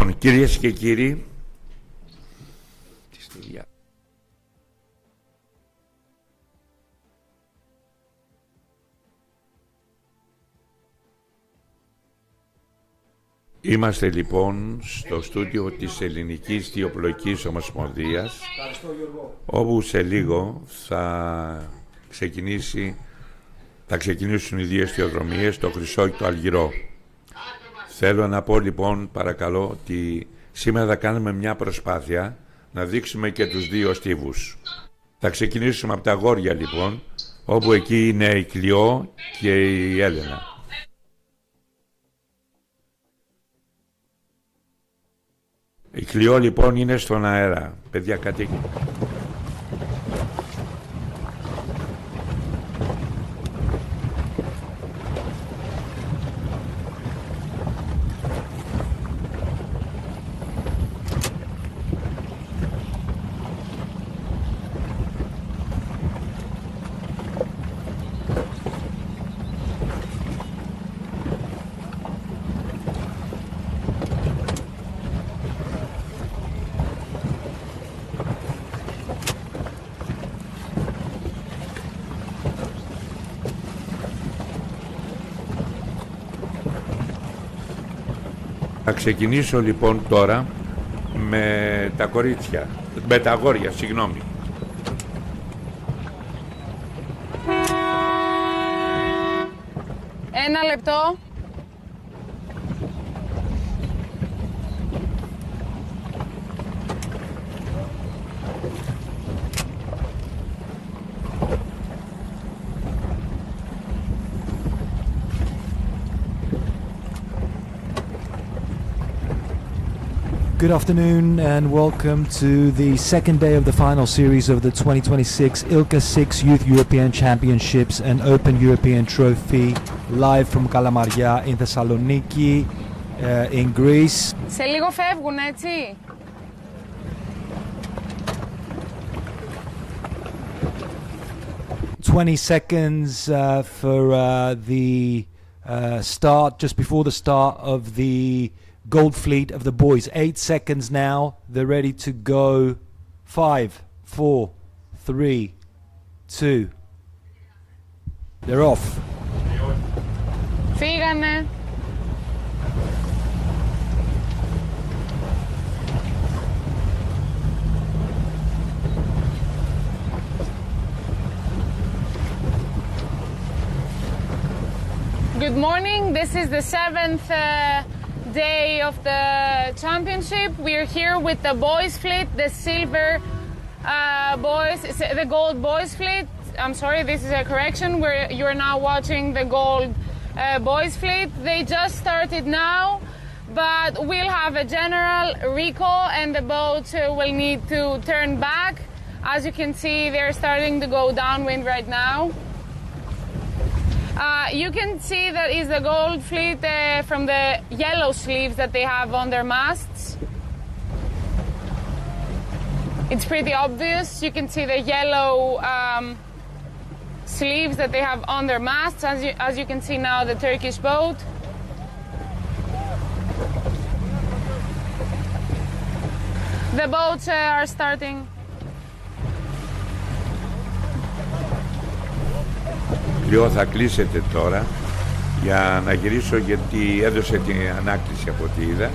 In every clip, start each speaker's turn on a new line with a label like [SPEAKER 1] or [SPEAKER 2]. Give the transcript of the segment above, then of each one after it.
[SPEAKER 1] Λοιπόν, κυρίες και κύριοι, είμαστε λοιπόν στο στούντιο της Ελληνικής Ιστιοπλοϊκής Ομοσπονδίας, όπου σε λίγο θα ξεκινήσουν οι δύο ιστιοδρομίες, το Χρυσό και το Αλγυρό. Θέλω να πω λοιπόν, παρακαλώ, ότι σήμερα θα κάνουμε μια προσπάθεια να δείξουμε και τους δύο στίβους. Θα ξεκινήσουμε από τα αγόρια λοιπόν, όπου εκεί είναι η Κλειό και η Έλενα. Η Κλειό λοιπόν είναι στον αέρα. Παιδιά, κάτι... Θα ξεκινήσω λοιπόν τώρα με τα κορίτσια, με τα αγόρια, συγγνώμη.
[SPEAKER 2] Ένα λεπτό.
[SPEAKER 3] Good afternoon and welcome to the second day of the final series of the 2026 ILCA 6 Youth European Championships and Open European Trophy, live from Kalamaria in Thessaloniki, in Greece.
[SPEAKER 2] Σε λίγο φεύγουν, έτσι.
[SPEAKER 3] $20 seconds for the start, just before the start of the Gold Fleet of the boys. 8 seconds now. They're ready to go. 5, 4, 3, 2. They're off.
[SPEAKER 2] Φύγανε. Good morning. This is the seventh day of the championship. We're here with the boys fleet, the silver boys, the gold boys fleet. I'm sorry, this is a correction. You're now watching the gold boys fleet. They just started now, but we'll have a general recall and the boats will need to turn back. As you can see, they're starting to go downwind right now. You can see that is the gold fleet from the yellow sleeves that they have on their masts. It's pretty obvious. You can see the yellow sleeves that they have on their masts. As you can see now, the Turkish boat. The boats are starting.
[SPEAKER 1] Κλειό, θα κλείσετε τώρα για να γυρίσω, γιατί έδωσε την ανάκληση από ό,τι είδα.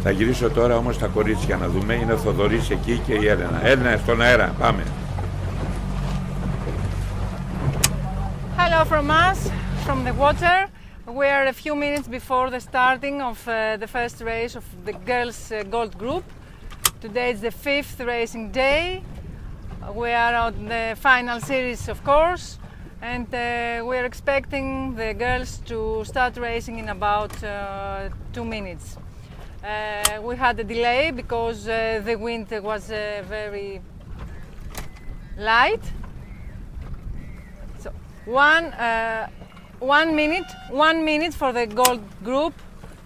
[SPEAKER 1] Θα γυρίσω τώρα όμως τα κορίτσια να δούμε. Είναι ο Θοδωρής εκεί και η Έλενα. Έλενα, στον αέρα, πάμε.
[SPEAKER 4] Hello from us, from the water. We are a few minutes before the starting of the first race of the girls' gold group. Today is the 5th racing day. We are on the final series, of course. And we are expecting the girls to start racing in about 2 minutes. We had a delay because the wind was very light. So 1 minute for the gold group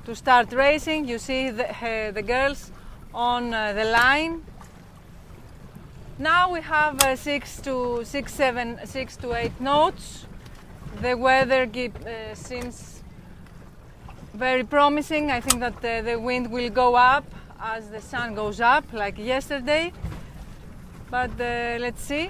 [SPEAKER 4] to start racing. You see the girls on the line. Now we have 6 to 8 knots. The weather seems very promising. I think that the wind will go up as the sun goes up, like yesterday. But let's see.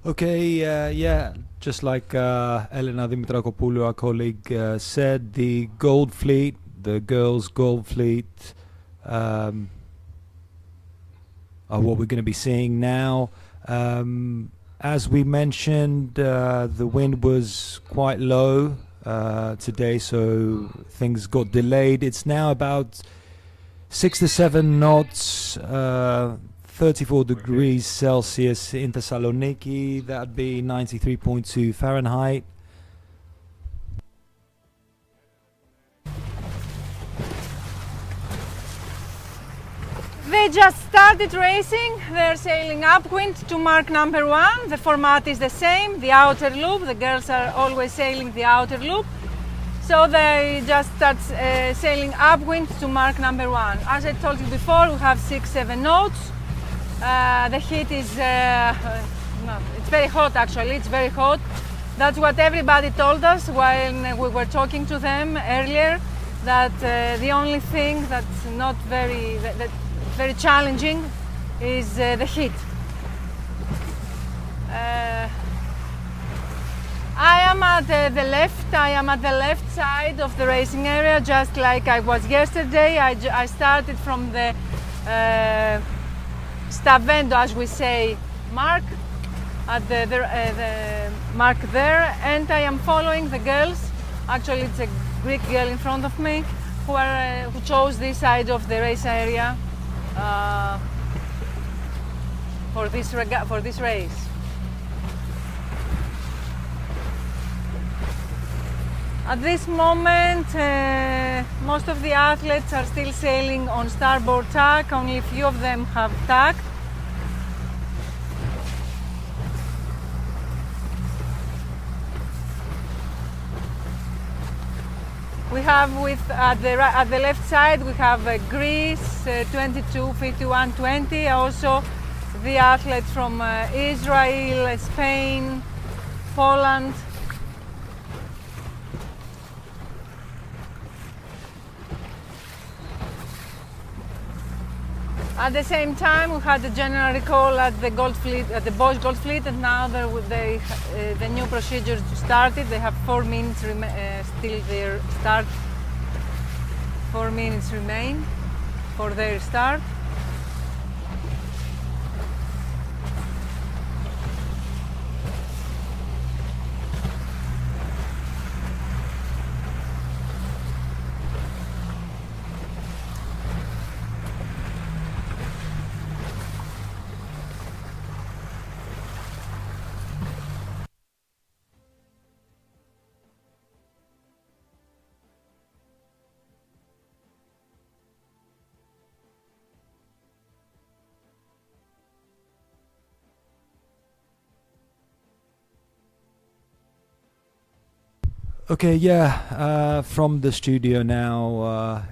[SPEAKER 3] Okay, yeah, just like Elena Dimitrakopoulou, our colleague, said, the Gold Fleet, the girls' Gold Fleet, are what we're going to be seeing now. As we mentioned, the wind was quite low today, so things got delayed. It's now about 6 to 7 knots, 34 degrees Celsius in Thessaloniki. That'd be 93.2 Fahrenheit.
[SPEAKER 4] They just started racing. They're sailing upwind to mark number 1. The format is the same, the outer loop. The girls are always sailing the outer loop. So they just start sailing upwind to mark number 1. As I told you before, we have 6-7 knots. The heat is, it's very hot actually, it's very hot. That's what everybody told us when we were talking to them earlier, that the only thing that's not very challenging is the heat. I am at the left side of the racing area, just like I was yesterday. I started from the Stavendo, as we say, mark at the mark there, and I am following the girls. Actually, it's a Greek girl in front of me who chose this side of the race area for this race. At this moment, most of the athletes are still sailing on starboard tack. Only a few of them have tacked. We have at the left side we have Greece 22, 51, 20. Also the athletes from Israel, Spain, Poland. At the same time, we had a general recall at the Gold Fleet, at the boys' Gold Fleet, and now the new procedures started. They have 4 minutes still their start. 4 minutes remain for their start.
[SPEAKER 3] Okay, yeah, from the studio now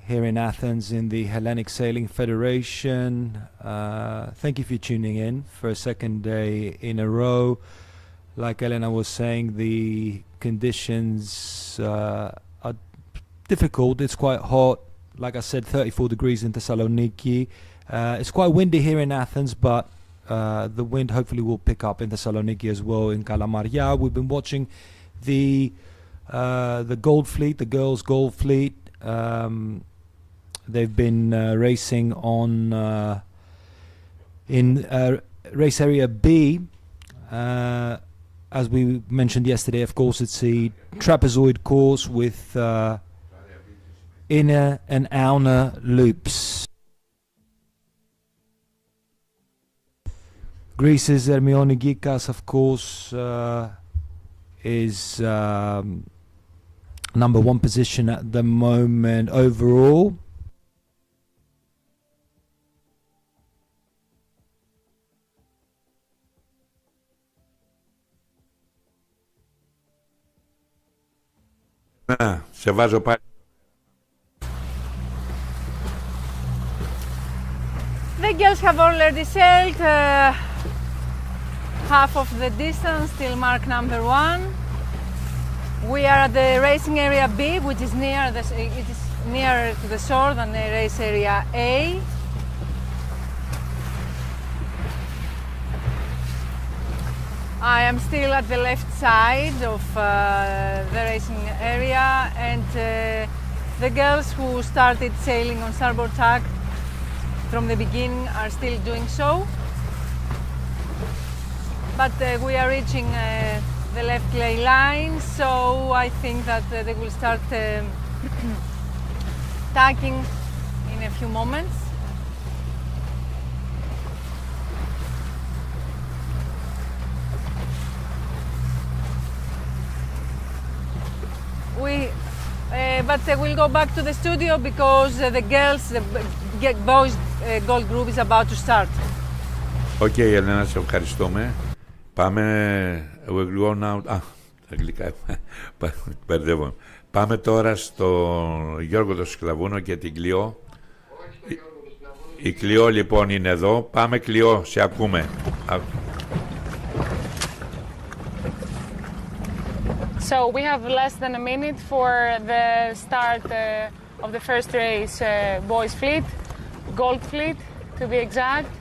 [SPEAKER 3] here in Athens in the Hellenic Sailing Federation. Thank you for tuning in for a second day in a row. Like Elena was saying, the conditions are difficult. It's quite hot. Like I said, 34 degrees in Thessaloniki. It's quite windy here in Athens, but the wind hopefully will pick up in Thessaloniki as well, in Kalamaria. We've been watching the Gold Fleet, the girls' Gold Fleet. They've been racing on in race area B. As we mentioned yesterday, of course, it's a trapezoid course with inner and outer loops. Greece's Hermione Gikas, of course, is number 1 position at the moment overall.
[SPEAKER 1] Σε βάζω πάλι.
[SPEAKER 4] The girls have already sailed half of the distance till mark number 1. We are at the racing area B, which is it is nearer to the shore than the race area A. I am still at the left side of the racing area, and the girls who started sailing on starboard tack from the beginning are still doing so. But we are reaching the left lay line, so I think that they will start tacking in a few moments. But we'll go back to the studio because the boys gold group is about to start.
[SPEAKER 1] Οκ, Ελένα, σε ευχαριστούμε. Πάμε, we'll go now. Αγγλικά, μπερδεύω. Πάμε τώρα στο Γιώργο το Σκλαβούνο και την Κλειό. Η Κλειό λοιπόν είναι εδώ. Πάμε Κλειό, σε ακούμε.
[SPEAKER 2] So we have less than a minute for the start of the first race, boys fleet, gold fleet to be exact.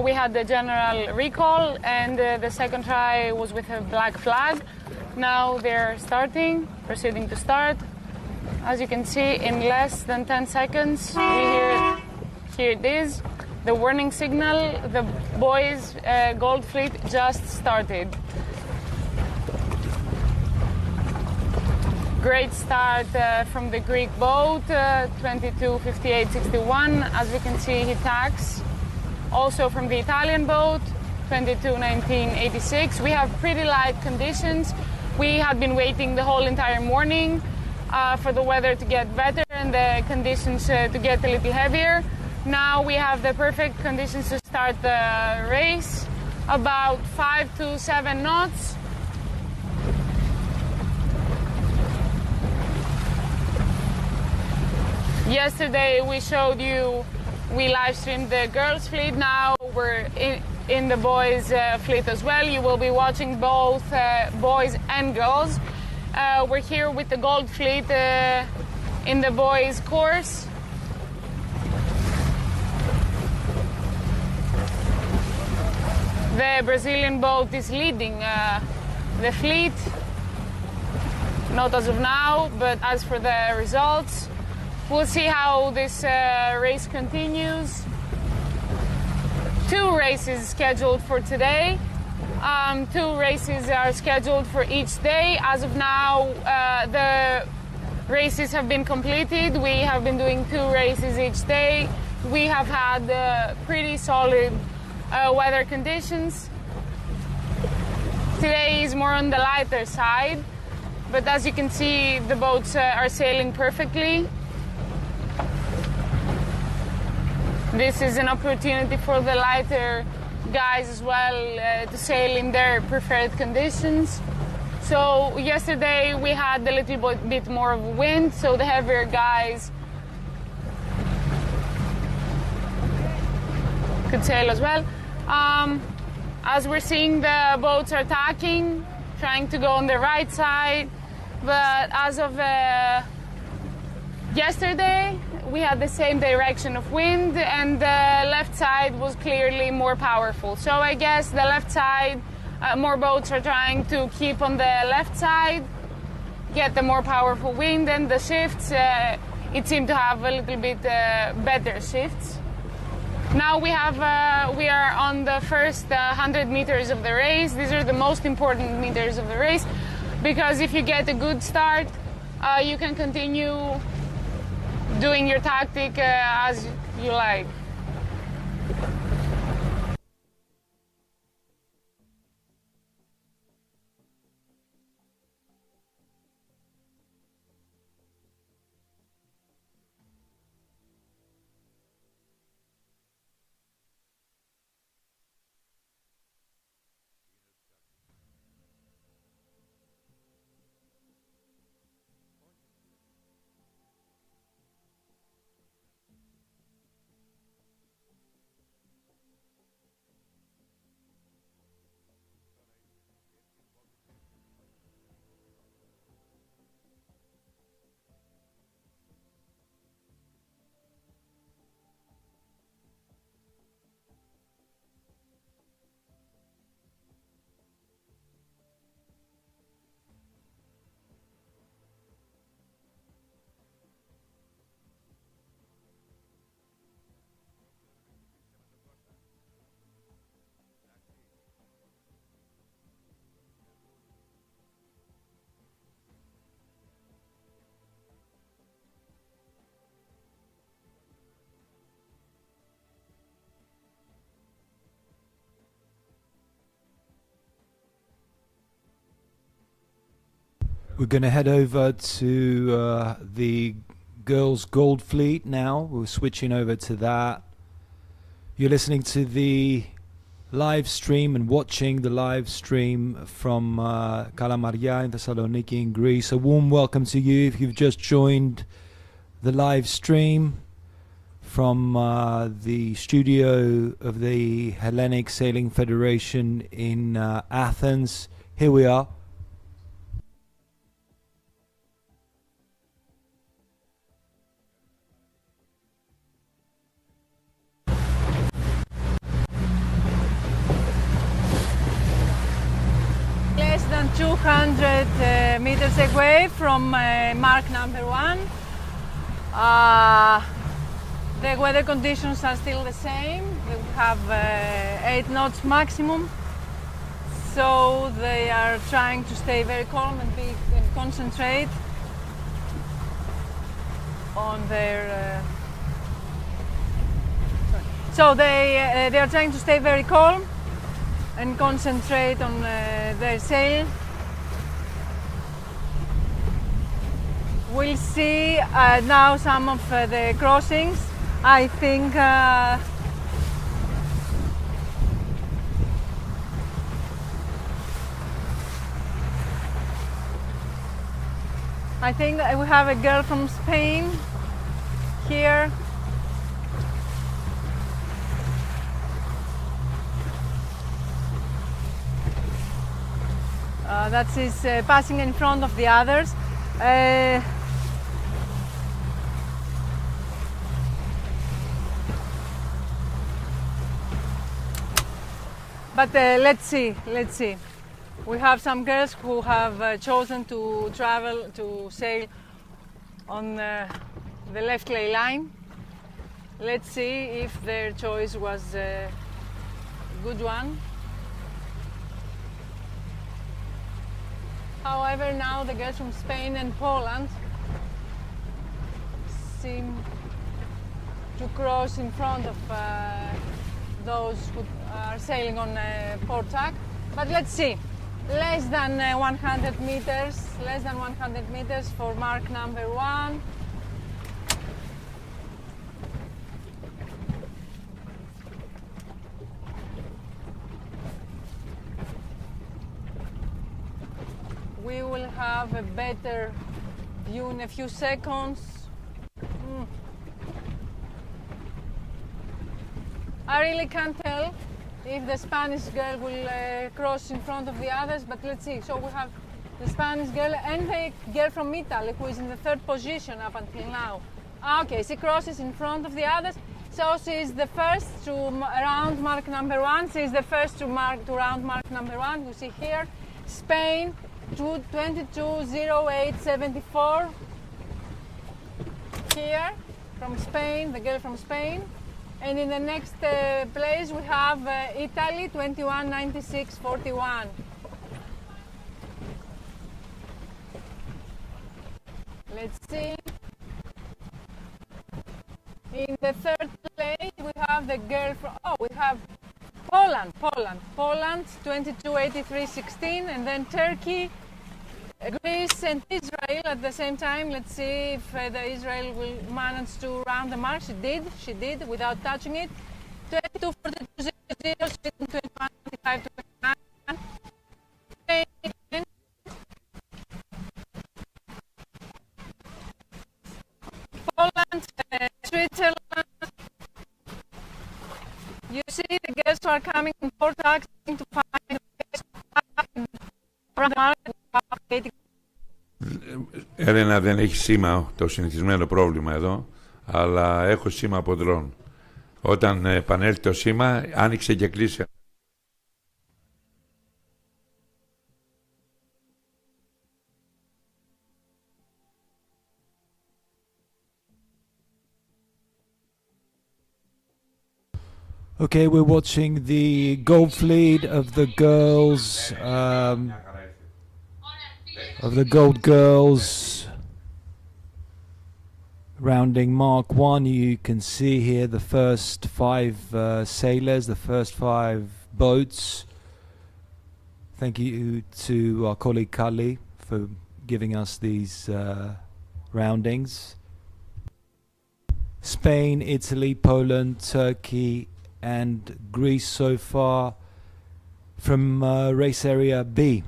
[SPEAKER 2] We had the general recall, and the second try was with a black flag. Now they're starting, proceeding to start. As you can see, in less than 10 seconds, here it is, the warning signal. The boys gold fleet just started. Great start from the Greek boat, 22:58.61. As we can see, he tacks. Also from the Italian boat, 22:19.86. We have pretty light conditions. We had been waiting the whole entire morning for the weather to get better and the conditions to get a little heavier. Now we have the perfect conditions to start the race, about 5 to 7 knots. Yesterday we showed you, we live streamed the girls fleet. Now we're in the boys fleet as well. You will be watching both boys and girls. We're here with the gold fleet in the boys course. The Brazilian boat is leading the fleet, not as of now, but as for the results, we'll see how this race continues. 2 races scheduled for today. 2 races are scheduled for each day. As of now, the races have been completed. We have been doing 2 races each day. We have had pretty solid weather conditions. Today is more on the lighter side, but as you can see, the boats are sailing perfectly. This is an opportunity for the lighter guys as well to sail in their preferred conditions. So yesterday we had a little bit more of wind, so the heavier guys could sail as well. As we're seeing, the boats are tacking, trying to go on the right side, but as of yesterday we had the same direction of wind, and the left side was clearly more powerful. So I guess the left side, more boats are trying to keep on the left side, get the more powerful wind, and the shifts, it seemed to have a little bit better shifts. Now we are on the first 100 meters of the race. These are the most important meters of the race, because if you get a good start, you can continue doing your tactic as you like.
[SPEAKER 3] We're going to head over to the girls' Gold Fleet now. We're switching over to that. You're listening to the live stream and watching the live stream from Kalamaria in Thessaloniki in Greece. A warm welcome to you if you've just joined the live stream from the studio of the Hellenic Sailing Federation in Athens. Here we are.
[SPEAKER 4] Less than 200 meters away from mark number 1. The weather conditions are still the same. We have 8 knots maximum, so they are trying to stay very calm and concentrate on their. So they are trying to stay very calm and concentrate on their sail. We'll see now some of the crossings. I think I think we have a girl from Spain here. That is passing in front of the others. But let's see. We have some girls who have chosen to travel, to sail on the left lay line. Let's see if their choice was a good one. However, now the girls from Spain and Poland seem to cross in front of those who are sailing on port tack. But let's see. Less than 100 meters for mark number 1. We will have a better view in a few seconds. I really can't tell if the Spanish girl will cross in front of the others, but let's see. So we have the Spanish girl and the girl from Italy who is in the 3rd position up until now. Okay, she crosses in front of the others. So she is the first to round mark number 1. She is the first to round mark number 1. You see here, Spain, 22:08:74. Here, from Spain, the girl from Spain. And in the next place we have Italy, 21:96:41. Let's see. In the 3rd place we have the girl from, we have Poland, 22:83:16, and then Turkey, Greece and Israel at the same time. Let's see if the Israel will manage to round the mark. She did without touching it. 22:42:00, Sweden 21:25:29. Poland, Switzerland. You see the girls who are coming in port tack to find the mark.
[SPEAKER 1] Έλενα, δεν έχει σήμα, το συνηθισμένο πρόβλημα εδώ, αλλά έχω σήμα από ντρόν. Όταν επανέλθει το σήμα, άνοιξε και κλείσε.
[SPEAKER 3] Okay, we're watching the Gold Fleet of the girls, of the Gold Girls, rounding Mark 1. You can see here the first 5 sailors, the first 5 boats. Thank you to our colleague Kali for giving us these roundings. Spain, Italy, Poland, Turkey and Greece so far from race area B.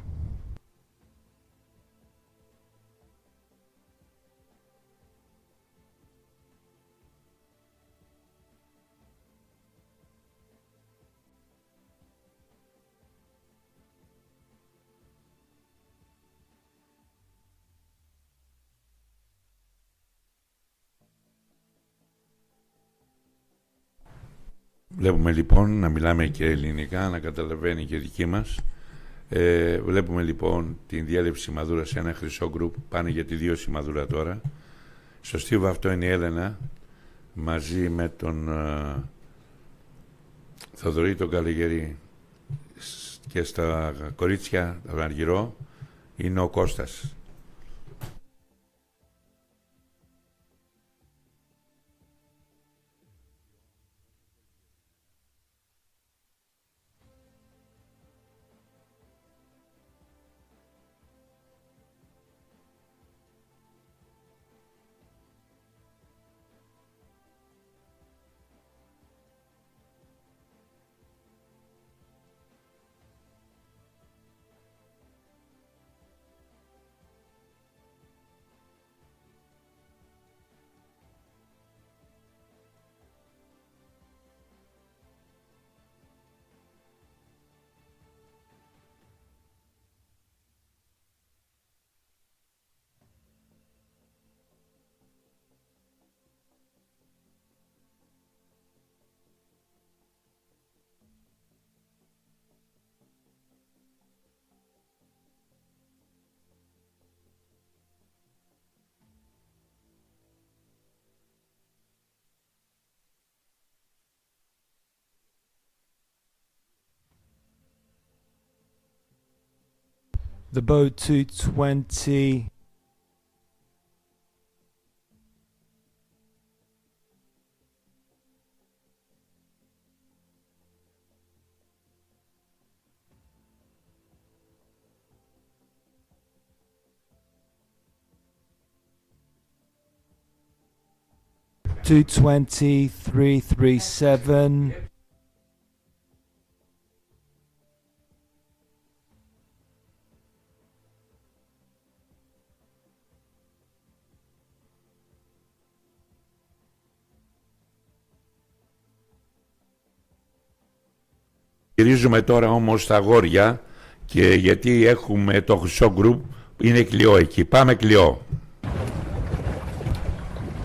[SPEAKER 1] Βλέπουμε λοιπόν να μιλάμε και ελληνικά, να καταλαβαίνει και δική μας. Βλέπουμε λοιπόν την διέλευση σημαδούρα σε ένα χρυσό γκρουπ. Πάνε για τη 2 σημαδούρα τώρα. Στο στίβο αυτό είναι η Έλενα μαζί με τον Θοδωρή τον Καλεγερή, και στα κορίτσια τον Αργυρό είναι ο Κώστας.
[SPEAKER 3] The boat 220. Two 337.
[SPEAKER 1] Γυρίζουμε τώρα όμως στα αγόρια, και γιατί έχουμε το χρυσό γκρουπ, είναι Κλειό εκεί. Πάμε Κλειό.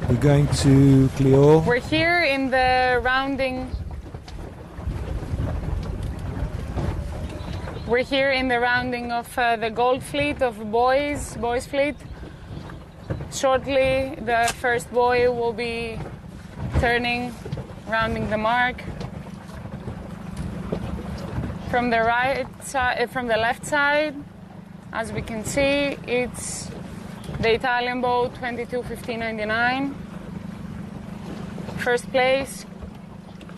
[SPEAKER 3] We're going to Clio.
[SPEAKER 2] We're here in the rounding. We're here in the rounding of the gold fleet of boys fleet. Shortly, the first boy will be turning, rounding the mark. From the right side, from the left side, as we can see, it's the Italian boat 22:15.99. First place,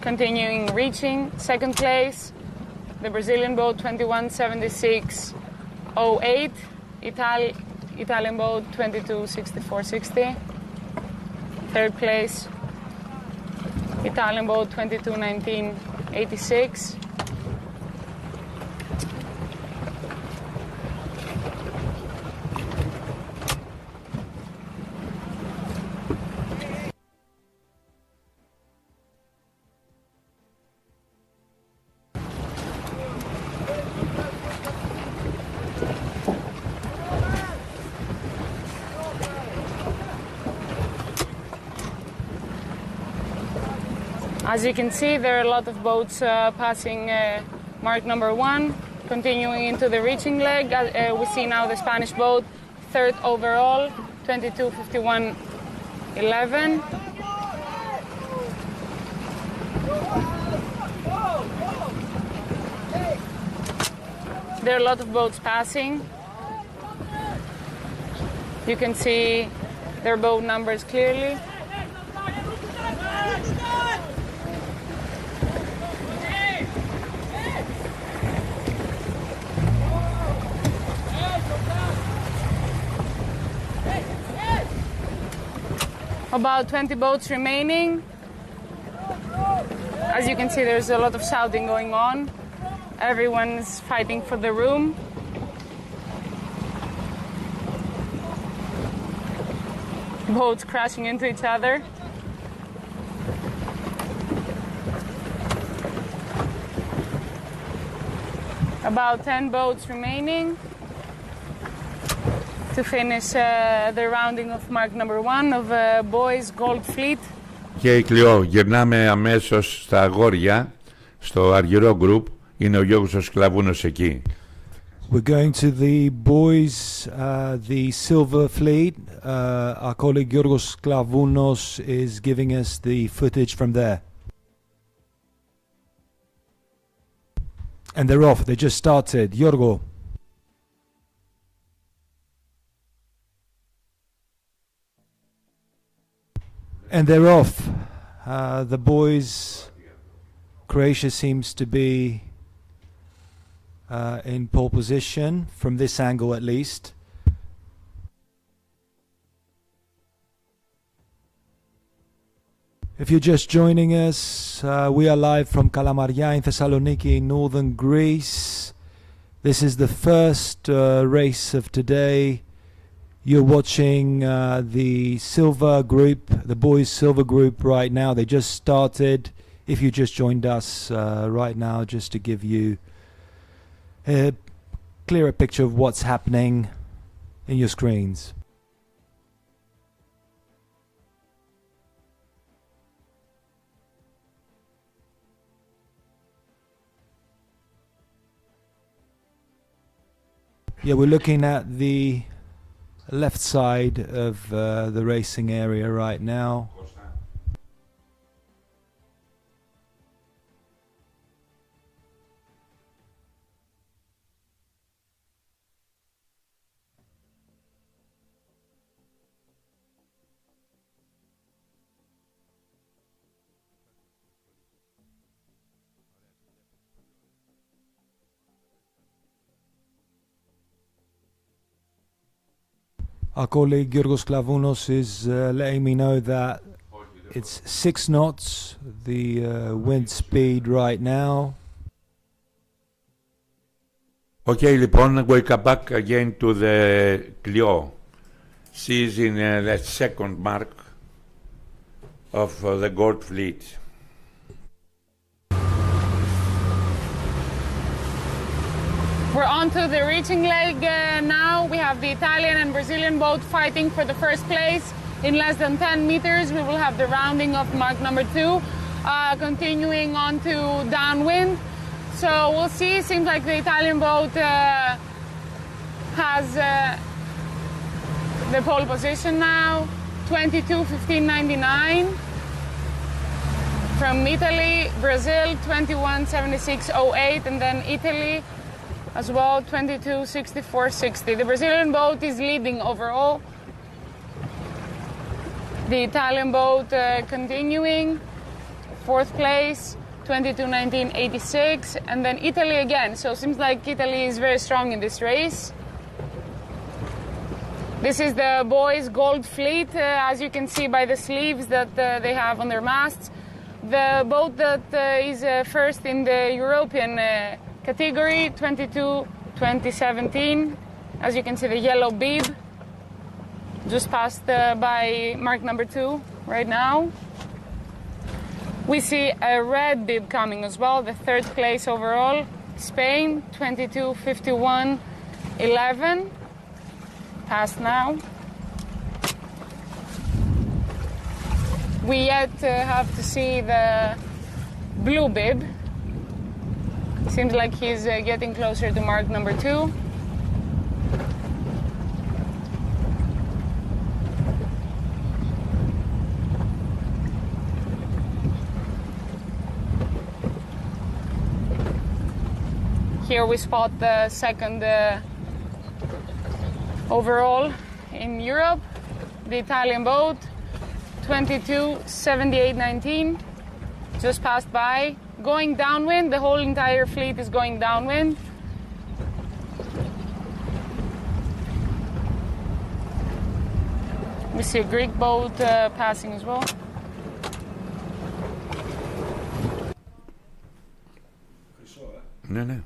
[SPEAKER 2] continuing reaching. Second place, the Brazilian boat 21:76.08. Italian boat 22:64.60. Third place, Italian boat 22:19.86. As you can see, there are a lot of boats passing mark number 1, continuing into the reaching leg. We see now the Spanish boat, third overall, 22:51.11. There are a lot of boats passing. You can see their boat numbers clearly. About 20 boats remaining. As you can see, there's a lot of shouting going on. Everyone's fighting for the room. Boats crashing into each other. About 10 boats remaining to finish the rounding of mark number 1 of Boys Gold Fleet.
[SPEAKER 1] Και η Κλειό, γυρνάμε αμέσως στα αγόρια, στο αργυρό group. Είναι ο Γιώργος ο Σκλαβούνος εκεί.
[SPEAKER 3] We're going to the boys, the silver fleet. Our colleague Yorgos Klavounos is giving us the footage from there. And they're off. They just started. Yorgo. And they're off. The boys, Croatia seems to be in pole position, from this angle at least. If you're just joining us, we are live from Kalamaria in Thessaloniki, northern Greece. This is the first race of today. You're watching the silver group, the boys silver group right now. They just started. If you just joined us right now, just to give you a clearer picture of what's happening in your screens. Yeah, we're looking at the left side of the racing area right now. Our colleague Yorgos Klavounos is letting me know that it's 6 knots, the wind speed right now.
[SPEAKER 1] Okay, λοιπόν, welcome back again to the Clio. She is in the second mark of the Gold Fleet.
[SPEAKER 2] We're on to the reaching leg now. We have the Italian and Brazilian boat fighting for the first place. In less than 10 meters, we will have the rounding of mark number 2, continuing on to downwind. So we'll see. Seems like the Italian boat has the pole position now. 22:15.99 from Italy, Brazil 21:76.08, and then Italy as well, 22:64.60. The Brazilian boat is leading overall. The Italian boat continuing, 4th place, 22:19.86, and then Italy again. So it seems like Italy is very strong in this race. This is the boys' Gold Fleet, as you can see by the sleeves that they have on their masts. The boat that is first in the European category, 22:20.17. As you can see, the yellow bib just passed by mark number 2 right now. We see a red bib coming as well, the 3rd place overall, Spain, 22:51.11. Passed now. We yet have to see the blue bib. Seems like he's getting closer to mark number 2. Here we spot the 2nd overall in Europe, the Italian boat, 22:78.19, just passed by. Going downwind, the whole entire fleet is going downwind. We see a Greek boat passing as well.
[SPEAKER 1] Ναι, ναι.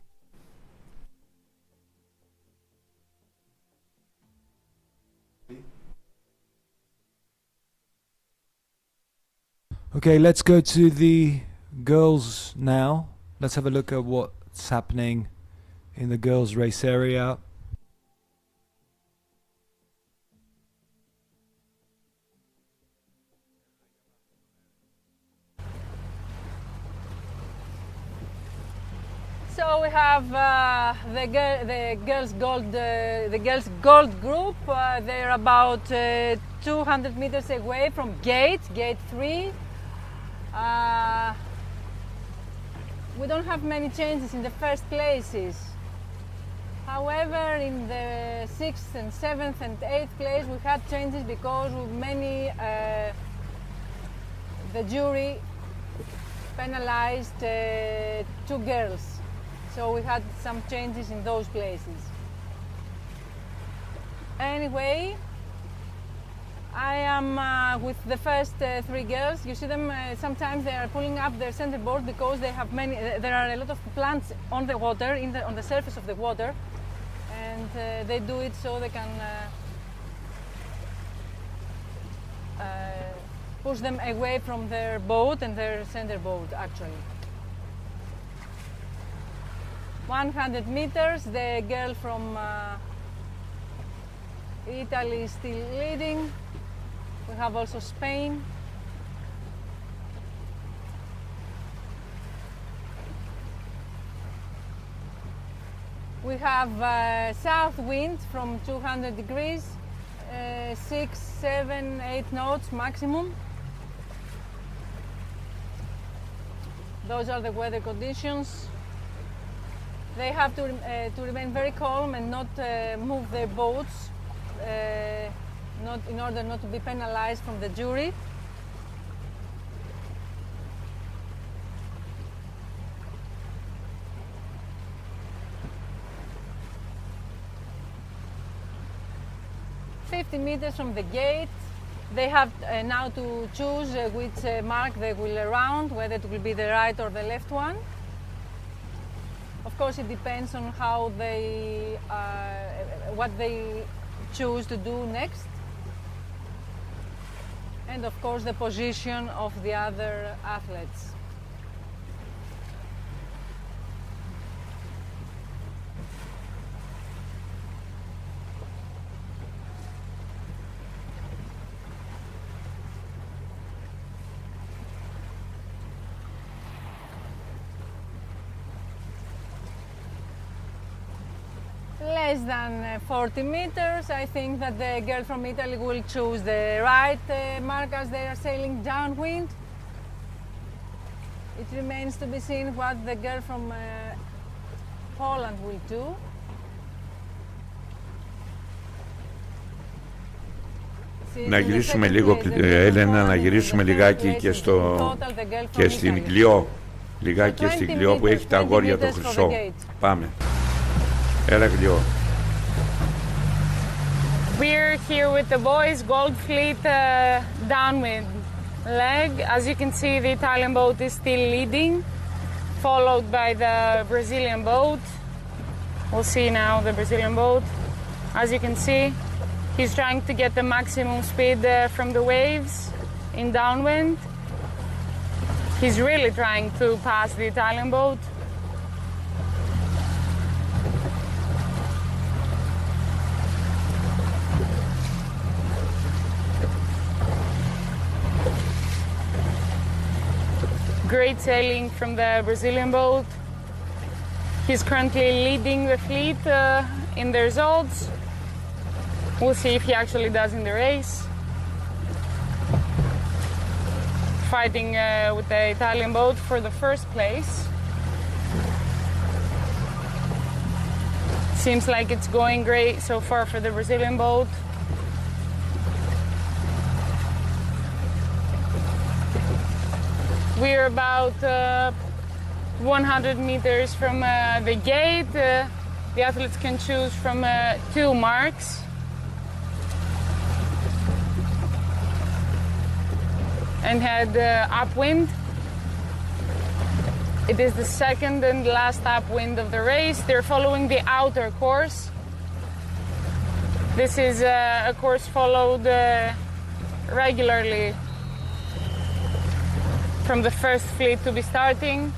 [SPEAKER 3] Okay, let's go to the girls now. Let's have a look at what's happening in the girls' race area.
[SPEAKER 4] So we have the girls gold group. They're about 200 meters away from gate 3. We don't have many changes in the first places. However, in the 6th and 7th and 8th place we had changes because the jury penalized 2 girls. So we had some changes in those places. Anyway, I am with the first 3 girls. You see them, sometimes they are pulling up their centerboard because they have there are a lot of plants on the water, on the surface of the water, and they do it so they can push them away from their boat and their centerboard actually. 100 meters, the girl from Italy is still leading. We have also Spain. We have south wind from 200 degrees, 6, 7, 8 knots maximum. Those are the weather conditions. They have to remain very calm and not move their boats, in order not to be penalized from the jury. "50 meters from the gate, they have now to choose which mark they will round, whether it will be the right or the left one. Of course, it depends on how what they choose to do next, and of course the position of the other athletes. Less than 40 meters, I think that the girl from Italy will choose the right mark as they are sailing downwind. It remains to be seen what the girl from Poland will do.
[SPEAKER 1] Να γυρίσουμε λίγο, Έλενα, να γυρίσουμε λιγάκι και στην Κλειό. Λιγάκι και στην Κλειό που έχει τα αγόρια το χρυσό. Πάμε. Έλα, Κλειό.
[SPEAKER 2] We're here with the boys Gold Fleet downwind leg. As you can see, the Italian boat is still leading, followed by the Brazilian boat. We'll see now the Brazilian boat. As you can see, he's trying to get the maximum speed from the waves in downwind. He's really trying to pass the Italian boat. Great sailing from the Brazilian boat. He's currently leading the fleet in the results. We'll see if he actually does in the race. Fighting with the Italian boat for the first place. Seems like it's going great so far for the Brazilian boat. We're about 100 meters from the gate. The athletes can choose from 2 marks. and had upwind. It is the second and last upwind of the race. They're following the outer course. This is a course followed regularly from the first fleet to be starting.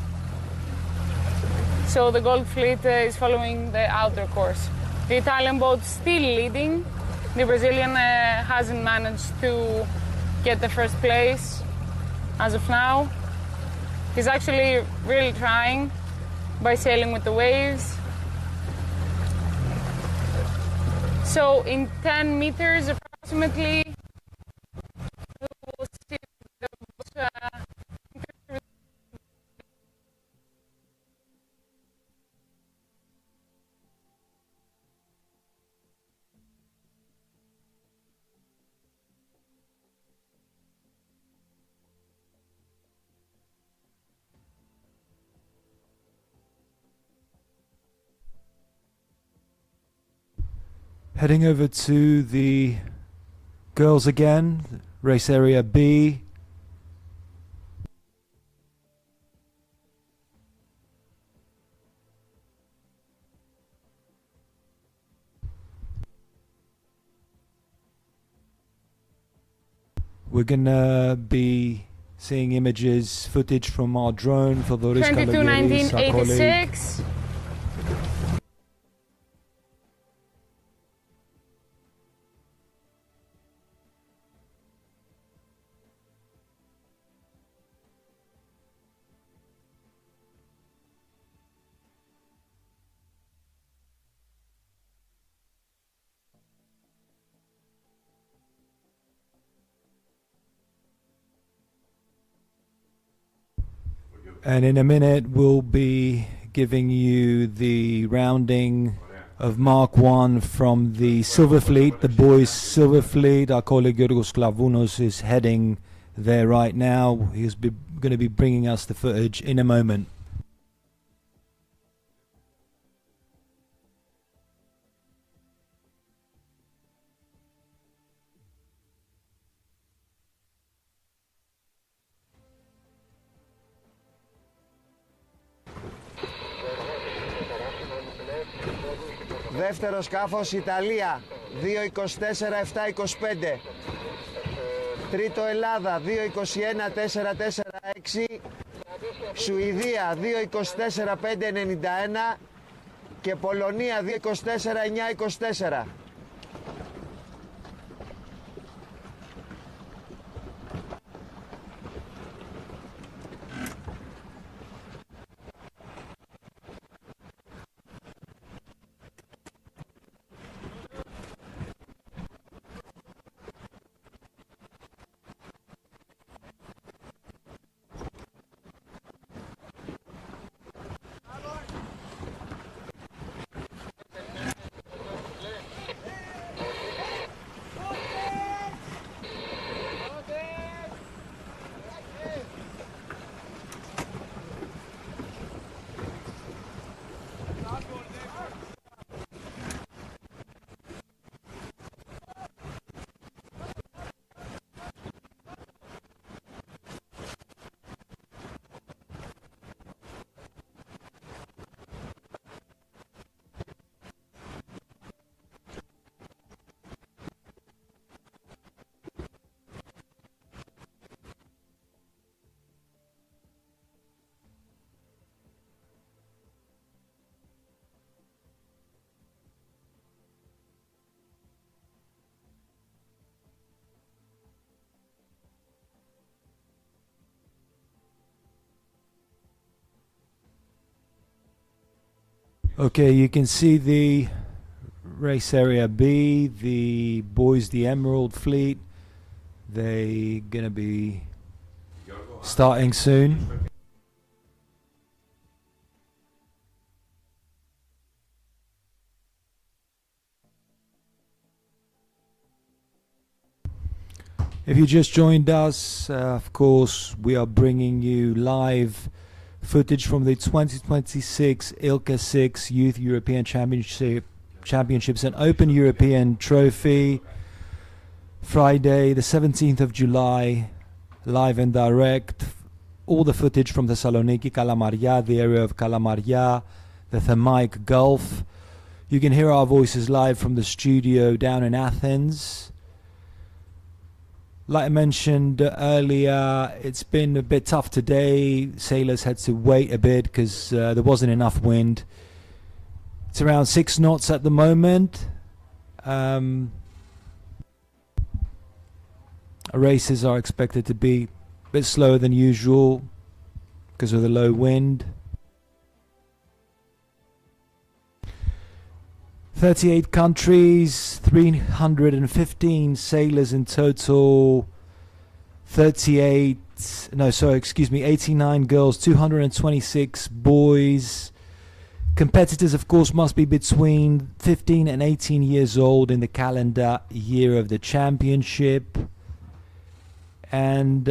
[SPEAKER 2] So the Gold Fleet is following the outer course. The Italian boat still leading. The Brazilian hasn't managed to get the first place as of now. He's actually really trying by sailing with the waves. So in 10 meters approximately, we will see the boat
[SPEAKER 3] Heading over to the girls again, race area B. We're gonna be seeing images, footage from our drone for Doris Kalamaria, our colleague.
[SPEAKER 2] 22-19-86.
[SPEAKER 3] And in a minute we'll be giving you the rounding of Mark 1 from the Silver Fleet, the boys' Silver Fleet. Our colleague Yorgos Klavounos is heading there right now. He's going to be bringing us the footage in a moment.
[SPEAKER 5] Δεύτερο σκάφος Ιταλία 2.24.725. Τρίτο Ελλάδα 2.21.446. Σουηδία 2.24.591 και Πολωνία 2.24.924.
[SPEAKER 3] Okay, you can see the race area B, the boys, the Emerald Fleet. They're gonna be starting soon. If you just joined us, of course, we are bringing you live footage from the 2026 ILCA 6 Youth European Championships and Open European Trophy. Friday, the 17th of July, live and direct. All the footage from Thessaloniki, Kalamaria, the area of Kalamaria, the Thermaic Gulf. You can hear our voices live from the studio down in Athens. Like I mentioned earlier, it's been a bit tough today. Sailors had to wait a bit because there wasn't enough wind. It's around 6 knots at the moment. Races are expected to be a bit slower than usual because of the low wind. 38 countries, 315 sailors in total, 89 girls, 226 boys. Competitors, of course, must be between 15 and 18 years old in the calendar year of the championship. And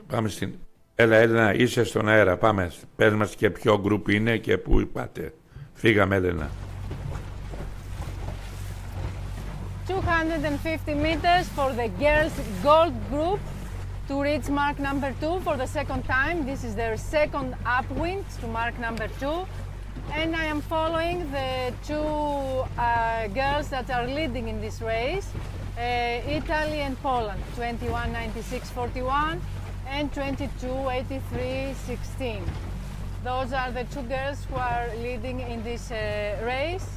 [SPEAKER 1] πάμε στην... Έλα, Έλενα, είσαι στον αέρα. Πάμε. Πες μας και ποιο γκρουπ είναι και πού είπατε. Φύγαμε, Έλενα.
[SPEAKER 4] 250 meters for the girls gold group to reach mark number 2 for the second time. This is their second upwind to mark number 2. And I am following the two girls that are leading in this race, Italy and Poland, 21.96.41 and 22.83.16. Those are the two girls who are leading in this race.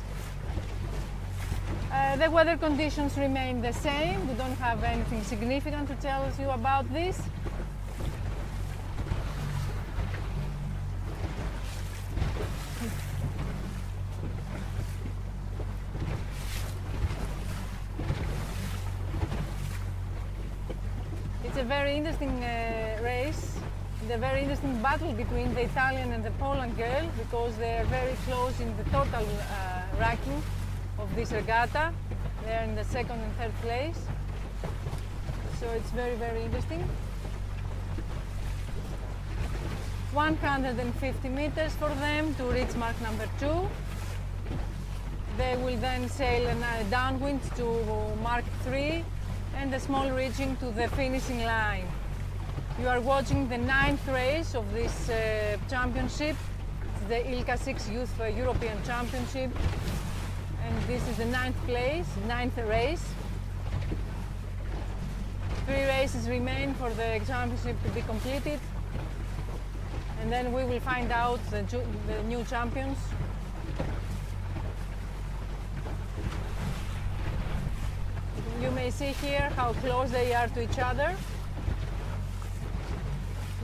[SPEAKER 4] The weather conditions remain the same. We don't have anything significant to tell you about this. It's a very interesting race, a very interesting battle between the Italian and the Poland girl because they are very close in the total ranking of this regatta. They are in the second and third place, so it's very, very interesting. 150 meters for them to reach mark number 2. They will then sail a downwind to mark 3 and a small reaching to the finishing line. You are watching the 9th race of this championship, the ILCA 6 Youth European Championship, and this is the 9th race. 3 races remain for the championship to be completed, and then we will find out the new champions. see here how close they are to each other.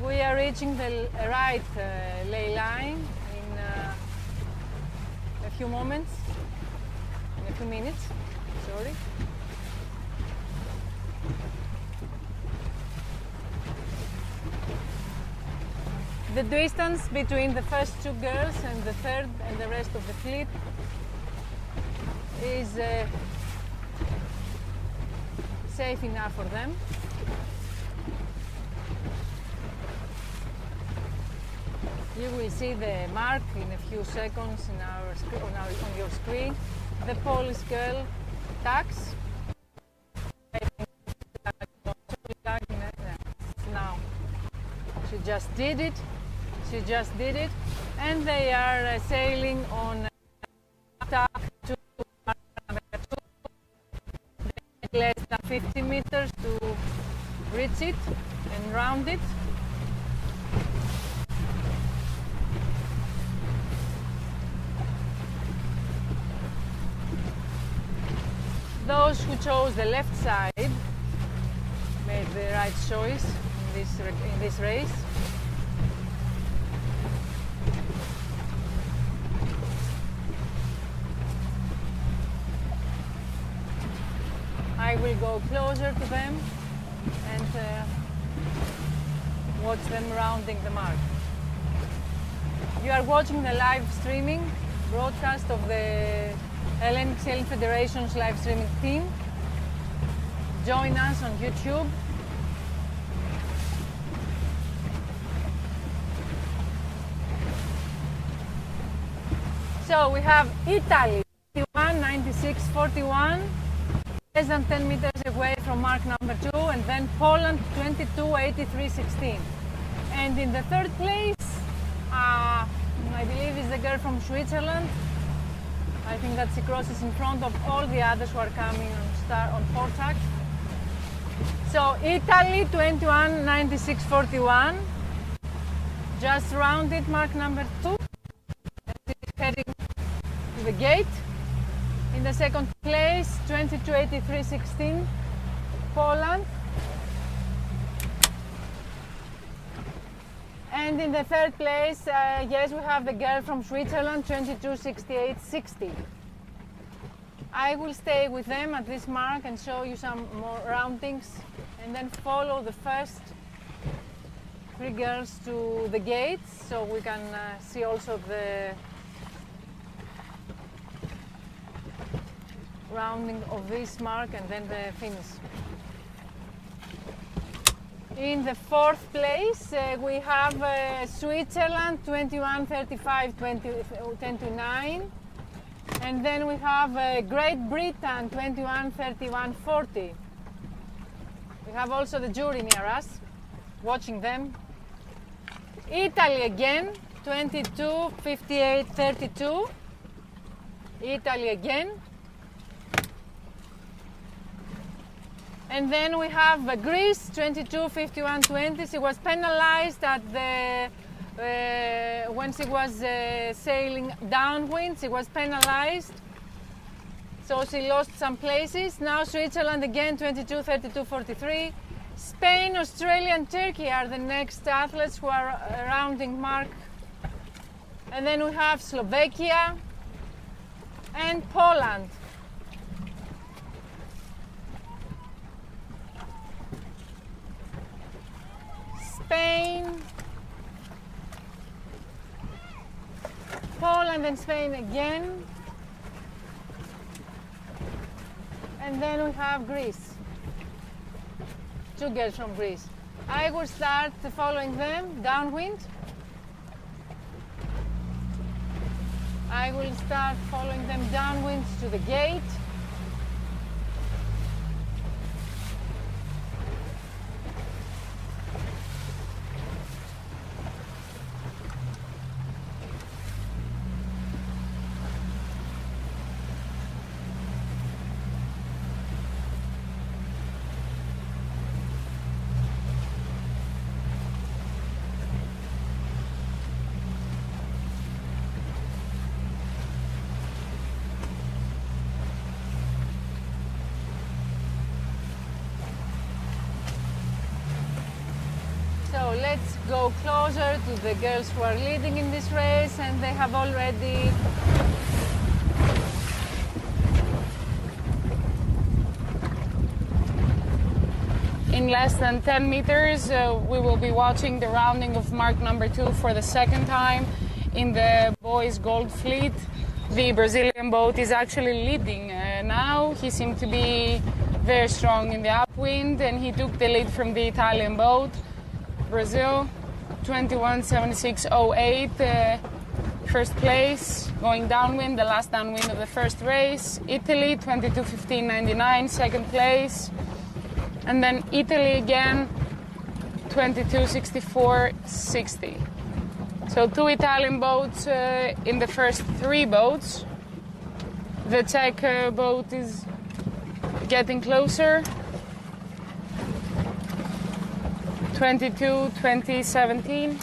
[SPEAKER 4] We are reaching the right ley line in a few moments, in a few minutes, sorry. The distance between the first two girls and the third and the rest of the fleet is safe enough for them. You will see the mark in a few seconds in on your screen. The Polish girl tax. Now, she just did it. She just did it, and they are sailing on tack to less than 50 meters to reach it and round it. Those who chose the left side made the right choice in this race. I will go closer to them and watch them rounding the mark. You are watching the live streaming broadcast of the Hellenic Sailing Federation's live streaming team. Join us on YouTube. So we have Italy 96.41, less than 10 meters away from mark number 2, and then Poland 22.83.16. And in the third place, I believe is the girl from Switzerland. I think that she crosses in front of all the others who are coming on port tack. So Italy 21.96.41, just rounded mark number 2, and is heading to the gate. In the second place, 22.83.16, Poland. And in the third place, yes, we have the girl from Switzerland, 22.68.60. I will stay with them at this mark and show you some more roundings, and then follow the first 3 girls to the gates, so we can see also the rounding of this mark and then the finish. In the fourth place, we have Switzerland 21.35.10.9, and then we have Great Britain 21.31.40. We have also the jury near us, watching them. Italy again 22.58.32. Italy again. And then we have Greece 22.51.20. She was penalized at the when she was sailing downwind. She was penalized, so she lost some places. Now Switzerland again 22.32.43. Spain, Australia, and Turkey are the next athletes who are rounding mark. And then we have Slovakia and Poland. Spain, Poland and Spain again, and then we have Greece, 2 girls from Greece. I will start following them downwind. I will start following them downwind to the gate. let's go closer to the girls who are leading in this race, and they have already
[SPEAKER 2] in less than 10 meters, we will be watching the rounding of mark number 2 for the second time in the boys' gold fleet. The Brazilian boat is actually leading now. He seemed to be very strong in the upwind, and he took the lead from the Italian boat. Brazil, 21:76.08, first place, going downwind, the last downwind of the first race. Italy, 22:15.99, second place. And then Italy again, 22:64.60. So 2 Italian boats in the first 3 boats. The Czech boat is getting closer. 22:20.17.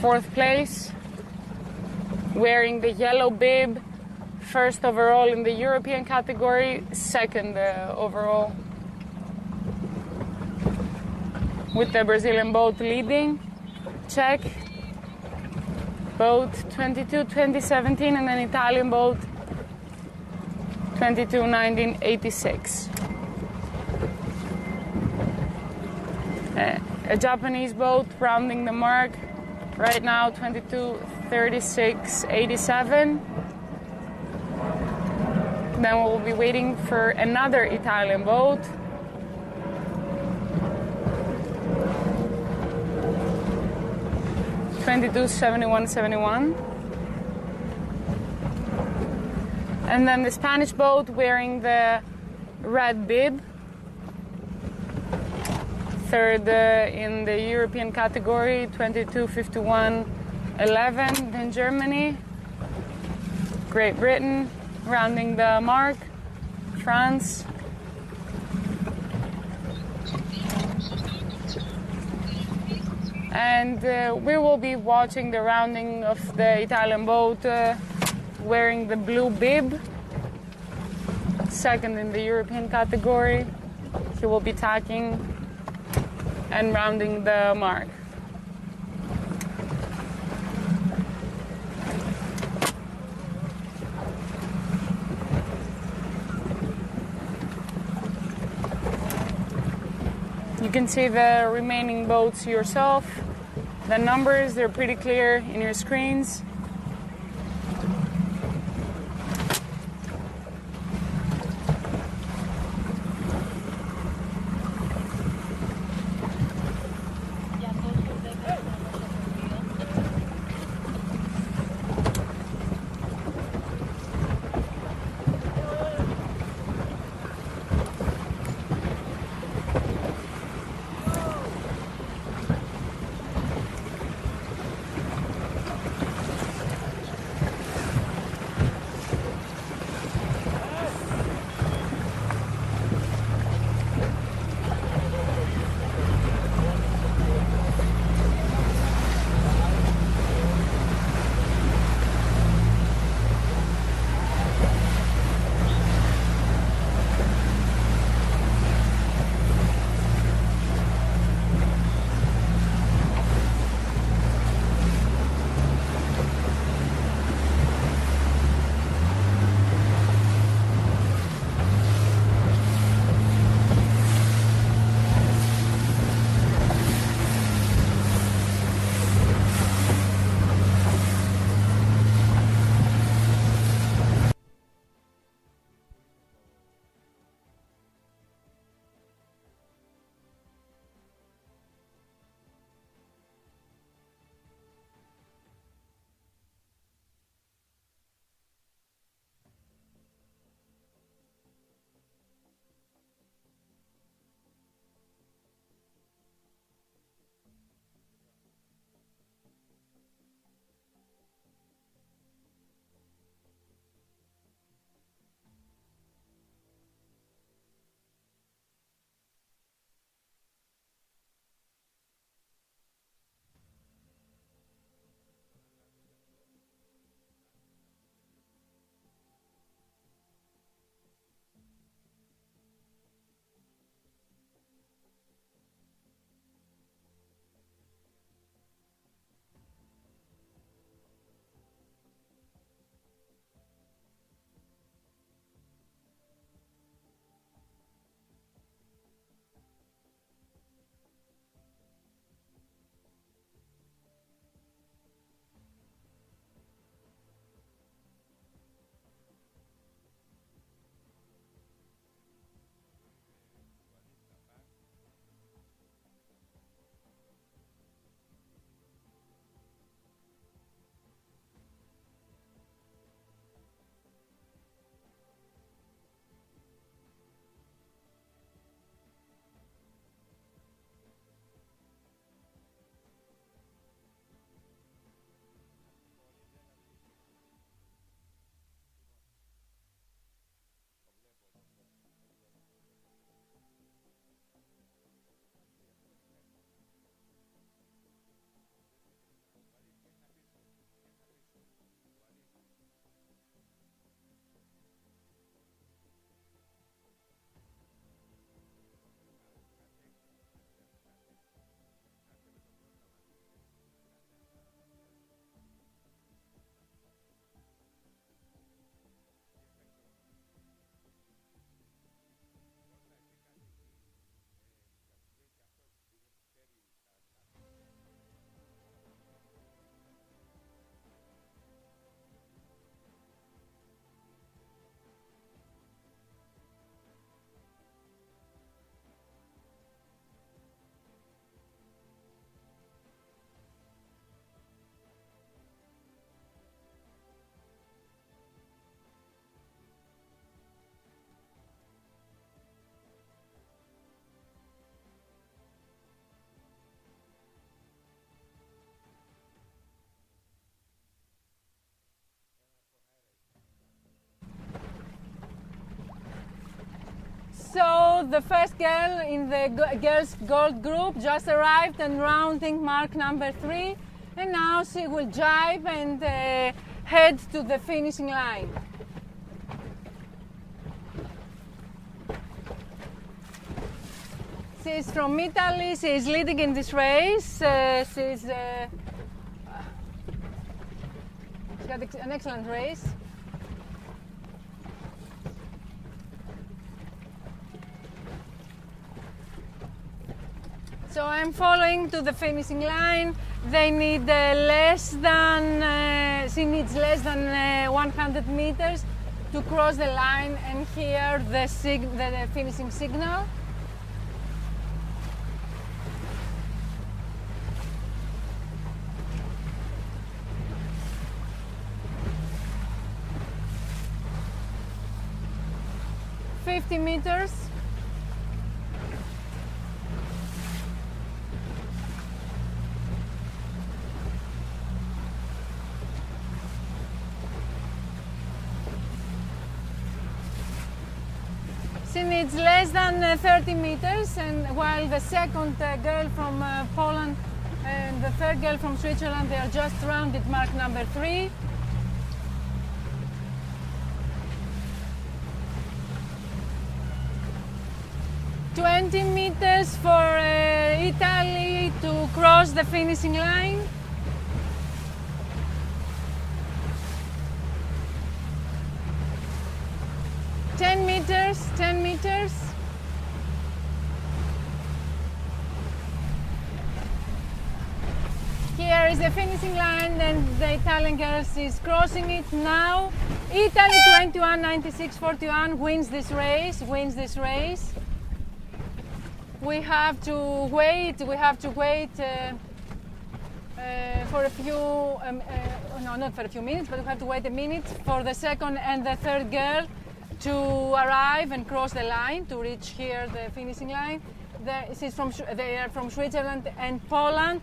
[SPEAKER 2] Fourth place, wearing the yellow bib. First overall in the European category, second overall. With the Brazilian boat leading. Czech boat 22:20.17, and then Italian boat 22:19.86. A Japanese boat rounding the mark right now, 22:36.87. Then we'll be waiting for another Italian boat. $22.71.71. And then the Spanish boat wearing the red bib. Third in the European category, 22:51.11. Then Germany, Great Britain, rounding the mark, France. And we will be watching the rounding of the Italian boat wearing the blue bib, second in the European category. He will be tacking and rounding the mark. You can see the remaining boats yourself. The numbers, they're pretty clear in your screens.
[SPEAKER 4] the first girl in the girls gold group just arrived and rounding mark number 3, and now she will jibe and head to the finishing line. She's from Italy, she's leading in this race, she's got an excellent race. So I'm following to the finishing line. They need she needs less than 100 meters to cross the line and hear the finishing signal. $50 meters. She needs less than 30 meters, and while the second girl from Poland and the third girl from Switzerland, they are just rounded mark number 3. $20 meters for Italy to cross the finishing line. $10 meters. Here is the finishing line, and the Italian girl is crossing it now. Italy 21.96.41 wins this race. We have to wait for a few, no, not for a few minutes, but we have to wait a minute for the second and the third girl to arrive and cross the line to reach here the finishing line. They are from Switzerland and Poland.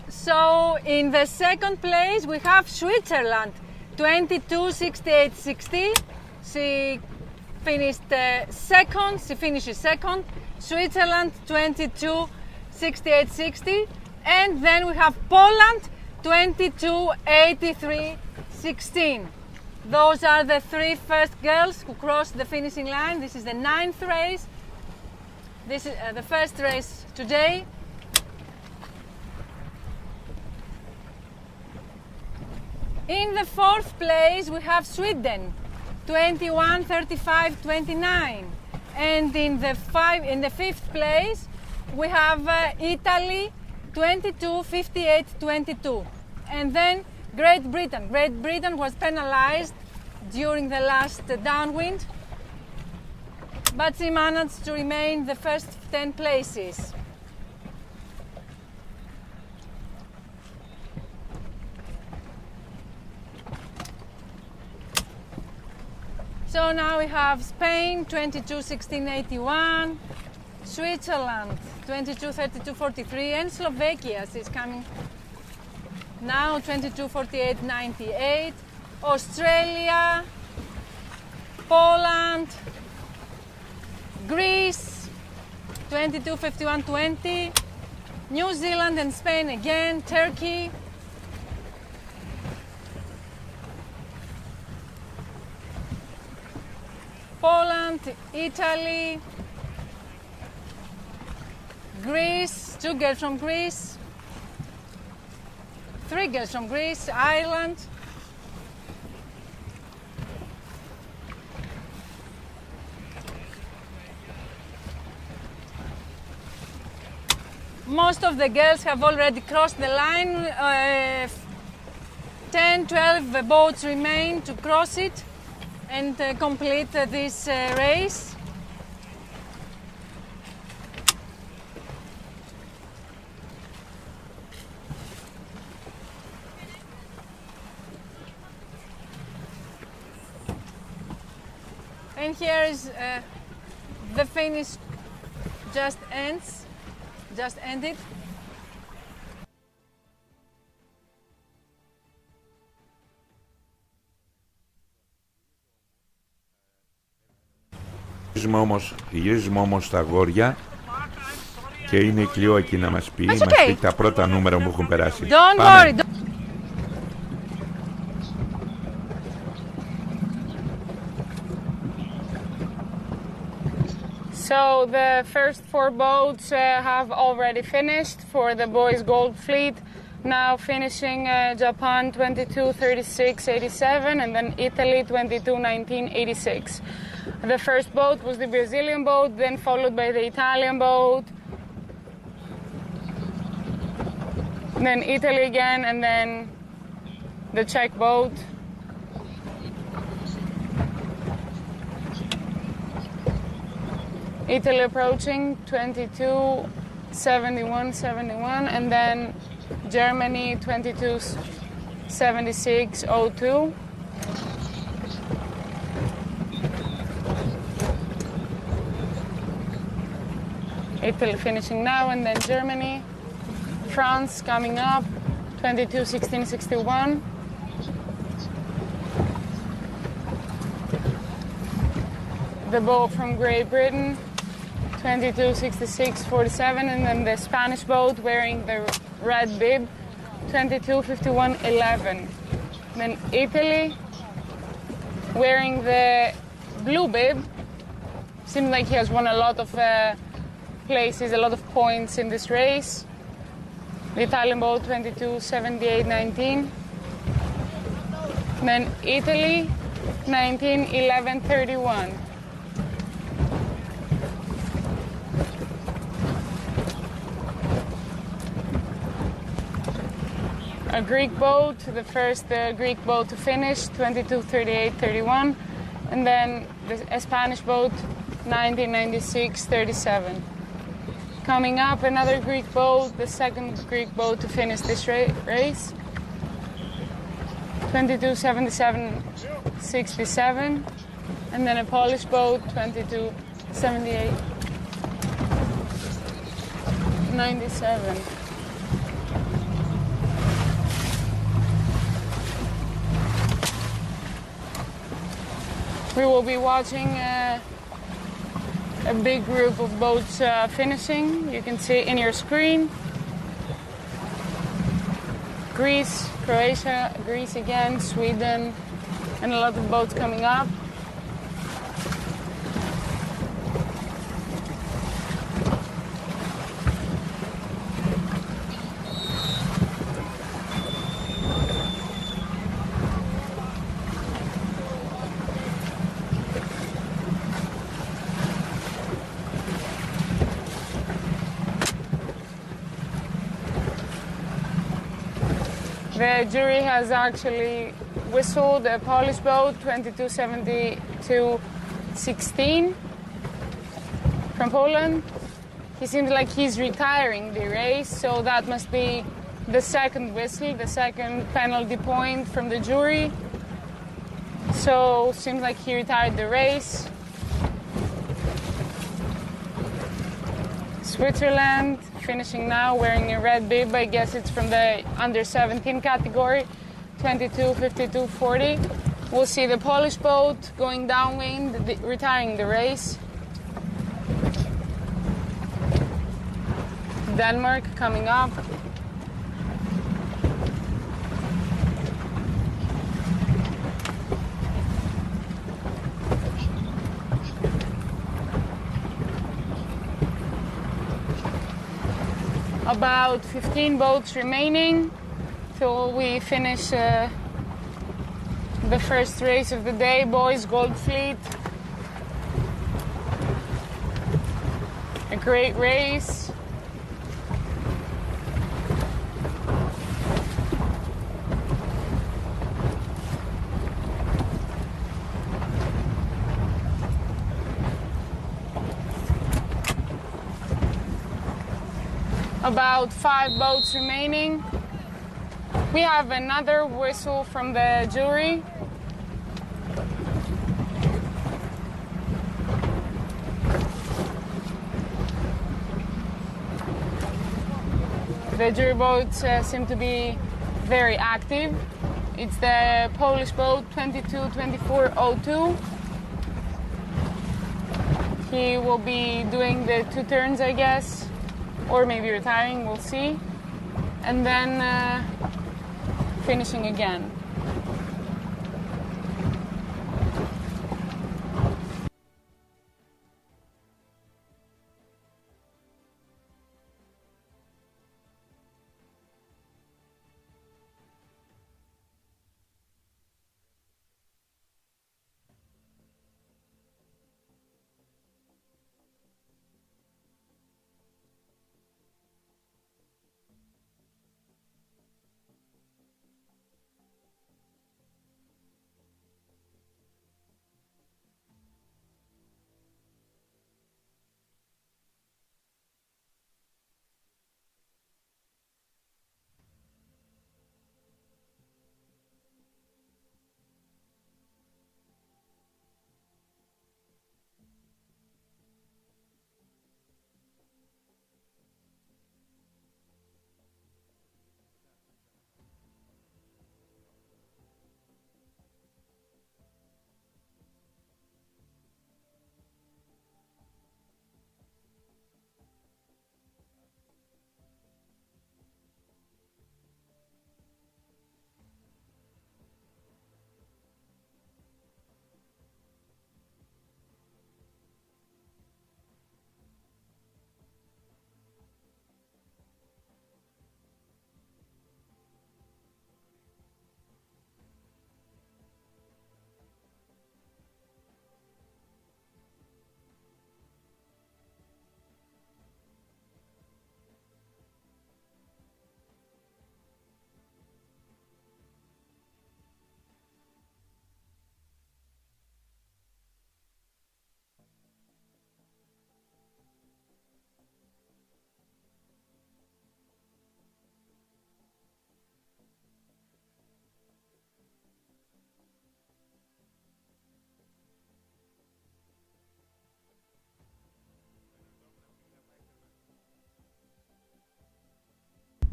[SPEAKER 4] So in the second place we have Switzerland, 22.68.60. She finishes second. Switzerland 22.68.60, and then we have Poland 22.83.16. Those are the 3 first girls who crossed the finishing line. This is the 9th race. This is the first race today. In the 4th place we have Sweden, 21.35.29, and in the 5th place we have Italy, 22.58.22, and then Great Britain. Great Britain was penalized during the last downwind, but she managed to remain the first 10 places. So now we have Spain 22.16.81, Switzerland 22.32.43, and Slovakia is coming now 22.48.98, Australia, Poland, Greece 22.51.20, New Zealand and Spain again, Turkey, Poland, Italy, Greece, 2 girls from Greece, 3 girls from Greece, Ireland, most of the girls have already crossed the line. 10-12 boats remain to cross it and complete this race. And here is the finish just ended.
[SPEAKER 1] Γυρίζουμε όμως στα αγόρια και είναι η Κλειό εκεί να μας πει, τα πρώτα νούμερα που έχουν περάσει.
[SPEAKER 4] Don't worry.
[SPEAKER 2] So the first four boats have already finished for the boys' gold fleet. Now finishing Japan 22:36:87 and then Italy 22:19:86. The first boat was the Brazilian boat, then followed by the Italian boat, then Italy again, and then the Czech boat. Italy approaching 22:71:71, and then Germany 22:76:02. Italy finishing now, and then Germany. France coming up 22:16:61. The boat from Great Britain 22:66:47, and then the Spanish boat wearing the red bib 22:51:11. Then Italy wearing the blue bib. Seems like he has won a lot of places, a lot of points in this race. The Italian boat 22:78:19. Then Italy 19:11:31. A Greek boat, the first Greek boat to finish 22:38:31, and then a Spanish boat 19:96:37. Coming up, another Greek boat, the second Greek boat to finish this race, 22:77:67, and then a Polish boat, 22:78:97. We will be watching a big group of boats finishing. You can see in your screen. Greece, Croatia, Greece again, Sweden, and a lot of boats coming up. The jury has actually whistled a Polish boat 22:72:16 from Poland. He seems like he's retiring the race, so that must be the second whistle, the second penalty point from the jury. So seems like he retired the race. Switzerland finishing now wearing a red bib. I guess it's from the under 17 category, 22:52:40. We'll see the Polish boat going downwind, retiring the race. Denmark coming up. About 15 boats remaining till we finish the first race of the day, boys gold fleet. A great race. About 5 boats remaining. We have another whistle from the jury. The jury boats seem to be very active. It's the Polish boat 222402. He will be doing the 2 turns, I guess, or maybe retiring, we'll see. And then finishing again.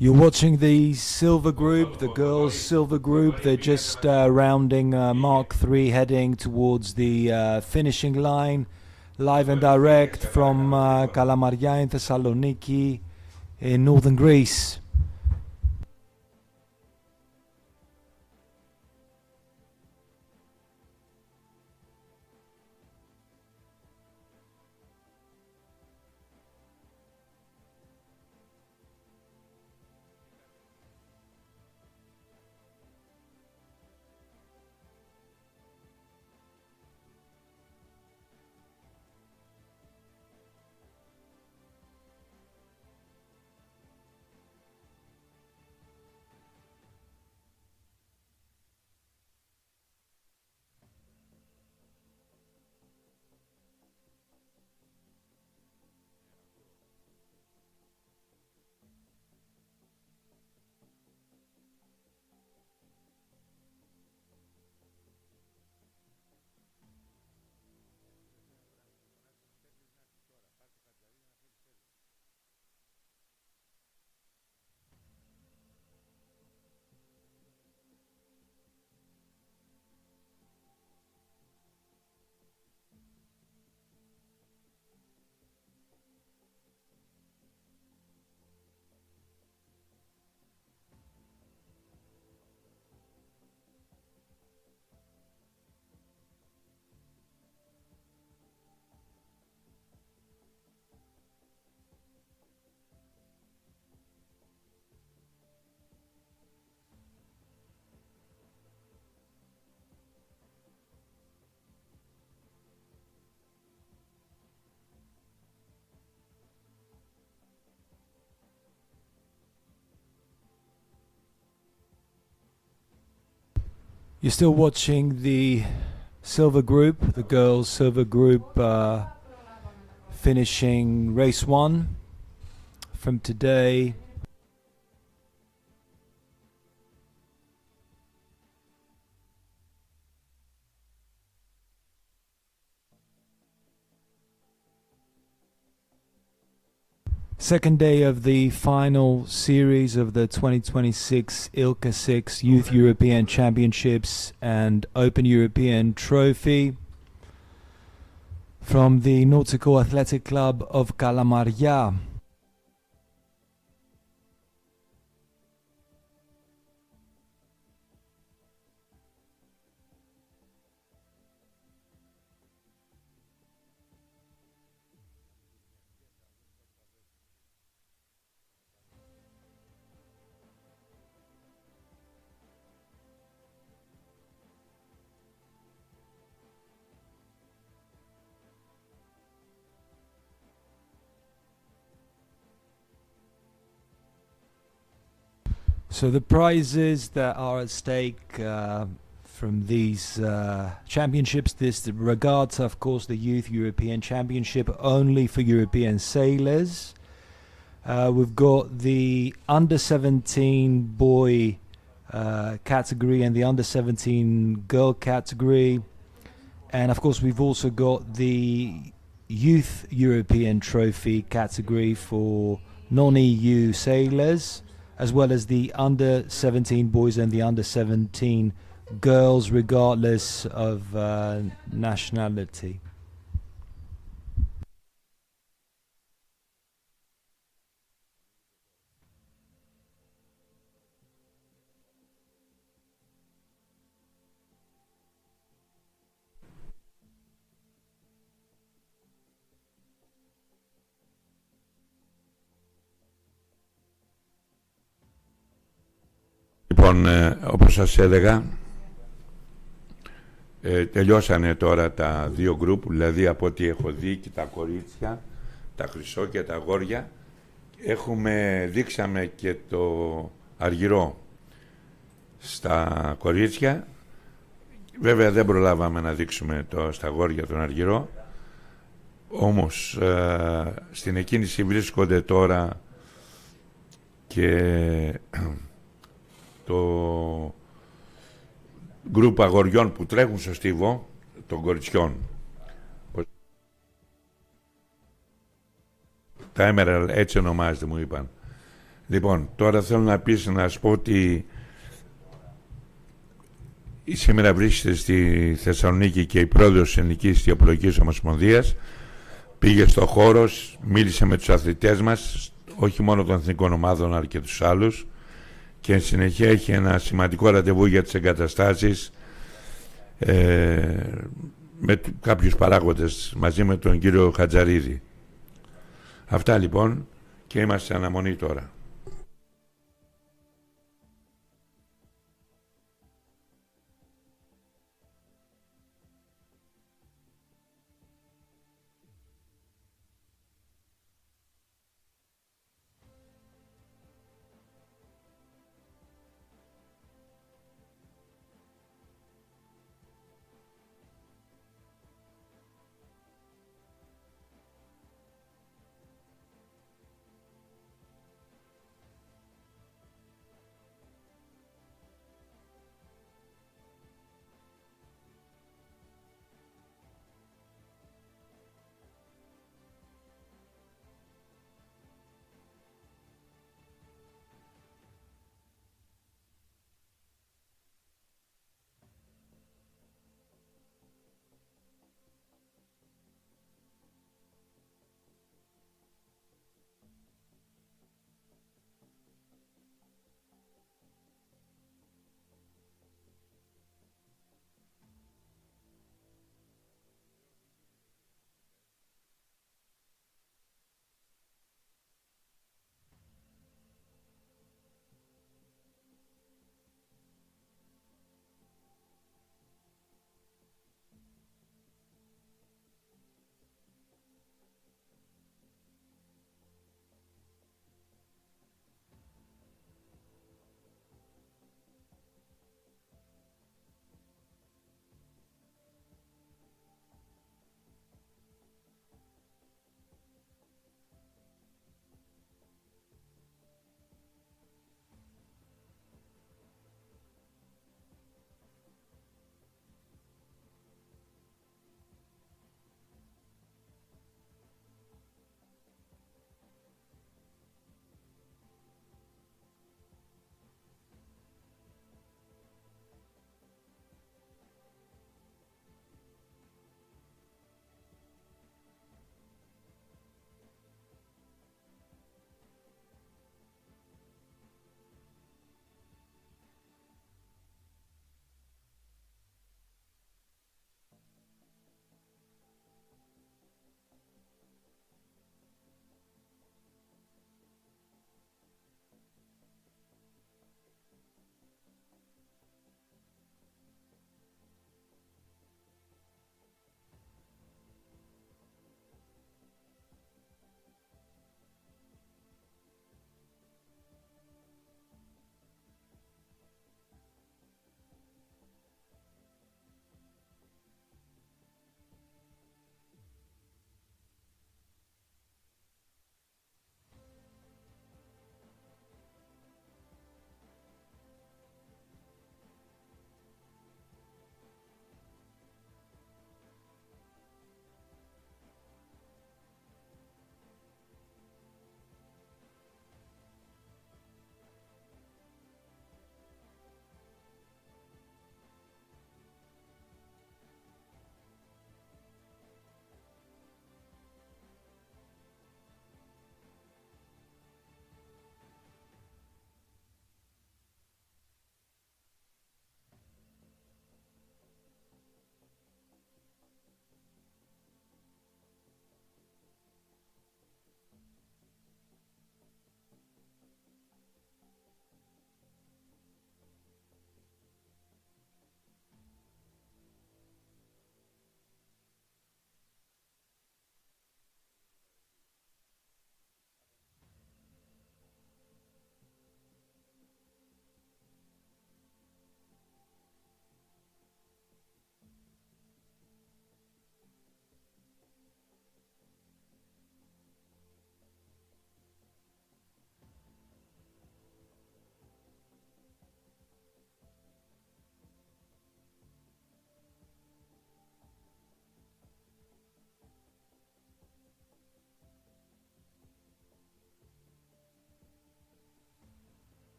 [SPEAKER 3] You're watching the silver group, the girls' silver group. They're just rounding Mark III, heading towards the finishing line. Live and direct from Kalamaria in Thessaloniki in northern Greece. You're still watching the silver group, the girls' silver group, finishing race 1 from today. Second day of the final series of the 2026 ILCA 6 Youth European Championships and Open European Trophy from the Nautical Athletic Club of Kalamaria. So the prizes that are at stake from these championships, this regatta, of course, the Youth European Championship, only for European sailors. We've got the under-17 boy category and the under-17 girl category. And of course, we've also got the Youth European Trophy category for non-EU sailors, as well as the under-17 boys and the under-17 girls, regardless of nationality.
[SPEAKER 1] Λοιπόν, όπως σας έλεγα, τελειώσανε τώρα τα δύο γκρουπ, δηλαδή από ό,τι έχω δει και τα κορίτσια, τα χρυσό και τα αγόρια. Δείξαμε και το αργυρό στα κορίτσια. Βέβαια δεν προλάβαμε να δείξουμε στα αγόρια τον αργυρό. Όμως στην εκκίνηση βρίσκονται τώρα και το γκρουπ αγοριών που τρέχουν στο στίβο των κοριτσιών. Τα Emerald, έτσι ονομάζεται, μου είπαν. Λοιπόν, τώρα θέλω να σας πω ότι σήμερα βρίσκεται στη Θεσσαλονίκη και η πρόεδρος της Ελληνικής Ιστιοπλοϊκής Ομοσπονδίας. Πήγε στο χώρο, μίλησε με τους αθλητές μας, όχι μόνο των εθνικών ομάδων αλλά και τους άλλους, και εν συνεχεία έχει ένα σημαντικό ραντεβού για τις εγκαταστάσεις με κάποιους παράγοντες μαζί με τον κύριο Χατζαρίδη. Αυτά λοιπόν, και είμαστε σε αναμονή τώρα.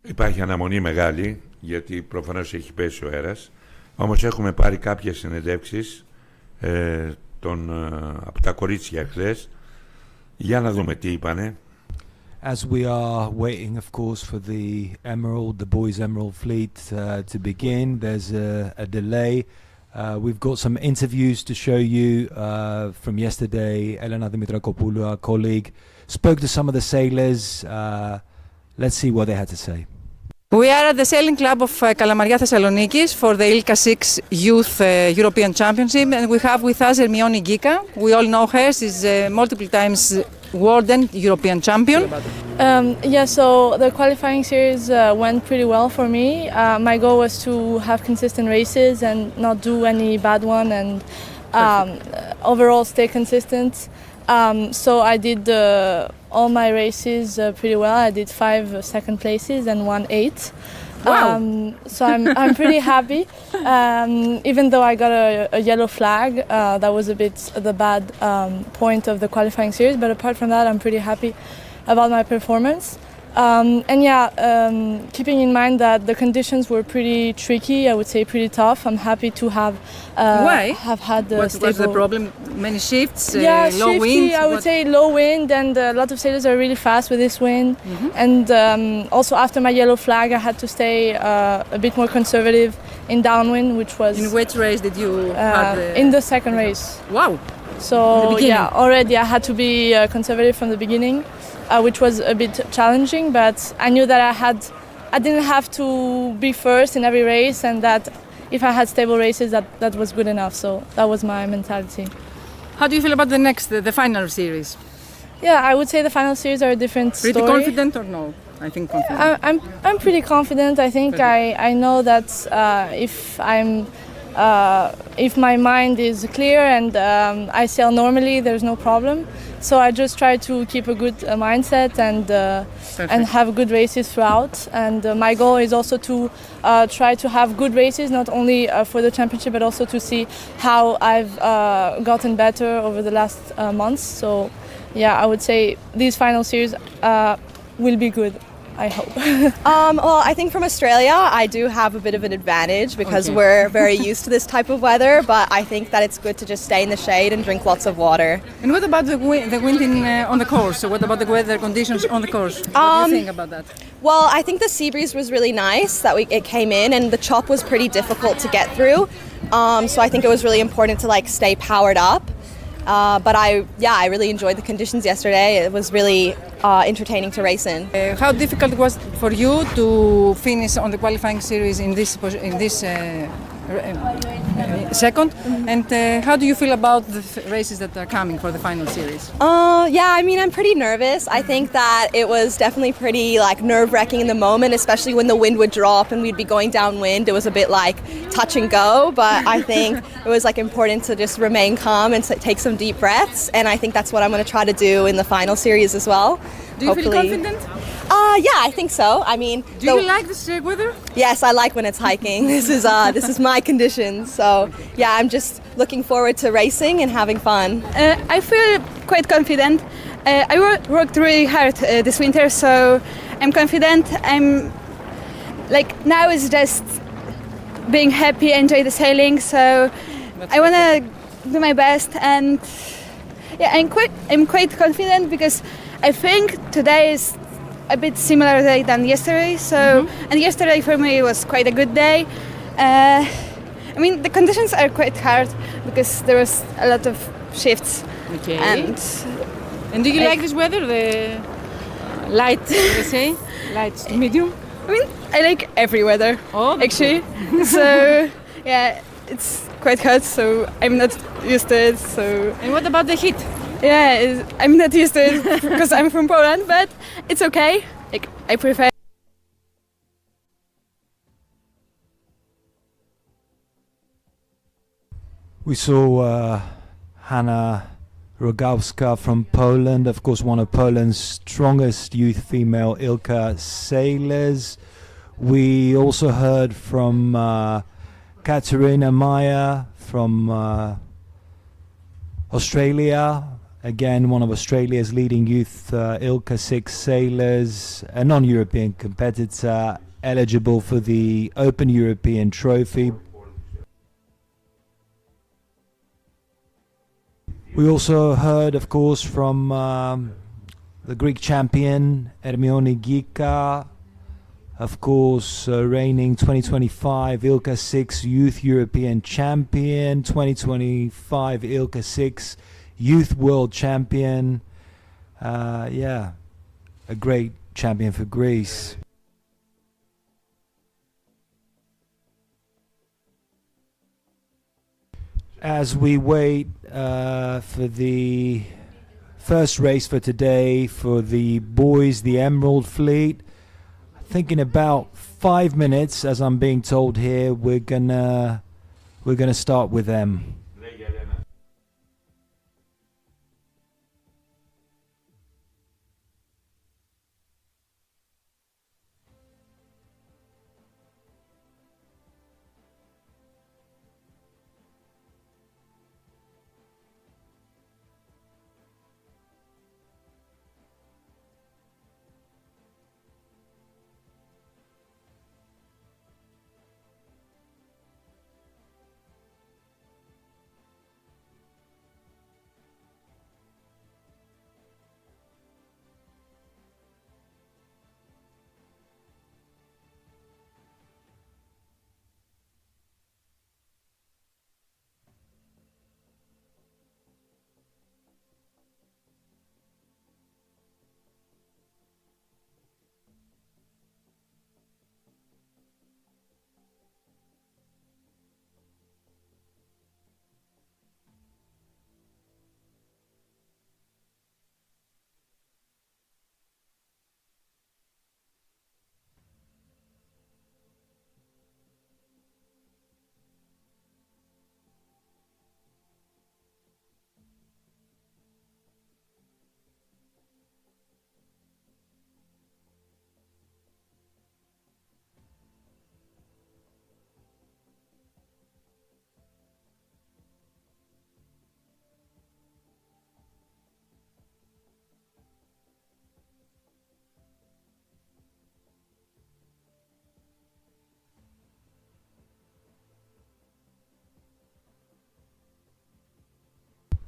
[SPEAKER 1] Υπάρχει αναμονή μεγάλη, γιατί προφανώς έχει πέσει ο αέρας. Όμως έχουμε πάρει κάποιες συνεντεύξεις από τα κορίτσια χθες. Για να δούμε τι είπανε.
[SPEAKER 3] As we are waiting, of course, for the boys' Emerald Fleet to begin, there's a delay. We've got some interviews to show you from yesterday. Elena Dimitrakopoulou, our colleague, spoke to some of the sailors. Let's see what they had to say.
[SPEAKER 4] We are at the sailing club of Kalamaria, Thessaloniki for the ILCA 6 Youth European Championship, and we have with us Hermione Gika. We all know her. She's multiple times world and European champion.
[SPEAKER 6] Yeah, so the qualifying series went pretty well for me. My goal was to have consistent races and not do any bad one, and overall stay consistent. So I did all my races pretty well. I did 5 second places and 1 8.
[SPEAKER 4] Wow.
[SPEAKER 6] So I'm pretty happy. Even though I got a yellow flag, that was a bit the bad point of the qualifying series. But apart from that, I'm pretty happy about my performance. And yeah, keeping in mind that the conditions were pretty tricky, I would say pretty tough. I'm happy to have had the
[SPEAKER 4] What's the problem? Many shifts,
[SPEAKER 6] yeah,
[SPEAKER 4] low
[SPEAKER 6] shifty,
[SPEAKER 4] wind?
[SPEAKER 6] I would say low wind, and a lot of sailors are really fast with this wind. And also after my yellow flag, I had to stay a bit more conservative in downwind, which was...
[SPEAKER 4] In which race did you have
[SPEAKER 6] in the second race.
[SPEAKER 4] Wow!
[SPEAKER 6] So yeah, already I had to be conservative from the beginning, which was a bit challenging, but I knew that I didn't have to be first in every race, and that if I had stable races, that was good enough. So that was my mentality.
[SPEAKER 4] How do you feel about the final series?
[SPEAKER 6] Yeah, I would say the final series are a different
[SPEAKER 4] Pretty
[SPEAKER 6] story.
[SPEAKER 4] confident or no? I think confident.
[SPEAKER 6] I'm pretty confident. I think I know that if my mind is clear and I sail normally, there's no problem. So I just try to keep a good mindset and have good races throughout. And my goal is also to try to have good races, not only for the championship, but also to see how I've gotten better over the last months. So yeah, I would say these final series will be good. I hope.
[SPEAKER 7] Well, I think from Australia, I do have a bit of an advantage because we're very used to this type of weather, but I think that it's good to just stay in the shade and drink lots of water.
[SPEAKER 4] And what about the wind on the course? So what about the weather conditions on the course? What do you think about that?
[SPEAKER 7] Well, I think the sea breeze was really nice that it came in, and the chop was pretty difficult to get through. So I think it was really important to stay powered up. But I really enjoyed the conditions yesterday. It was really entertaining to race in.
[SPEAKER 4] How difficult it was for you to finish on the qualifying series in this second? And how do you feel about the races that are coming for the final series?
[SPEAKER 7] Yeah, I mean, I'm pretty nervous. I think that it was definitely pretty nerve-wracking in the moment, especially when the wind would drop and we'd be going downwind. It was a bit touch and go, but I think it was important to just remain calm and take some deep breaths. And I think that's what I'm going to try to do in the final series as well.
[SPEAKER 4] Do you feel confident?
[SPEAKER 7] Yeah, I think so. I mean,
[SPEAKER 4] do you like this weather?
[SPEAKER 7] Yes, I like when it's hiking. This is my conditions. So yeah, I'm just looking forward to racing and having fun.
[SPEAKER 8] I feel quite confident. I worked really hard this winter, so I'm confident. I'm now it's just being happy, enjoy the sailing. So I want to do my best, and yeah, I'm quite confident because I think today is a bit similar day than yesterday. So and yesterday for me was quite a good day. I mean, the conditions are quite hard because there was a lot of shifts.
[SPEAKER 4] Okay.
[SPEAKER 8] And
[SPEAKER 4] do you like this weather? The light, let's say, light to medium.
[SPEAKER 8] I mean, I like every weather, actually. So yeah, it's quite hot, so I'm not used to it. So.
[SPEAKER 4] And what about the heat?
[SPEAKER 8] Yeah, I'm not used to it because I'm from Poland, but it's okay. I prefer.
[SPEAKER 3] We saw Hanna Rogowska from Poland, of course one of Poland's strongest youth female ILCA sailors. We also heard from Katerina Meyer from Australia, Again, one of Australia's leading youth ILCA 6 sailors, a non-European competitor, eligible for the Open European Trophy. We also heard, of course, from the Greek champion, Hermione Gika, of course, reigning 2025 ILCA 6 Youth European Champion, 2025 ILCA 6 Youth World Champion. Yeah, a great champion for Greece. As we wait for the first race for today for the boys, the Emerald Fleet, I think in about 5 minutes, as I'm being told here, we're gonna start with them.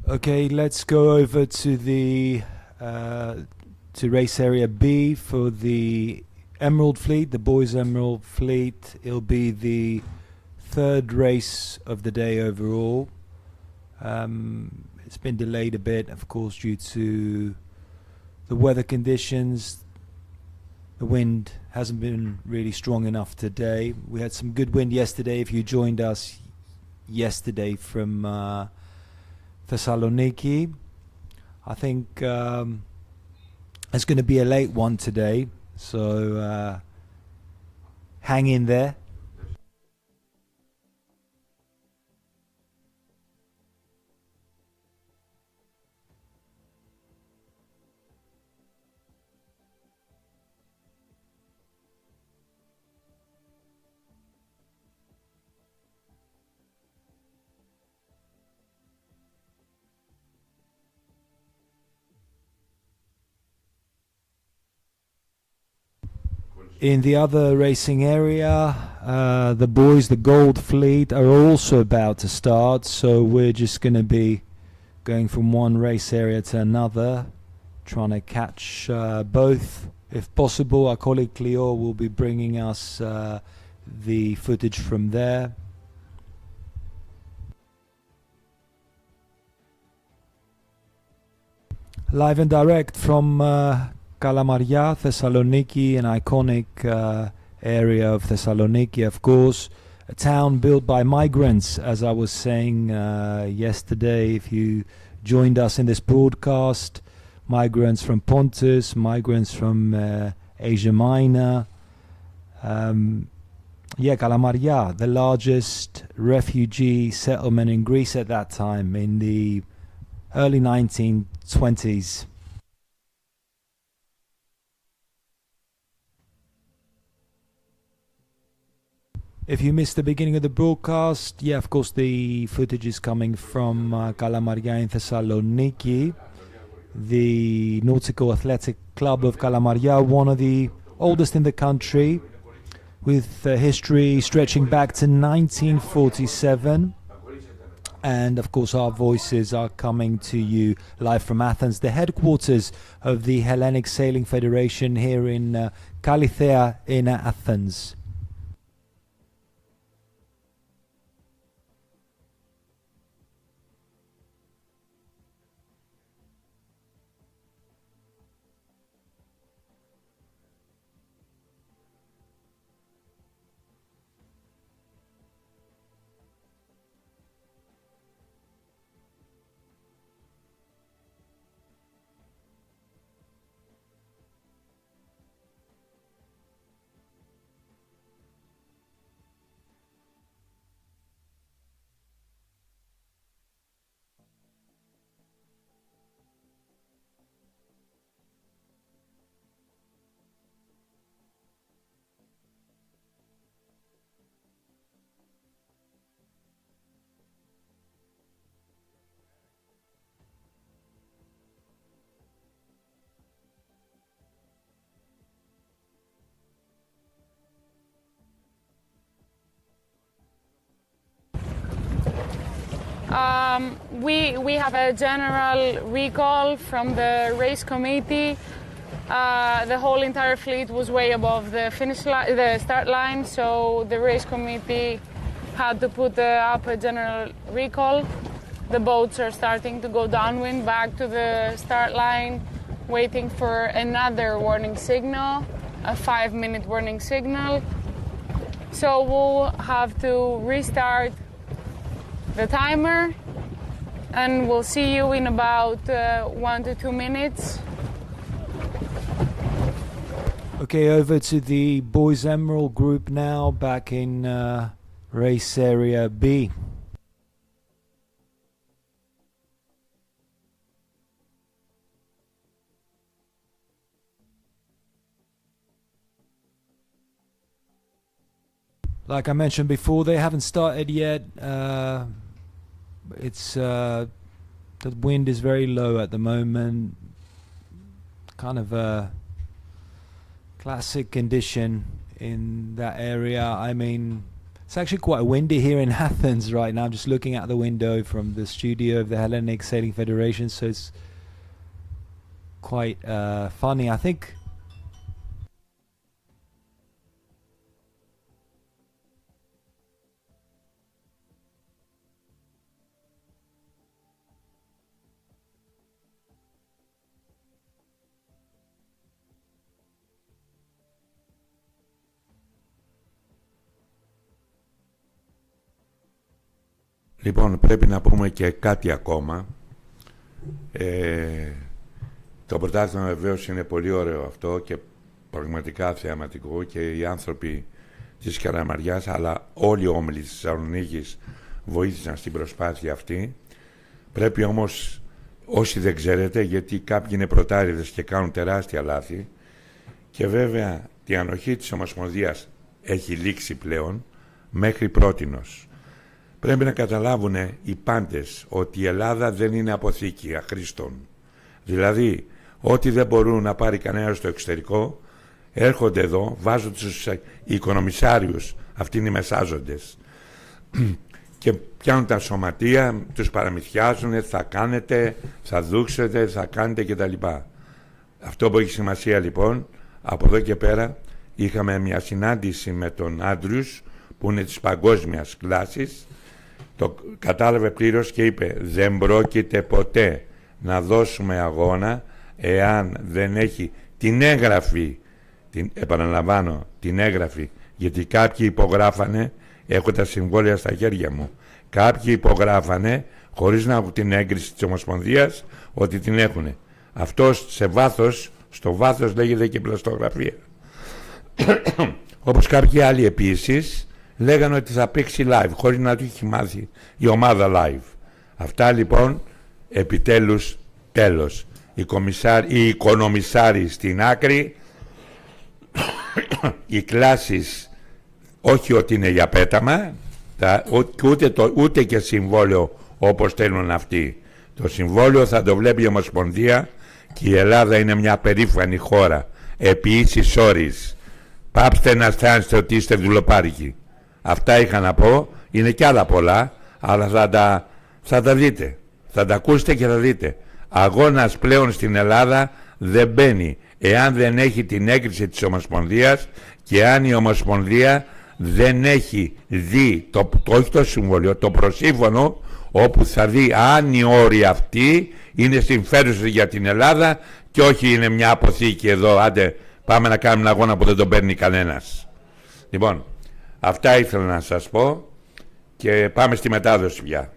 [SPEAKER 3] Okay, let's go over to the to race area B for the Emerald Fleet, the boys Emerald Fleet. It'll be the third race of the day overall. It's been delayed a bit, of course, due to the weather conditions. The wind hasn't been really strong enough today. We had some good wind yesterday. If you joined us yesterday from Thessaloniki, I think it's going to be a late one today, so hang in there. In the other racing area, the boys, the Gold Fleet, are also about to start, so we're just going to be going from one race area to another, trying to catch both. If possible, our colleague Cleo will be bringing us the footage from there. Live and direct from Kalamaria, Thessaloniki, an iconic area of Thessaloniki, of course. A town built by migrants, as I was saying yesterday. If you joined us in this broadcast, migrants from Pontus, migrants from Asia Minor. Kalamaria, the largest refugee settlement in Greece at that time, in the early 1920s. If you missed the beginning of the broadcast, of course the footage is coming from Kalamaria in Thessaloniki. the Nautical Athletic Club of Kalamaria, one of the oldest in the country, with history stretching back to 1947. And of course our voices are coming to you live from Athens, the headquarters of the Hellenic Sailing Federation here in Kalithea in Athens.
[SPEAKER 2] We have a general recall from the race committee. The whole entire fleet was way above the the start line, so the race committee had to put up a general recall. The boats are starting to go downwind back to the start line, waiting for another warning signal, a 5-minute warning signal. So we'll have to restart the timer, and we'll see you in about 1 to 2 minutes.
[SPEAKER 3] Okay, over to the Boys Emerald group now, back in race area B. Like I mentioned before, they haven't started yet. The wind is very low at the moment. Kind of a classic condition in that area. I mean, it's actually quite windy here in Athens right now. I'm just looking out the window from the studio of the Hellenic Sailing Federation, so it's quite funny. I think
[SPEAKER 1] Λοιπόν, πρέπει να πούμε και κάτι ακόμα. Το πρωτάθλημα βεβαίως είναι πολύ ωραίο αυτό και πραγματικά θεαματικό, και οι άνθρωποι της Καλαμαριάς, αλλά όλοι οι όμιλοι της Θεσσαλονίκης βοήθησαν στην προσπάθεια αυτή. Πρέπει όμως, όσοι δεν ξέρετε, γιατί κάποιοι είναι πρωτάριδες και κάνουν τεράστια λάθη, και βέβαια η ανοχή της Ομοσπονδίας έχει λήξει πλέον μέχρι πρότινος. Πρέπει να καταλάβουν οι πάντες ότι η Ελλάδα δεν είναι αποθήκη αχρήστων. Δηλαδή, ό,τι δεν μπορούν να πάρει κανένα στο εξωτερικό, έρχονται εδώ, βάζουν τους οικονομισάριους, αυτοί είναι οι μεσάζοντες, και πιάνουν τα σωματεία, τους παραμυθιάζουν, θα κάνετε, θα δούξετε, θα κάνετε κτλ. Αυτό που έχει σημασία λοιπόν, από εδώ και πέρα, είχαμε μια συνάντηση με τον Άντριους, που είναι της παγκόσμιας κλάσης. Το κατάλαβε πλήρως και είπε: δεν πρόκειται ποτέ να δώσουμε αγώνα εάν δεν έχει την έγγραφη, επαναλαμβάνω, την έγγραφη, γιατί κάποιοι υπογράφανε, έχω τα συμβόλαια στα χέρια μου, κάποιοι υπογράφανε χωρίς να έχουν την έγκριση της Ομοσπονδίας ότι την έχουνε. Αυτό σε βάθος, στο βάθος λέγεται και πλαστογραφία. Όπως κάποιοι άλλοι επίσης λέγανε ότι θα παίξει live, χωρίς να του έχει μάθει η ομάδα live. Αυτά λοιπόν, επιτέλους, τέλος. Οι οικονομισάροι στην άκρη, οι κλάσεις όχι ότι είναι για πέταμα, ούτε και συμβόλαιο όπως θέλουν αυτοί. Το συμβόλαιο θα το βλέπει η Ομοσπονδία Και η Ελλάδα είναι μια περήφανη χώρα. Επί ίσης όρης. Πάψτε να αισθάνεστε ότι είστε δουλοπάρικοι. Αυτά είχα να πω. Είναι κι άλλα πολλά, αλλά θα τα δείτε. Θα τα ακούσετε και θα δείτε. Αγώνας πλέον στην Ελλάδα δεν μπαίνει εάν δεν έχει την έγκριση της Ομοσπονδίας και αν η Ομοσπονδία δεν έχει δει, όχι το Συμβολίο, το προσύμφωνο, όπου θα δει αν οι όροι αυτοί είναι συμφέρουσες για την Ελλάδα και όχι είναι μια αποθήκη εδώ, άντε πάμε να κάνουμε ένα αγώνα που δεν τον παίρνει κανένας. Λοιπόν, αυτά ήθελα να σας πω και πάμε στη μετάδοση πια.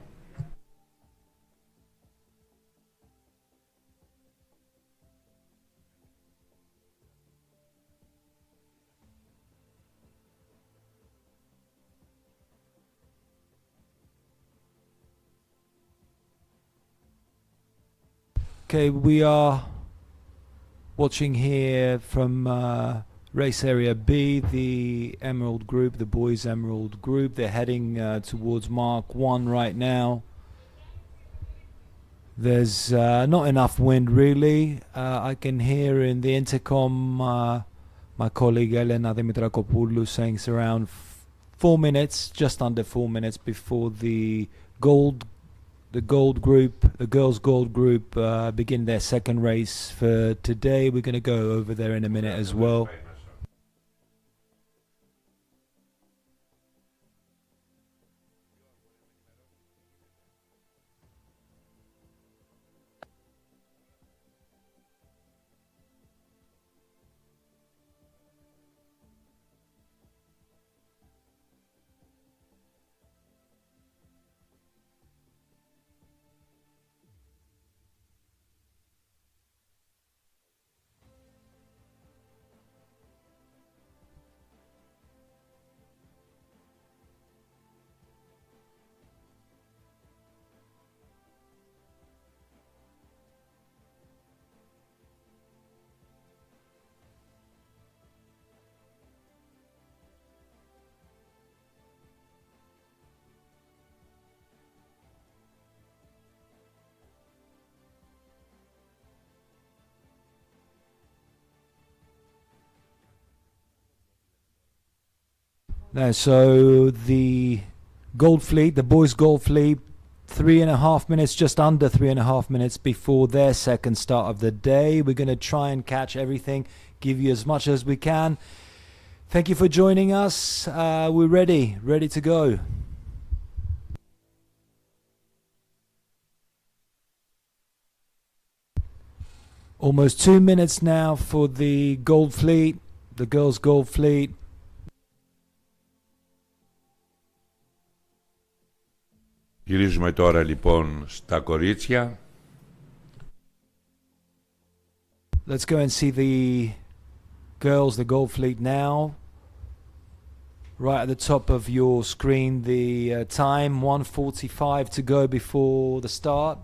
[SPEAKER 3] Okay, we are watching here from race area B, the Emerald Group, the boys' Emerald Group. They're heading towards Mark 1 right now. There's not enough wind really. I can hear in the intercom my colleague Elena Dimitrakopoulou saying it's around 4 minutes, just under 4 minutes before the girls' gold group begin their second race for today. We're going to go over there in a minute as well. Now, so the Gold Fleet, the boys' Gold Fleet, 3.5 minutes, just under 3.5 minutes before their second start of the day. We're going to try and catch everything, give you as much as we can. Thank you for joining us. We're ready to go. Almost 2 minutes now for the Gold Fleet, the girls' Gold Fleet.
[SPEAKER 1] Γυρίζουμε τώρα λοιπόν στα κορίτσια.
[SPEAKER 3] Let's go and see the girls, the Gold Fleet now. Right at the top of your screen, the time, 1:45 to go before the start.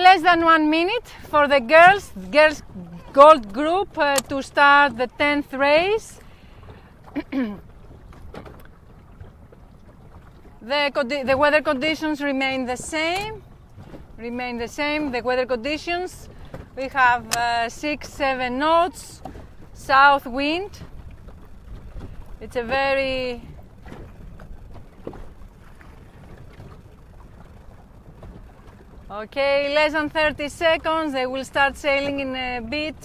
[SPEAKER 4] Less than 1 minute for the girls gold group to start the 10th race. The weather conditions remain the same. The weather conditions. We have 6-7 knots south wind. It's a very okay, less than 30 seconds, they will start sailing in a bit.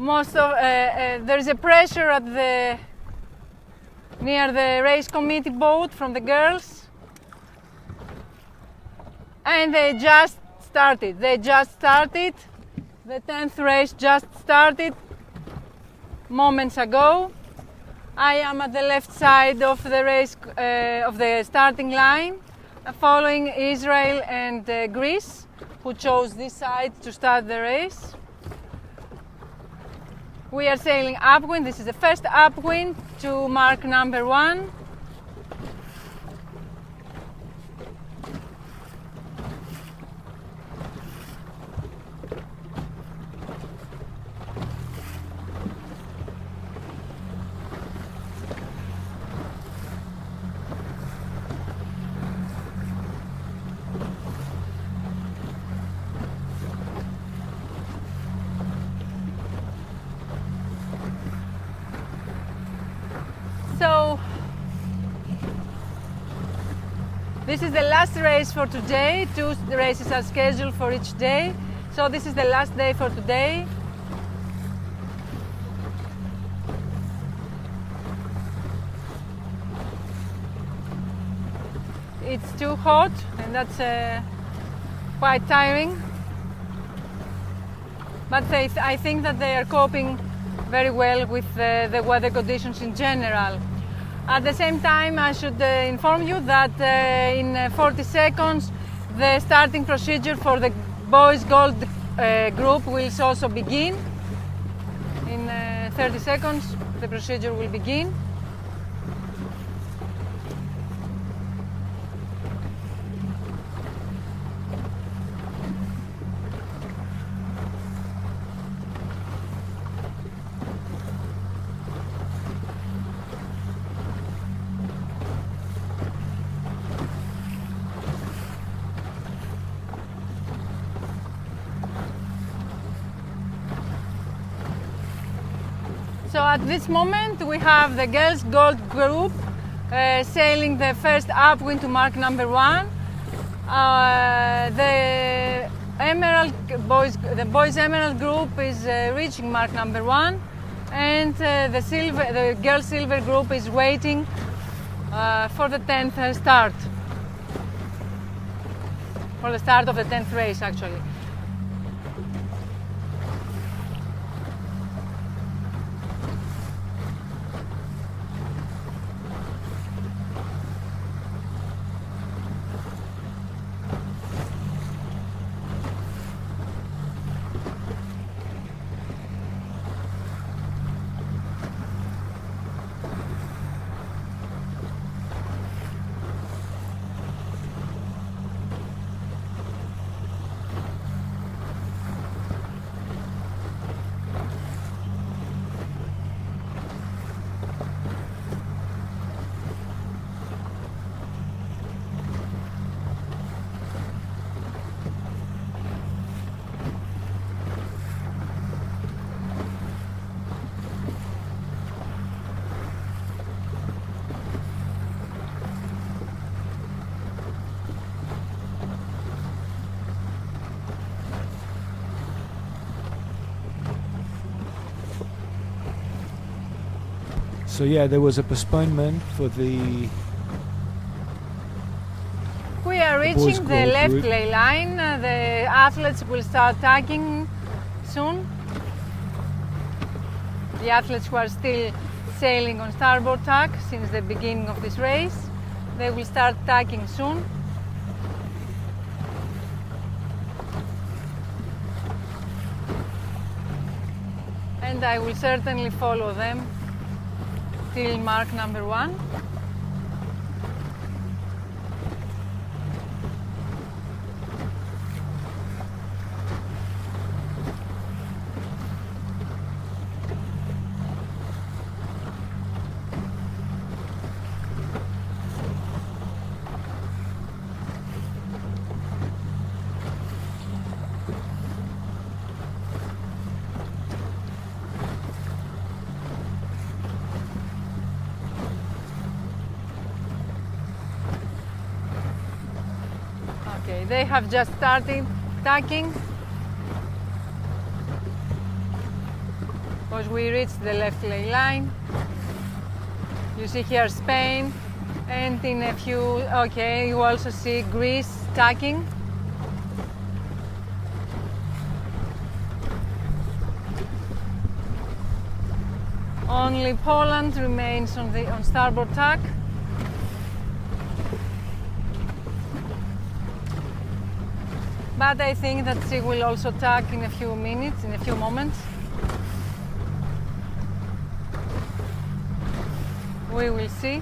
[SPEAKER 4] There is a pressure at near the race committee boat from the girls, and they just started. The 10th race just started moments ago. I am at the left side of the race of the starting line, following Israel and Greece, who chose this side to start the race. We are sailing upwind. This is the first upwind to mark number 1. So this is the last race for today. 2 races are scheduled for each day. So this is the last day for today. It's too hot, and that's quite tiring. But I think that they are coping very well with the weather conditions in general. At the same time, I should inform you that in 40 seconds the starting procedure for the boys gold group will also begin. In 30 seconds the procedure will begin. So at this moment we have the girls gold group sailing the first upwind to mark number 1. The boys emerald group is reaching mark number 1, and the girls silver group is waiting for the 10th start. For the start of the 10th race, actually.
[SPEAKER 3] So yeah, there was a postponement for the...
[SPEAKER 4] We are reaching the left lay line. The athletes will start tacking soon. The athletes who are still sailing on starboard tack since the beginning of this race, they will start tacking soon. And I will certainly follow them till mark number 1. Okay, they have just started tacking. because we reached the left lane line. You see here Spain, and in a few, okay, you also see Greece tacking. Only Poland remains on starboard tack. But I think that she will also tack in a few minutes, in a few moments. We will see.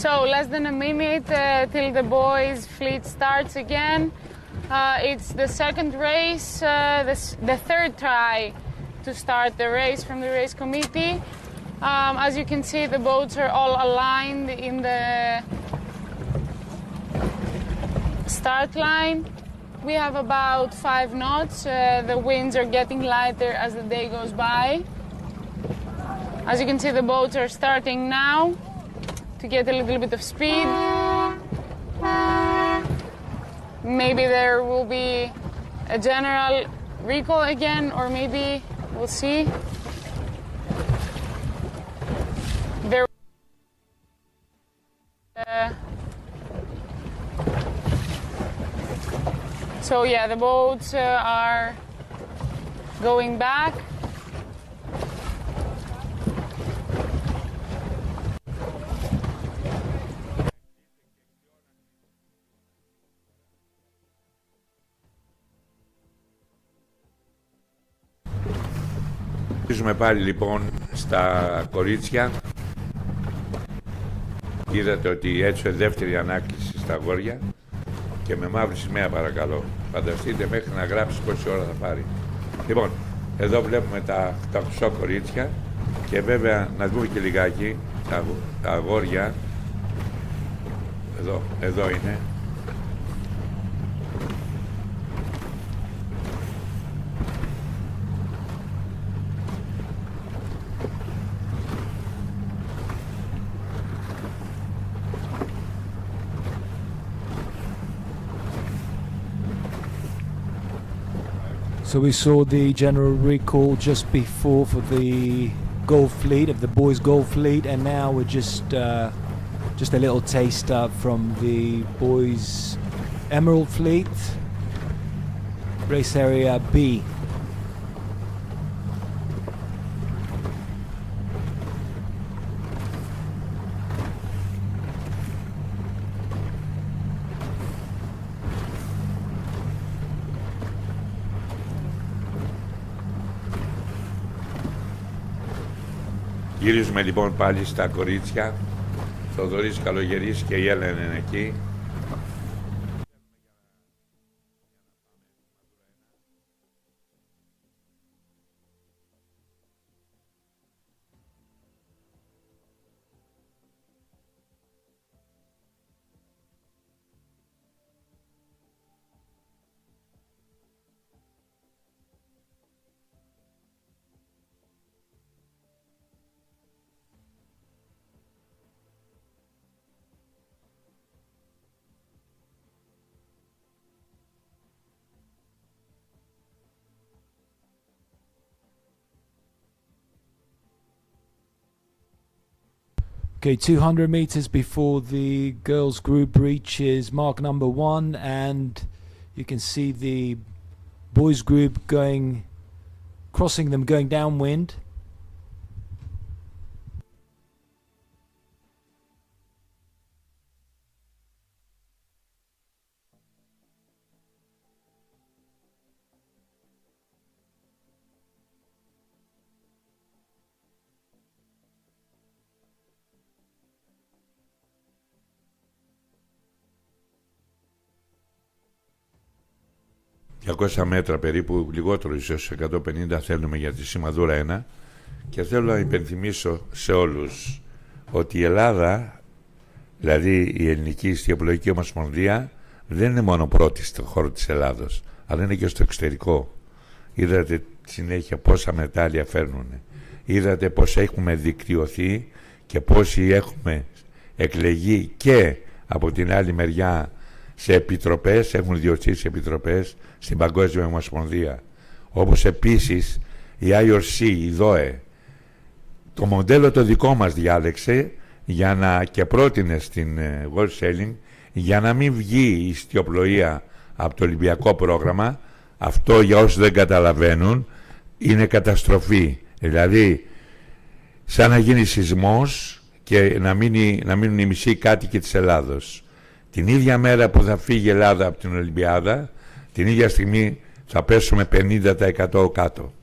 [SPEAKER 2] So less than a minute till the boys' fleet starts again. It's the second race, the third try to start the race from the race committee. As you can see, the boats are all aligned in the start line. We have about 5 knots. The winds are getting lighter as the day goes by. As you can see, the boats are starting now to get a little bit of speed. Maybe there will be a general recall again, or maybe we'll see. There so yeah, the boats are going back.
[SPEAKER 1] Αρχίζουμε πάλι λοιπόν στα κορίτσια. Είδατε ότι έτσι δεύτερη ανάκληση στα αγόρια και με μαύρη σημαία παρακαλώ. Φανταστείτε μέχρι να γράψει πόση ώρα θα πάρει. Λοιπόν, εδώ βλέπουμε τα χρυσό κορίτσια και βέβαια να δούμε και λιγάκι τα αγόρια. Εδώ είναι.
[SPEAKER 3] So we saw the general recall just before for the Gold Fleet, of the boys' Gold Fleet, and now we're just a little taster from the boys' Emerald Fleet, race area B.
[SPEAKER 1] Γυρίζουμε λοιπόν πάλι στα κορίτσια. Θοδωρής Καλογερής και η Έλενα είναι εκεί.
[SPEAKER 3] Okay, 200 meters before the girls group reaches mark number 1, and you can see the boys group crossing them, going downwind.
[SPEAKER 1] 200 μέτρα περίπου, λιγότερο ίσως 150 θέλουμε για τη σημαδούρα 1, και θέλω να υπενθυμίσω σε όλους ότι η Ελλάδα, δηλαδή η Ελληνική Ιστιοπλοϊκή Ομοσπονδία, δεν είναι μόνο πρώτη στον χώρο της Ελλάδος, αλλά είναι και στο εξωτερικό. Είδατε συνέχεια πόσα μετάλλια φέρνουν. Είδατε πως έχουμε δικτυωθεί και πόσοι έχουμε εκλεγεί και από την άλλη μεριά σε επιτροπές, έχουν διορθήσει επιτροπές στην Παγκόσμια Ομοσπονδία. Όπως επίσης η ILCA, η ΔΟΕ, το μοντέλο το δικό μας διάλεξε και πρότεινε στην World Sailing για να μην βγει η ιστιοπλοεία από το Ολυμπιακό πρόγραμμα. Αυτό, για όσους δεν καταλαβαίνουν, είναι καταστροφή. Δηλαδή σαν να γίνει σεισμός και να μείνουν οι μισοί κάτοικοι της Ελλάδος. Την ίδια μέρα που θα φύγει η Ελλάδα από την Ολυμπιάδα, την ίδια στιγμή θα πέσουμε 50% κάτω.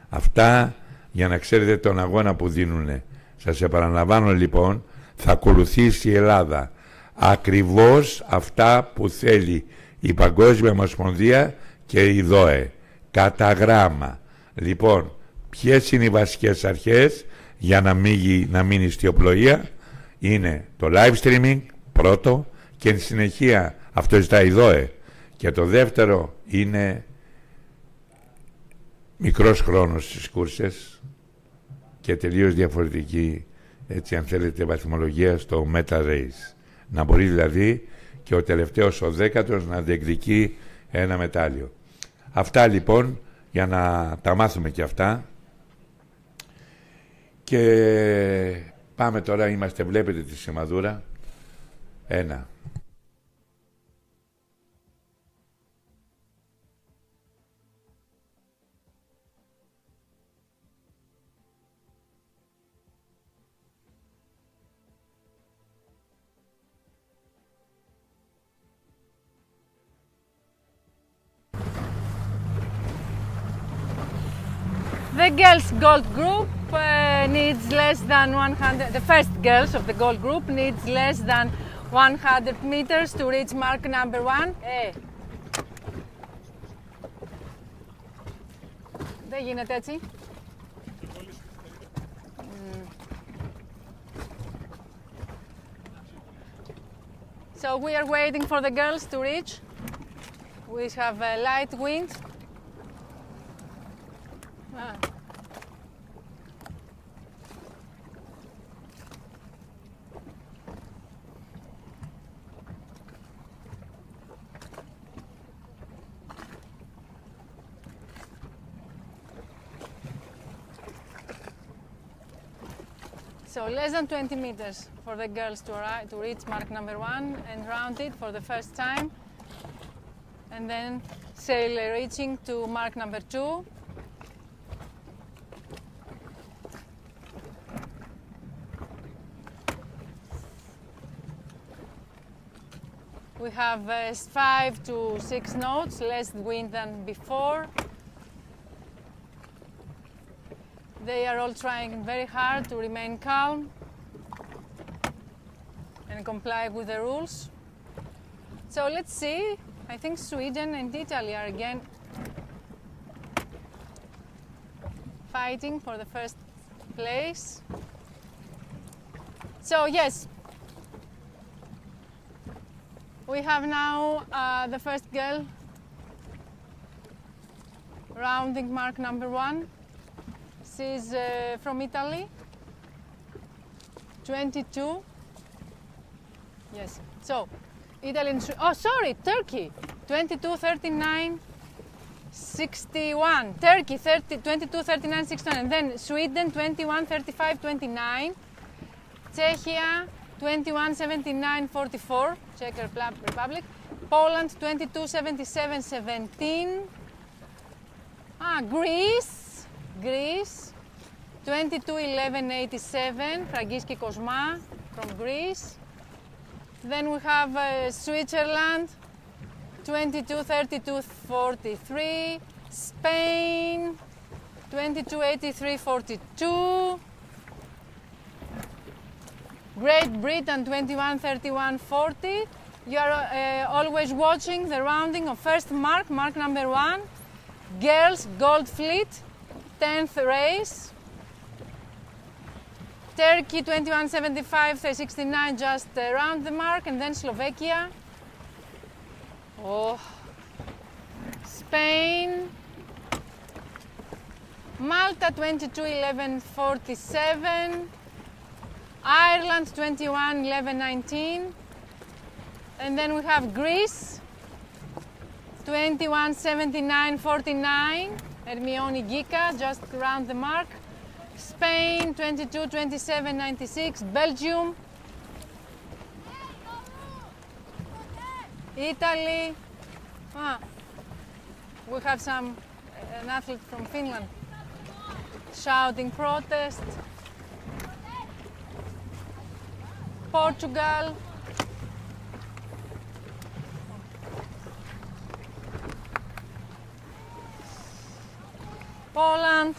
[SPEAKER 1] Αυτά για να ξέρετε τον αγώνα που δίνουνε. Σας επαναλαμβάνω λοιπόν, θα ακολουθήσει η Ελλάδα ακριβώς αυτά που θέλει η Παγκόσμια Ομοσπονδία και η ΔΟΕ, κατά γράμμα. Λοιπόν, ποιες είναι οι βασικές αρχές για να μείνει ιστιοπλοεία? Είναι το live streaming πρώτο, και εν συνεχεία αυτό ζητάει η ΔΟΕ, και το δεύτερο είναι μικρός χρόνος στις κούρσες και τελείως διαφορετική, έτσι αν θέλετε, βαθμολογία στο Meta Race. Να μπορεί δηλαδή και ο τελευταίος, ο 10ος, να διεκδικεί ένα μετάλλιο. Αυτά λοιπόν, για να τα μάθουμε και αυτά. Και πάμε τώρα, βλέπετε τη σημαδούρα 1.
[SPEAKER 4] The girls' gold group needs less than 100. The first girls of the gold group needs less than 100 meters to reach mark number 1. Δεν γίνεται έτσι. So we are waiting for the girls to reach. We have a light wind. So less than 20 meters for the girls to reach mark number 1 and round it for the first time, and then sail reaching to mark number 2. We have 5 to 6 knots, less wind than before. They are all trying very hard to remain calm and comply with the rules. So let's see. I think Sweden and Italy are again fighting for the first place. So yes, we have now the first girl rounding mark number 1. She's from Italy, 22. Yes, so Italy and Turkey, 22, 39, 61. Turkey, 22, 39, 61. And then Sweden, 21, 35, 29. Czechia, 21, 79, 44. Czech Republic. Poland, 22, 77, 17. Greece, 22, 11, 87. Fragiski Kosma from Greece. Then we have Switzerland, 22, 32, 43. Spain, 22, 83, 42. Great Britain, 21, 31, 40. You are always watching the rounding of first mark, mark number 1, girls gold fleet, 10th race. Turkey 21.75, 369 just around the mark, and then Slovakia. Oh. Spain. Malta 22.11.47. Ireland 21.11.19. And then we have Greece 21.79.49. Hermione Gika just around the mark. Spain 22.27.96. Belgium. Italy. We have an athlete from Finland shouting protest. Portugal. Poland.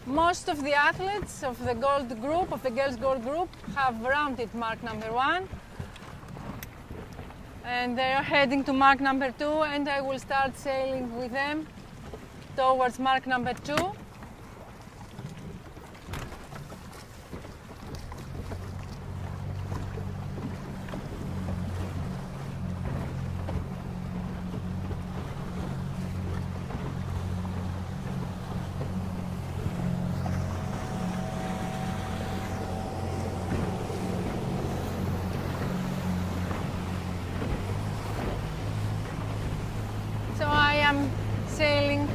[SPEAKER 4] Most of the athletes of the gold group, of the girls' gold group, have rounded mark number 1. And they are heading to mark number 2, and I will start sailing with them towards mark number 2. Sailing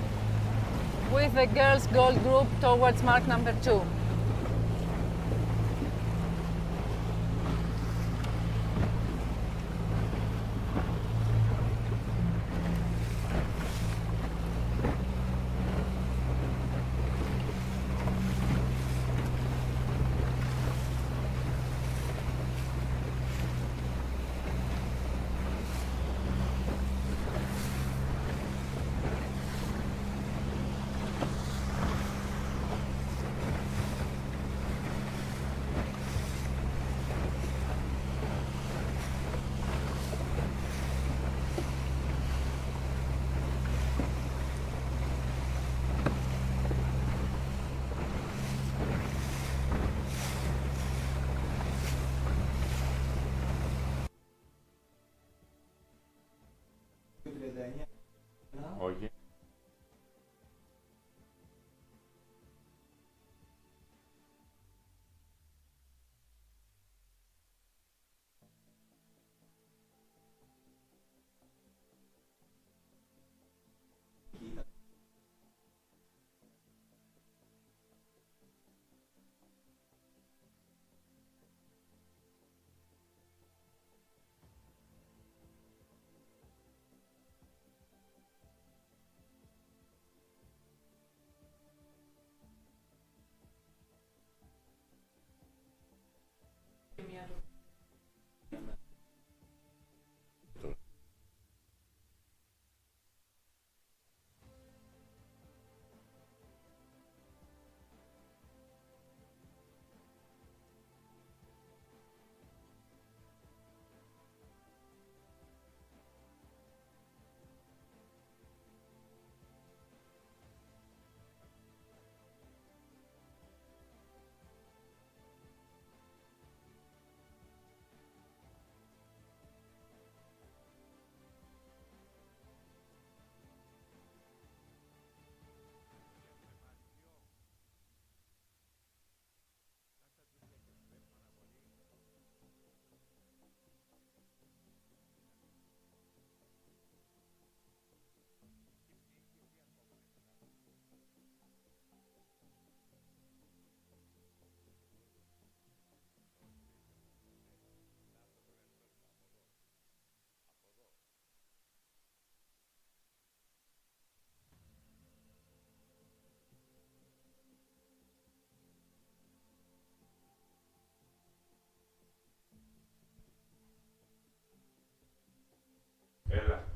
[SPEAKER 4] with the girls' gold group towards mark number 2.
[SPEAKER 1] Όχι.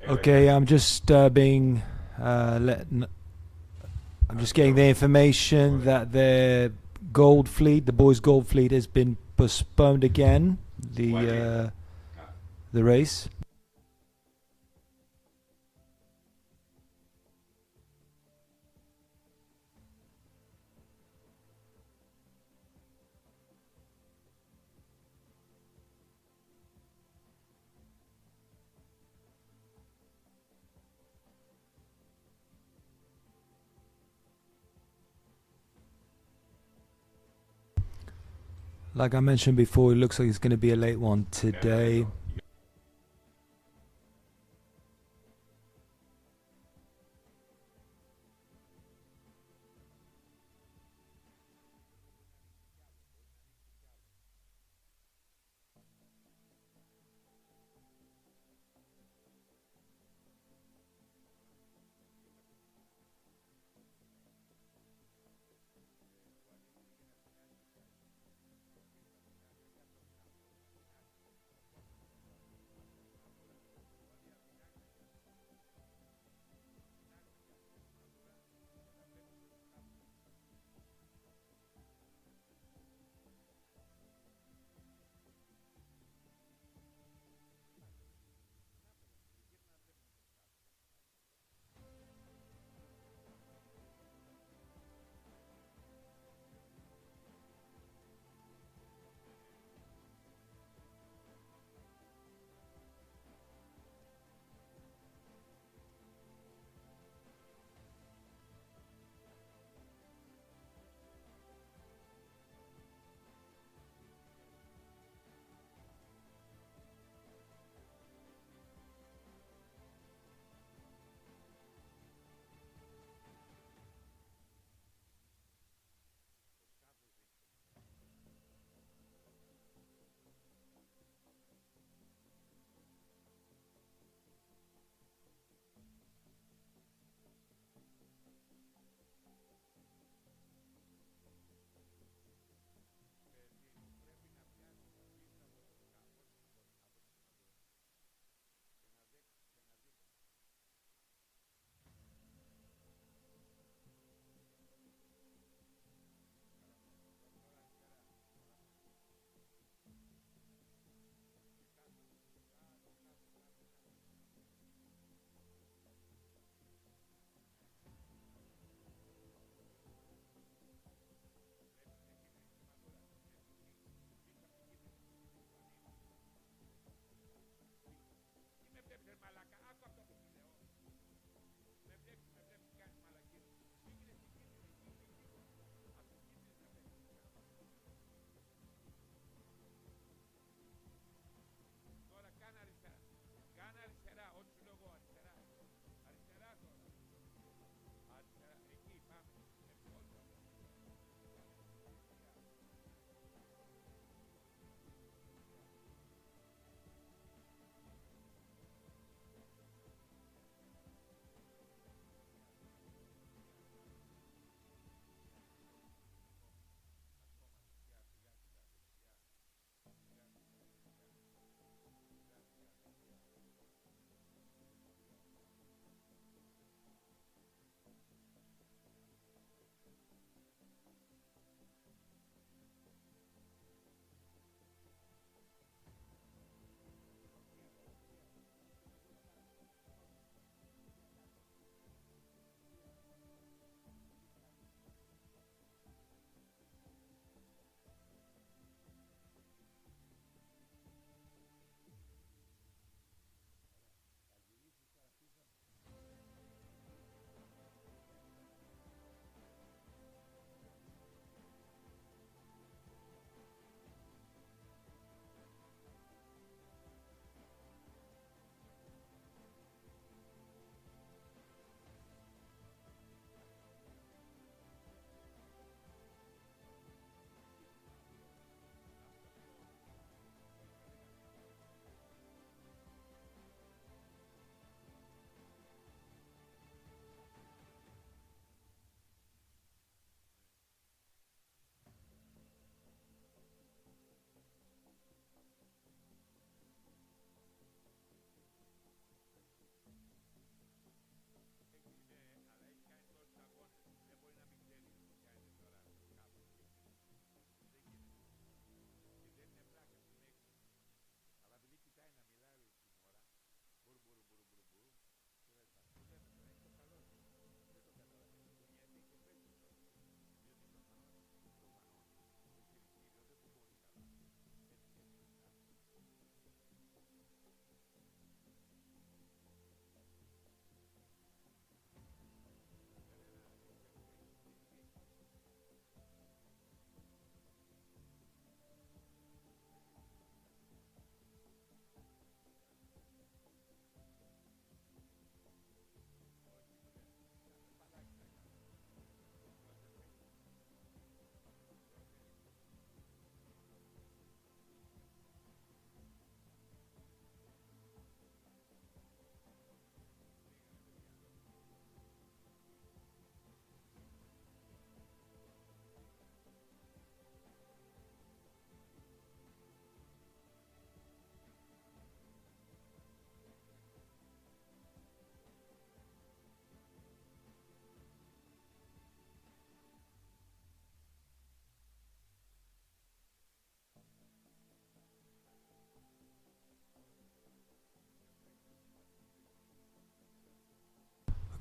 [SPEAKER 3] Okay, I'm just I'm just getting the information that the gold fleet, the boys' gold fleet, has been postponed again. The the race. Like I mentioned before, it looks like it's going to be a late one today.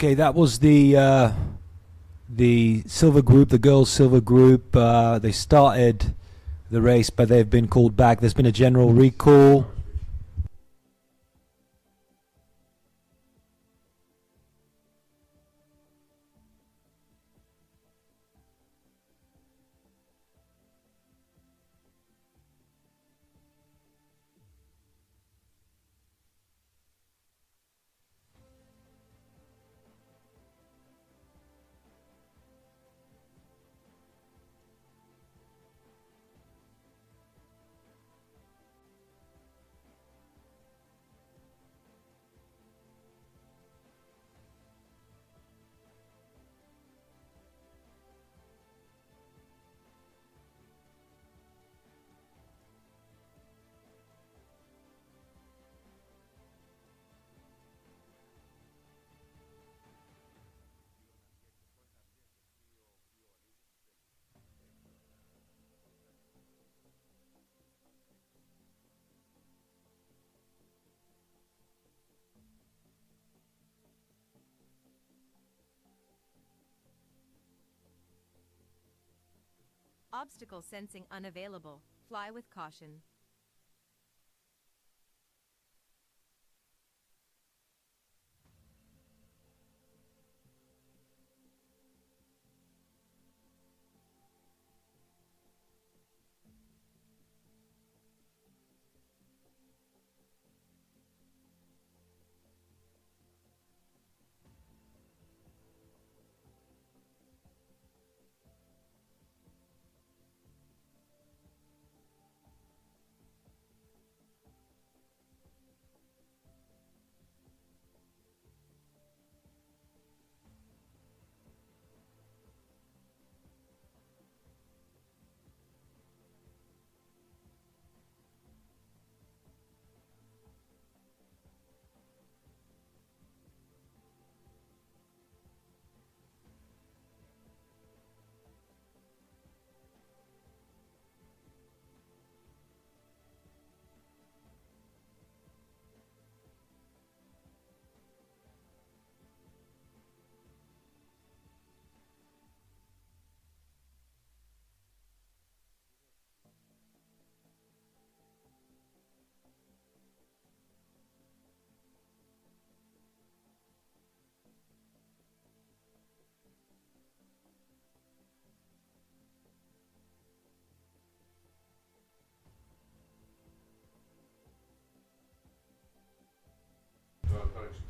[SPEAKER 3] Okay, that was the silver group, the girls' silver group. They started the race, but they've been called back. There's been a general recall.
[SPEAKER 9] Obstacle sensing unavailable. Fly with caution.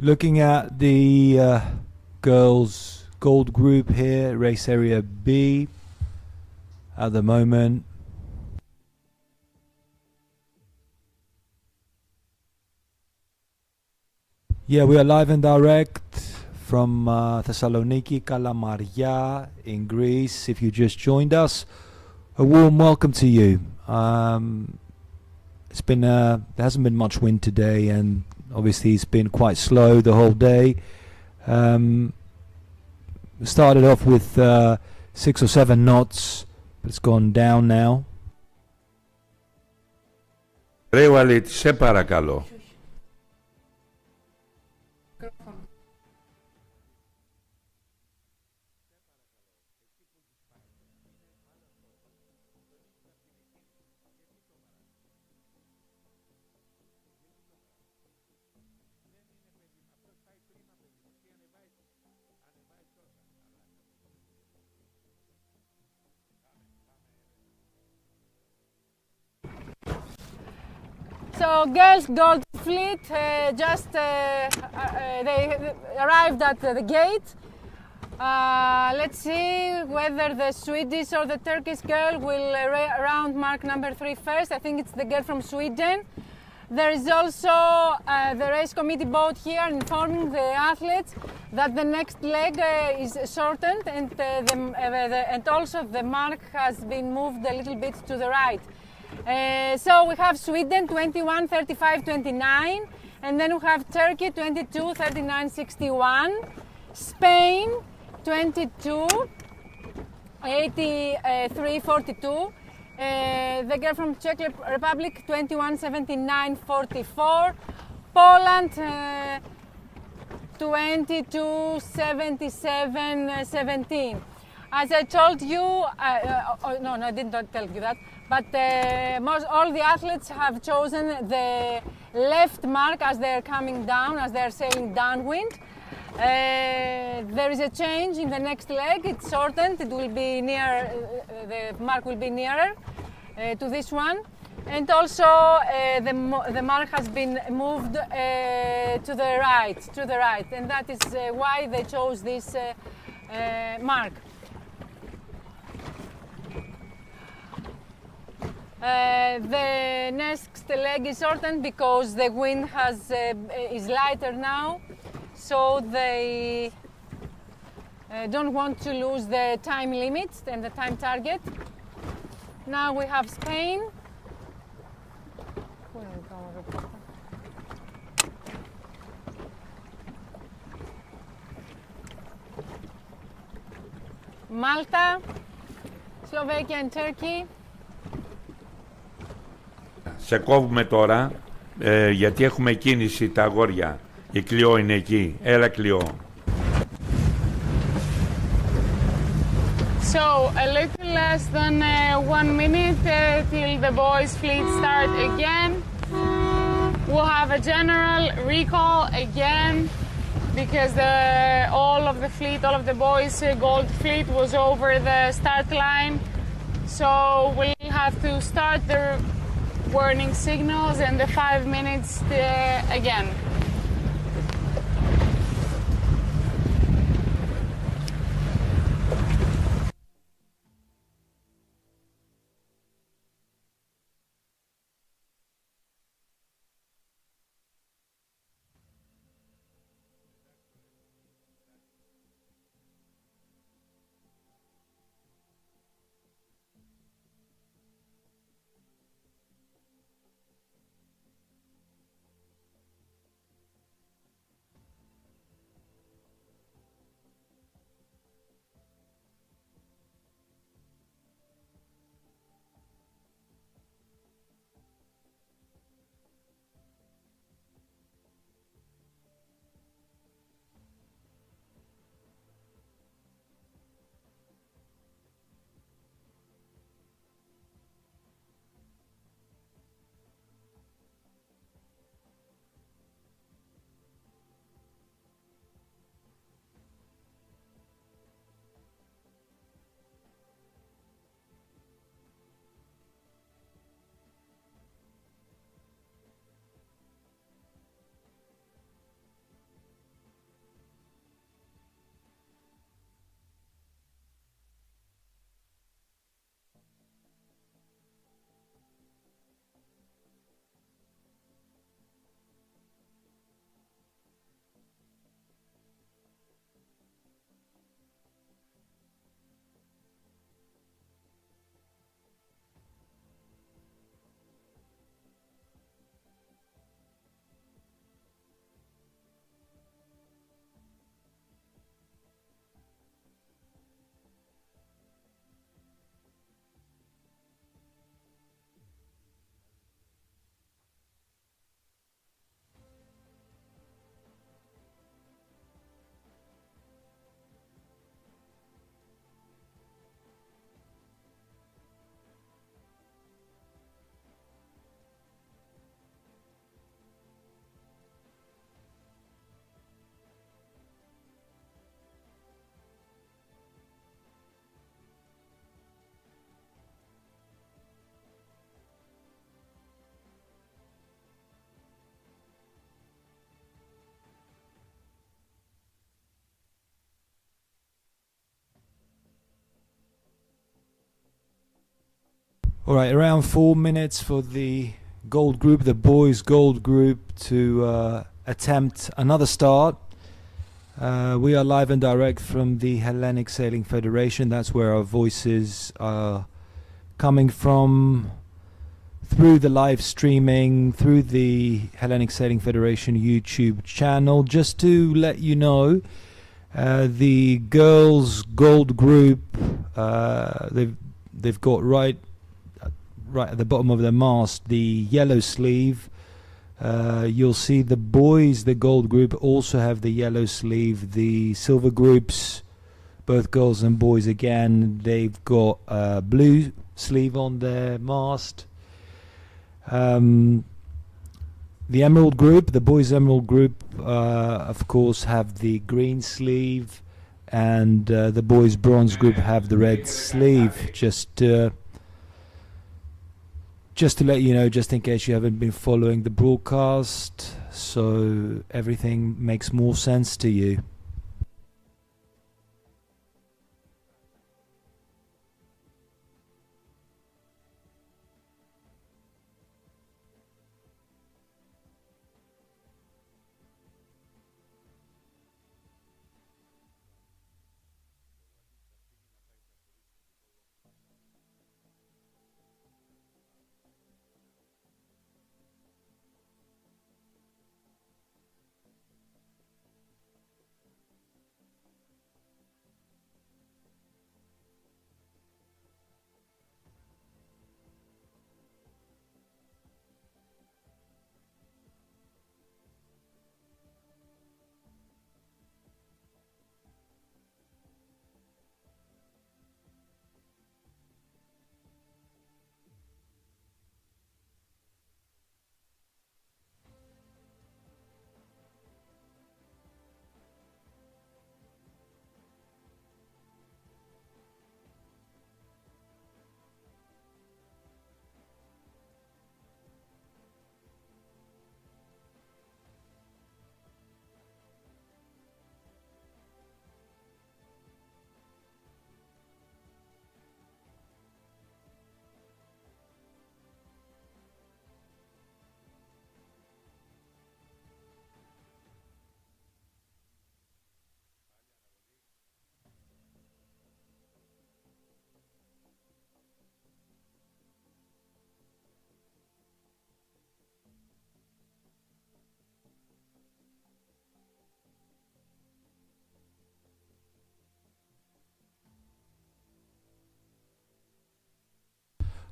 [SPEAKER 3] Looking at the girls' gold group here, race area B at the moment. Yeah, we are live and direct from Thessaloniki, Kalamaria in Greece. If you just joined us, a warm welcome to you. It's been there hasn't been much wind today, and obviously it's been quite slow the whole day. Started off with 6 or 7 knots, but it's gone down now.
[SPEAKER 1] Ρε Walid, σε παρακαλώ.
[SPEAKER 4] So girls gold fleet they arrived at the gate. Let's see whether the Swedish or the Turkish girl will round mark number 3 first. I think it's the girl from Sweden. There is also the race committee boat here informing the athletes that the next leg is shortened, and also the mark has been moved a little bit to the right. So we have Sweden 21, 35, 29, and then we have Turkey 22, 39, 61, Spain 22, 83, 42, the girl from Czech Republic 21, 79, 44, Poland 22:77:17. As I told you, no, I did not tell you that, but all the athletes have chosen the left mark as they're coming down, as they're sailing downwind. There is a change in the next leg. It's shortened. It will be near. The mark will be nearer to this one, and also the mark has been moved to the right, and that is why they chose this mark. The next leg is shortened because the wind is lighter now. So they don't want to lose the time limit and the time target. Now we have Spain. Malta, Slovakia and Turkey.
[SPEAKER 1] Σε κόβουμε τώρα, γιατί έχουμε κίνηση τα αγόρια. Η Κλειό είναι εκεί. Έλα Κλειό.
[SPEAKER 2] So a little less than 1 minute till the boys' fleet start again. We'll have a general recall again because all of the fleet, all of the boys' gold fleet was over the start line. So we'll have to start the warning signals and the 5 minutes again.
[SPEAKER 3] All right, around 4 minutes for the gold group, the boys' gold group, to attempt another start. We are live and direct from the Hellenic Sailing Federation. That's where our voices are coming from, through the live streaming, through the Hellenic Sailing Federation YouTube channel. Just to let you know, the girls' gold group, they've got right at the bottom of the mast the yellow sleeve, You'll see the boys, the gold group, also have the yellow sleeve. The silver groups, both girls and boys, again, they've got a blue sleeve on their mast. The emerald group, the boys emerald group, of course, have the green sleeve, and the boys bronze group have the red sleeve. Just to let you know, just in case you haven't been following the broadcast, so everything makes more sense to you.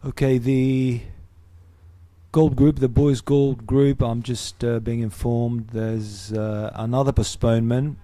[SPEAKER 3] Okay, the gold group, the boys gold group, I'm just being informed there's another postponement.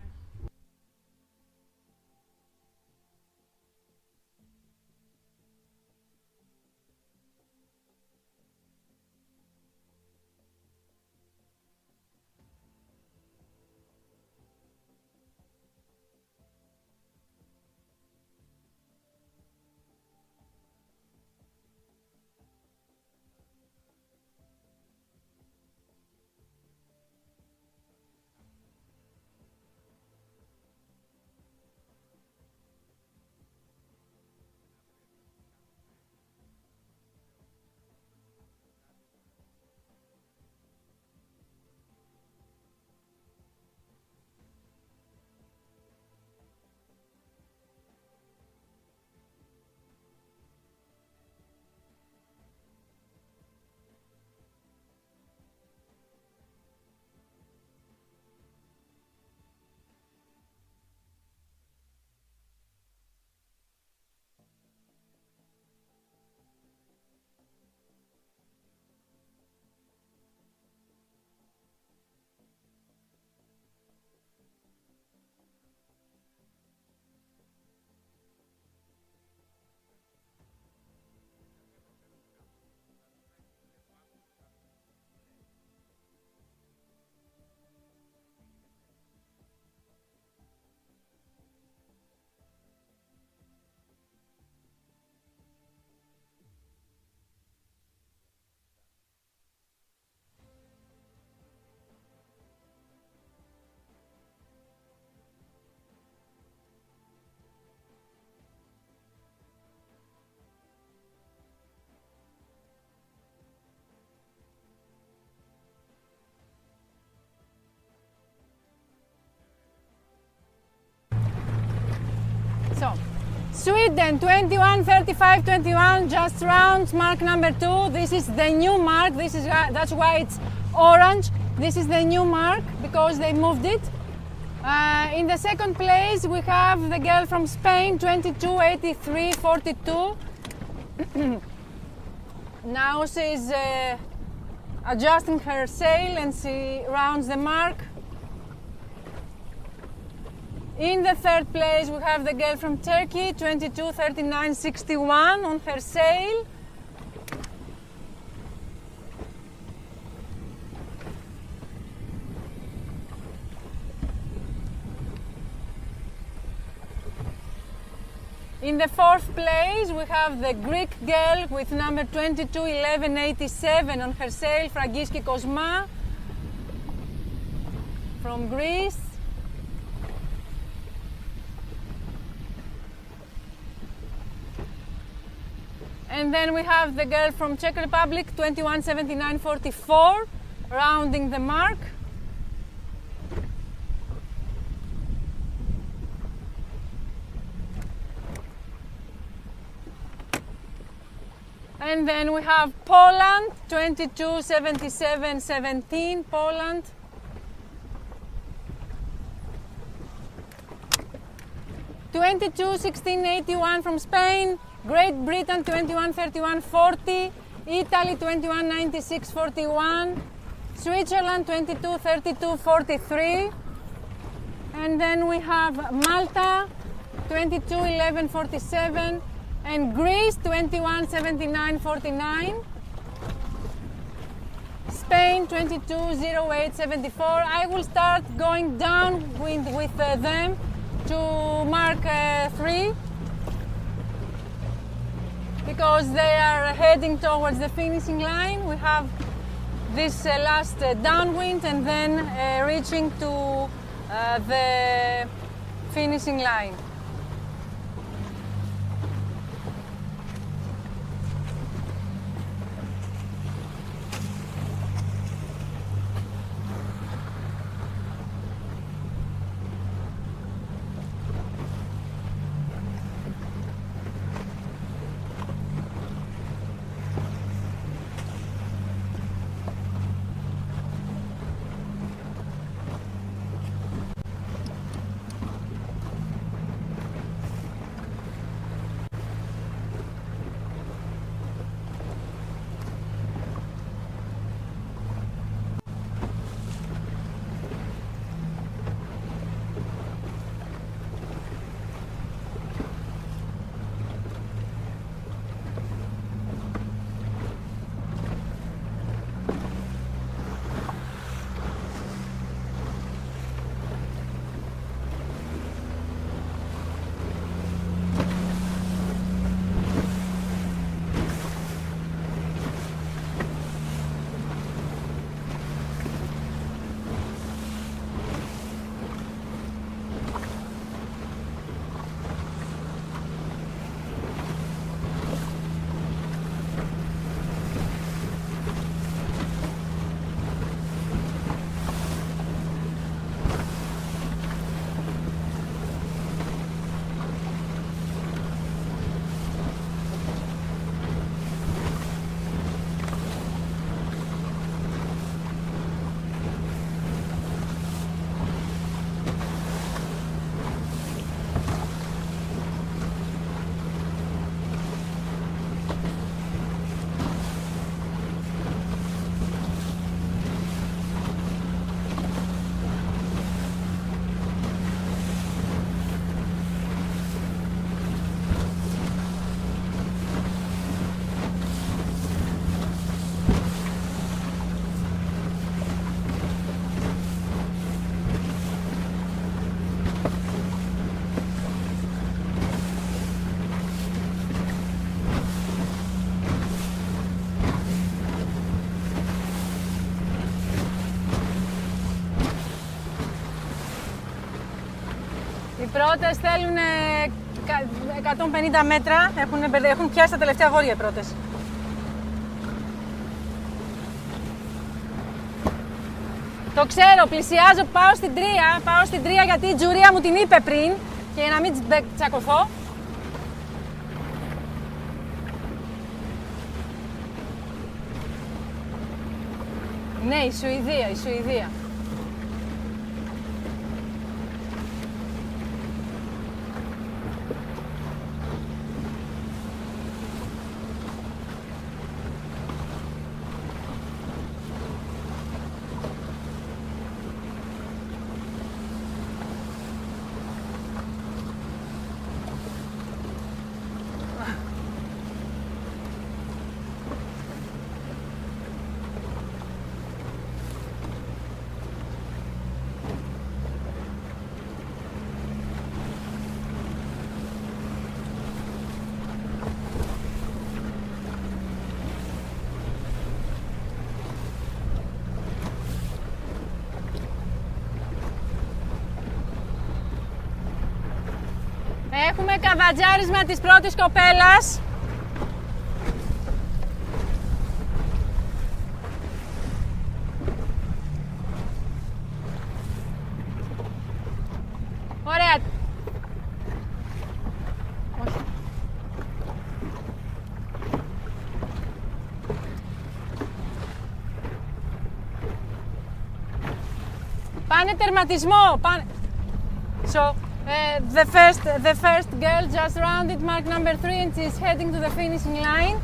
[SPEAKER 4] So, Sweden 21, 35, 21, just round, mark number 2. This is the new mark. That's why it's orange. This is the new mark because they moved it. In the second place we have the girl from Spain, 22, 83, 42. Now she's adjusting her sail, and she rounds the mark. In the third place we have the girl from Turkey, 22:39.61 on her sail. In the fourth place we have the Greek girl with number 22:11.87 on her sail, Fragiski Kosma from Greece. And then we have the girl from Czech Republic, 21:79.44, rounding the mark. And then we have Poland, 22:77.17, Poland. (22:16.81) from Spain, Great Britain 21:31.40, Italy 21:96.41, Switzerland 22:32.43, and then we have Malta 22:11.47, and Greece 21:79.49, Spain 22:08.74. I will start going downwind with them to mark 3 because they are heading towards the finishing line. We have this last downwind and then reaching to the finishing line. Οι πρώτες θέλουν 150 μέτρα, έχουν πιάσει τα τελευταία βόρεια οι πρώτες. Το ξέρω, πλησιάζω, πάω στην 3 γιατί η Τζουρία μου την είπε πριν και για να μην τσακωθώ. Ναι, η Σουηδία. Έχουμε καβατζάρισμα της πρώτης κοπέλας. Ωραία. Όχι. Πάνε τερματισμό. Πάνε. So, the first girl just rounded mark number 3 and she's heading to the finishing line.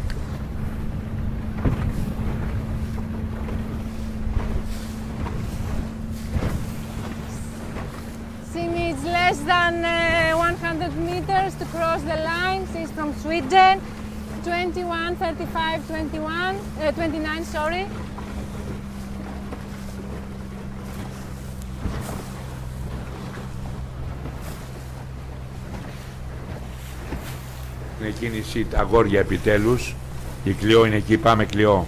[SPEAKER 4] She needs less than 100 meters to cross the line. She's from Sweden. 21, 35, 29, sorry.
[SPEAKER 1] Είναι κίνηση τα αγόρια επιτέλους. Η Κλειό είναι εκεί, πάμε Κλειό.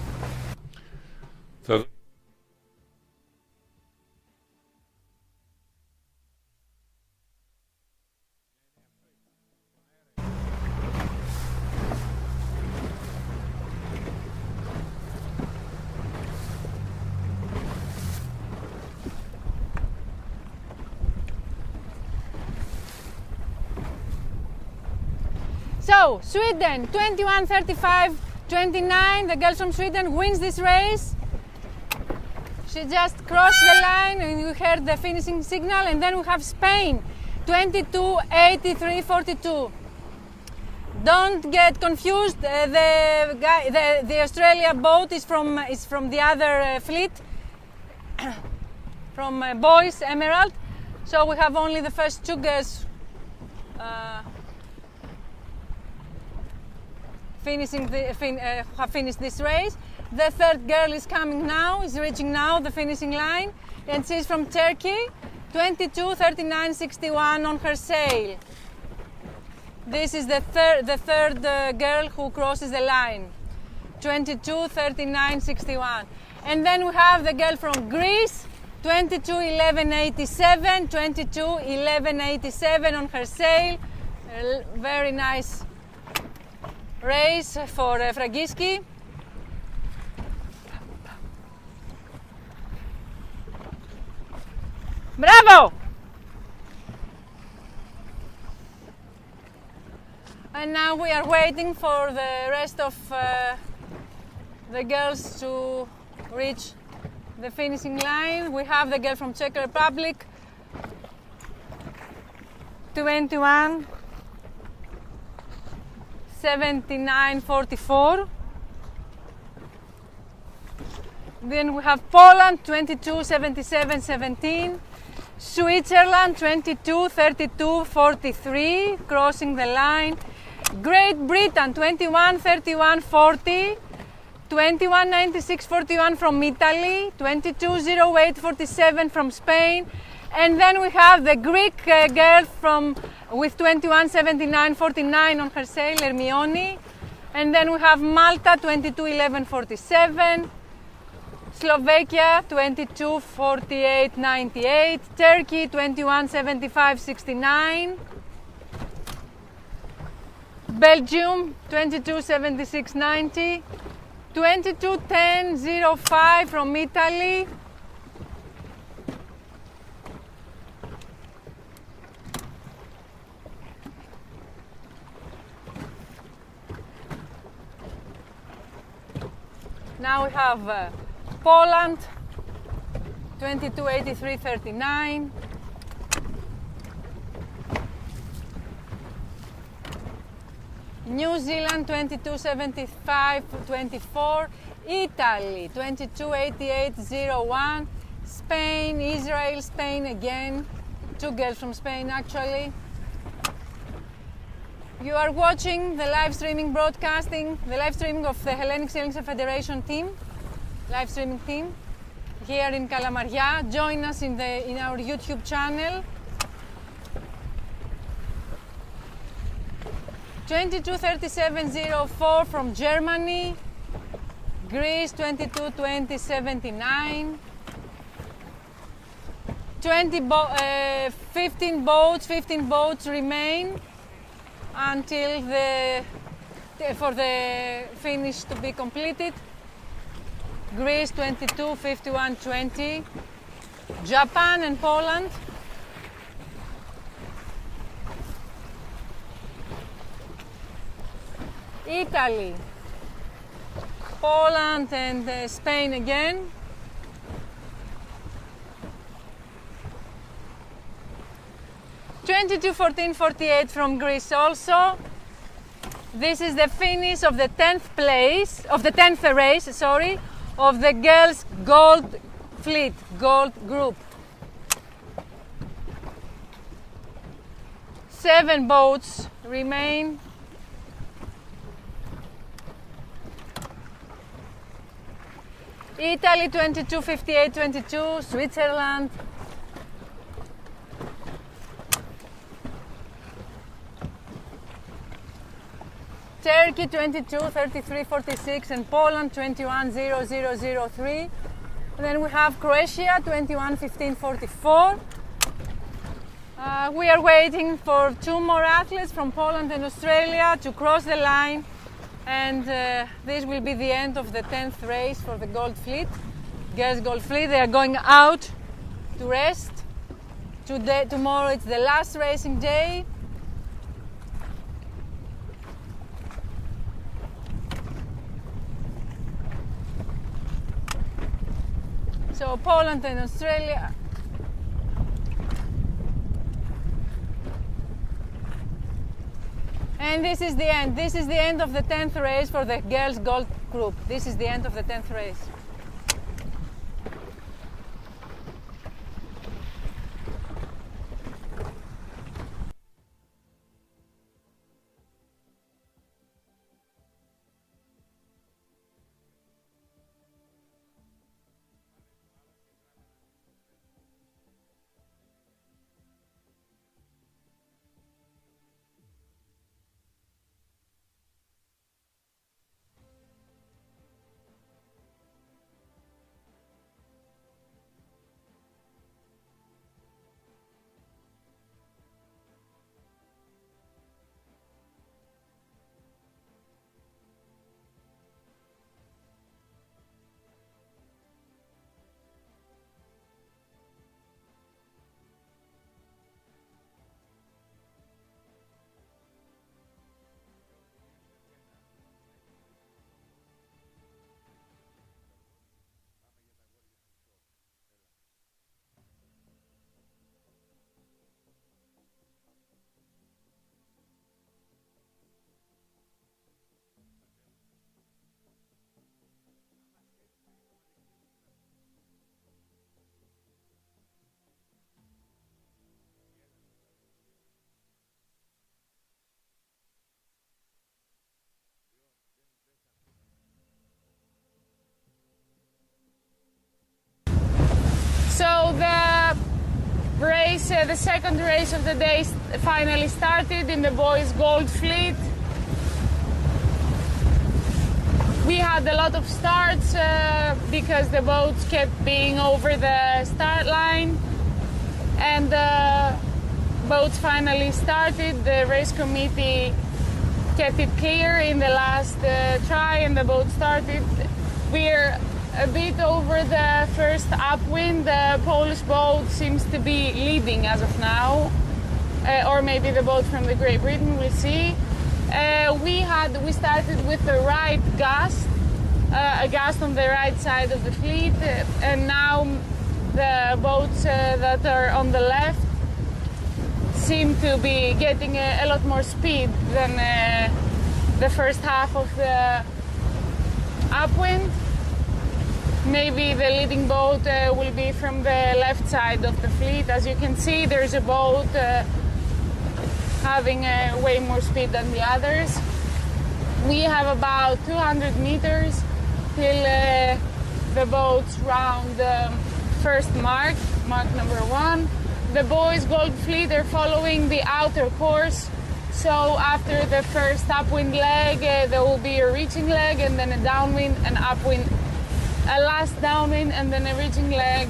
[SPEAKER 4] So, Sweden, 21, 35, 29. The girl from Sweden wins this race. She just crossed the line and you heard the finishing signal. And then we have Spain, 22, 83, 42. Don't get confused. The Australia boat is from the other fleet, from Boys Emerald. So we have only the first two girls have finished this race. The third girl is coming now, is reaching now the finishing line, and she's from Turkey, 22, 39, 61 on her sail. This is the third girl who crosses the line, 22, 39, 61. And then we have the girl from Greece, 22, 11, 87, 22, 11, 87 on her sail. Very nice race for Fragiski. Bravo! And now we are waiting for the rest of the girls to reach the finishing line. We have the girl from Czech Republic, 21, 79, 44. Then we have Poland, 22, 77, 17. Switzerland, 22, 32, 43, crossing the line. Great Britain, 21, 31, 40. 21, 96, 41 from Italy. 22, 08, 47 from Spain. And then we have the Greek girl with 21, 79, 49 on her sail, Hermione. And then we have Malta, 22, 11, 47. Slovakia, 22, 48, 98. Turkey, 21, 75, 69. Belgium, 22, 76, 90. 22, 10, 05 from Italy. Now we have Poland, 22, 83, 39. New Zealand, 22, 75, 24. Italy, 22, 88, 01. Spain, Israel, Spain again. Two girls from Spain actually. You are watching the live streaming broadcasting, the live streaming of the Hellenic Sailing Federation team, live streaming team here in Kalamaria. Join us in our YouTube channel. 223704 from Germany. Greece, 222079. 15 boats remain. until for the finish to be completed. Greece 22, 51, 20. Japan and Poland. Italy, Poland and Spain again. (22, 14, 48) from Greece also. This is the finish of the 10th place, of the 10th race, sorry, of the girls' gold fleet, gold group. 7 boats remain. Italy 22, 58, 22, Switzerland. Turkey 22, 33, 46 and Poland 21, 0, 0, 0, 3. Then we have Croatia 21, 15, 44. We are waiting for 2 more athletes from Poland and Australia to cross the line, and this will be the end of the 10th race for the Gold Fleet, Girls Gold Fleet. They are going out to rest. Tomorrow it's the last racing day. So Poland and Australia. And this is the end. This is the end of the 10th race for the girls gold group. This is the end of the 10th race. So the second race of the day finally started in the boys' gold fleet. We had a lot of starts because the boats kept being over the start line, and the boats finally started. The race committee kept it clear in the last try, and the boat started. We're a bit over the first upwind. The Polish boat seems to be leading as of now, or maybe the boat from the Great Britain, we'll see. We started with the right gust, a gust on the right side of the fleet, and now the boats that are on the left seem to be getting a lot more speed than the first half of the upwind. Maybe the leading boat will be from the left side of the fleet. As you can see, there's a boat having way more speed than the others. We have about 200 meters till the boats round the first mark number 1. The boys' gold fleet are following the outer course. So after the first upwind leg, there will be a reaching leg, and then a downwind, an upwind, a last downwind, and then a reaching leg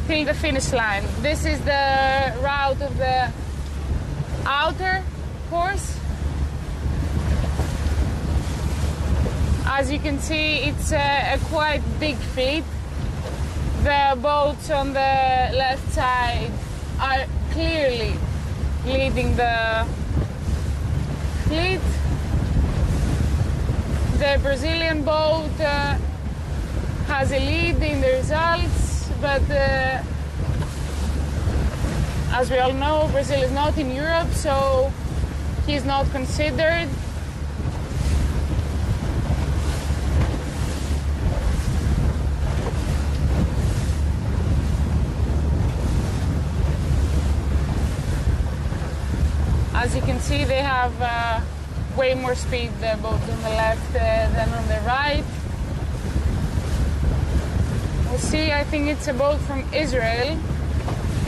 [SPEAKER 4] till the finish line. This is the route of the outer course.
[SPEAKER 2] As you can see, it's a quite big fleet. The boats on the left side are clearly leading the fleet. The Brazilian boat has a lead in the results, but as we all know, Brazil is not in Europe, so he's not considered. As you can see, they have way more speed, the boats on the left than on the right. We'll see, I think it's a boat from Israel,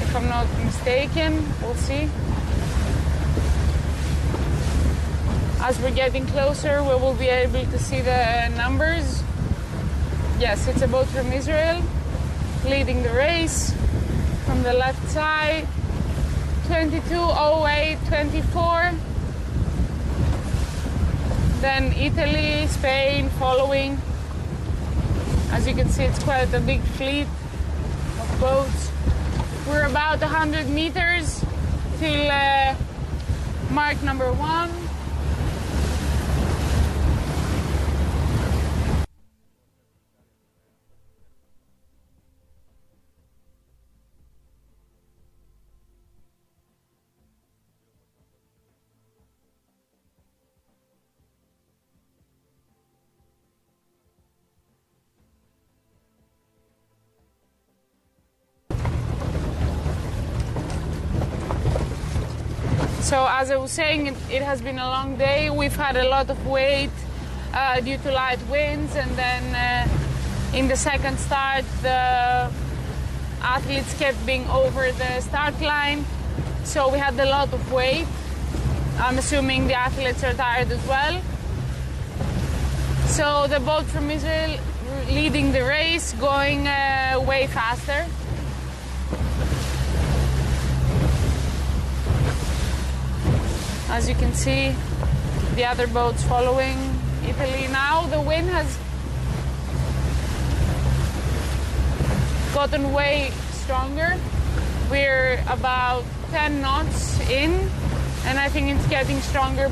[SPEAKER 2] if I'm not mistaken. We'll see. As we're getting closer, we will be able to see the numbers. Yes, it's a boat from Israel, leading the race from the left side. 22:08:24. Then Italy, Spain following. As you can see, it's quite a big fleet of boats. We're about 100 meters till mark number 1. So as I was saying, it has been a long day. We've had a lot of wait due to light winds, and then in the second start, the athletes kept being over the start line. So we had a lot of wait. I'm assuming the athletes are tired as well. So the boat from Israel leading the race, going way faster. As you can see, the other boats following Italy. Now the wind has gotten way stronger. We're about 10 knots in, and I think it's getting stronger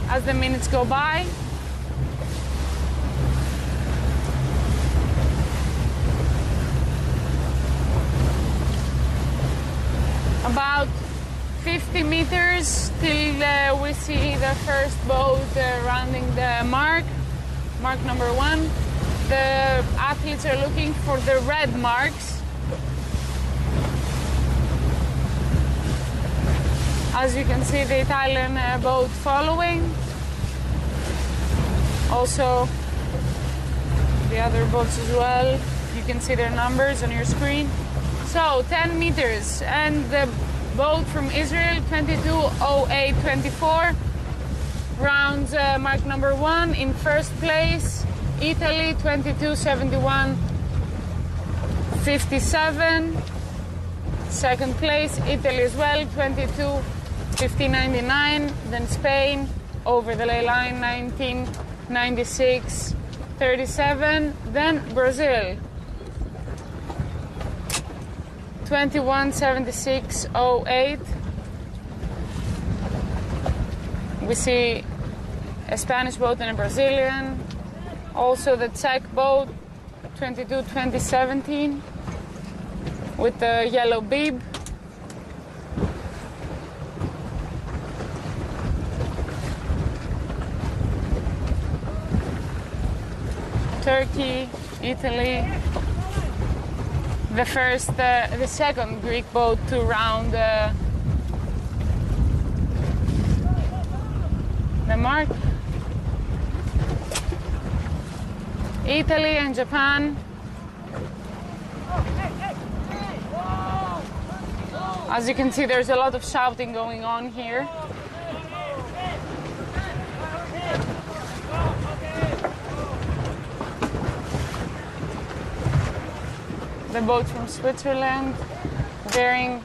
[SPEAKER 2] as the minutes go by. About 50 meters till we see the first boat rounding the mark number 1. The athletes are looking for the red marks. As you can see, the Italian boat following. Also, the other boats as well. You can see their numbers on your screen. So, 10 meters, and the boat from Israel, 22:08:24, rounds mark number 1 in first place. Italy, 22:71:57. Second place, Italy as well, 22:15:99. Then Spain, over the ley line, 19:96:37. Then Brazil, 21:76:08. We see a Spanish boat and a Brazilian. Also the Czech boat, 22:20:17, with the yellow bib. Turkey, Italy. The second Greek boat to round the mark. Italy and Japan. As you can see, there's a lot of shouting going on here. The boat from Switzerland, wearing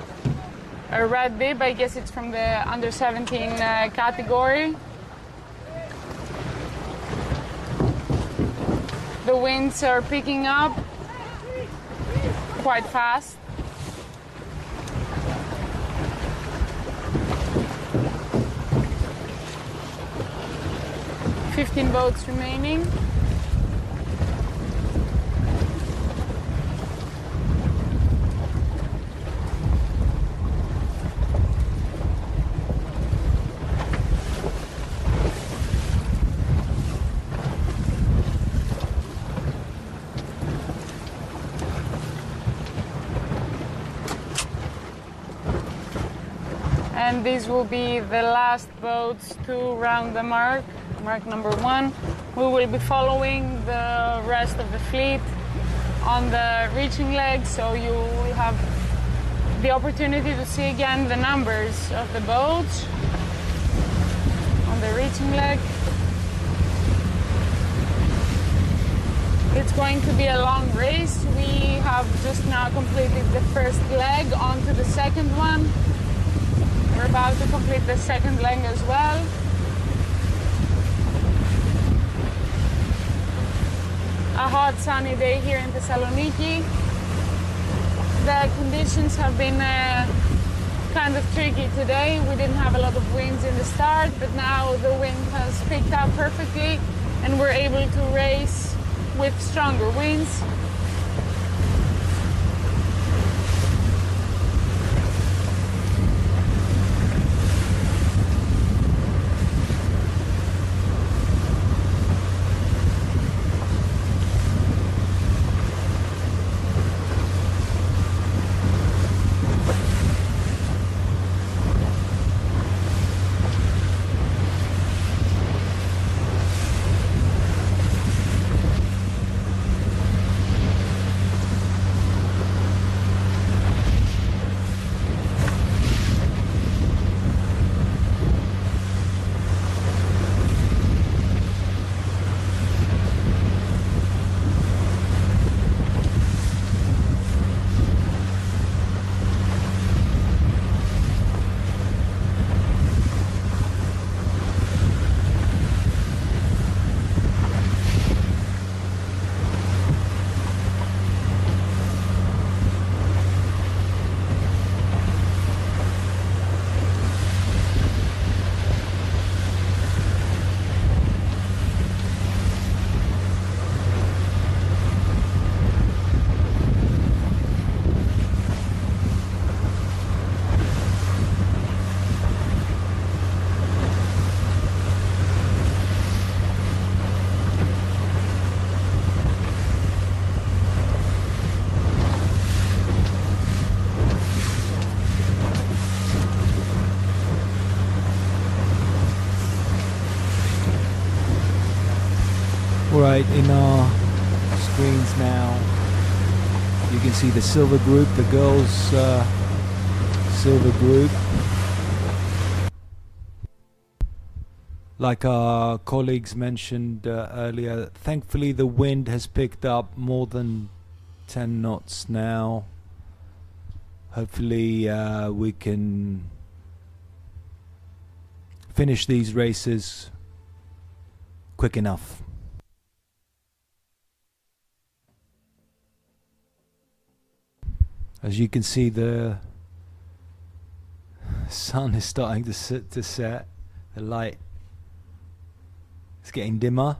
[SPEAKER 2] a red bib. I guess it's from the under 17 category. The winds are picking up quite fast. Fifteen boats remaining. And these will be the last boats to round the mark number 1. We will be following the rest of the fleet on the reaching leg, so you will have the opportunity to see again the numbers of the boats on the reaching leg. It's going to be a long race. We have just now completed the first leg, onto the second one. We're about to complete the second leg as well. A hot sunny day here in Thessaloniki. The conditions have been kind of tricky today. We didn't have a lot of winds in the start, but now the wind has picked up perfectly and we're able to race with stronger winds.
[SPEAKER 3] Right, in our screens now, you can see the silver group, the girls' silver group. Like our colleagues mentioned earlier, thankfully the wind has picked up more than 10 knots now. Hopefully we can finish these races quick enough. As you can see, the sun is starting to set. The light is getting dimmer.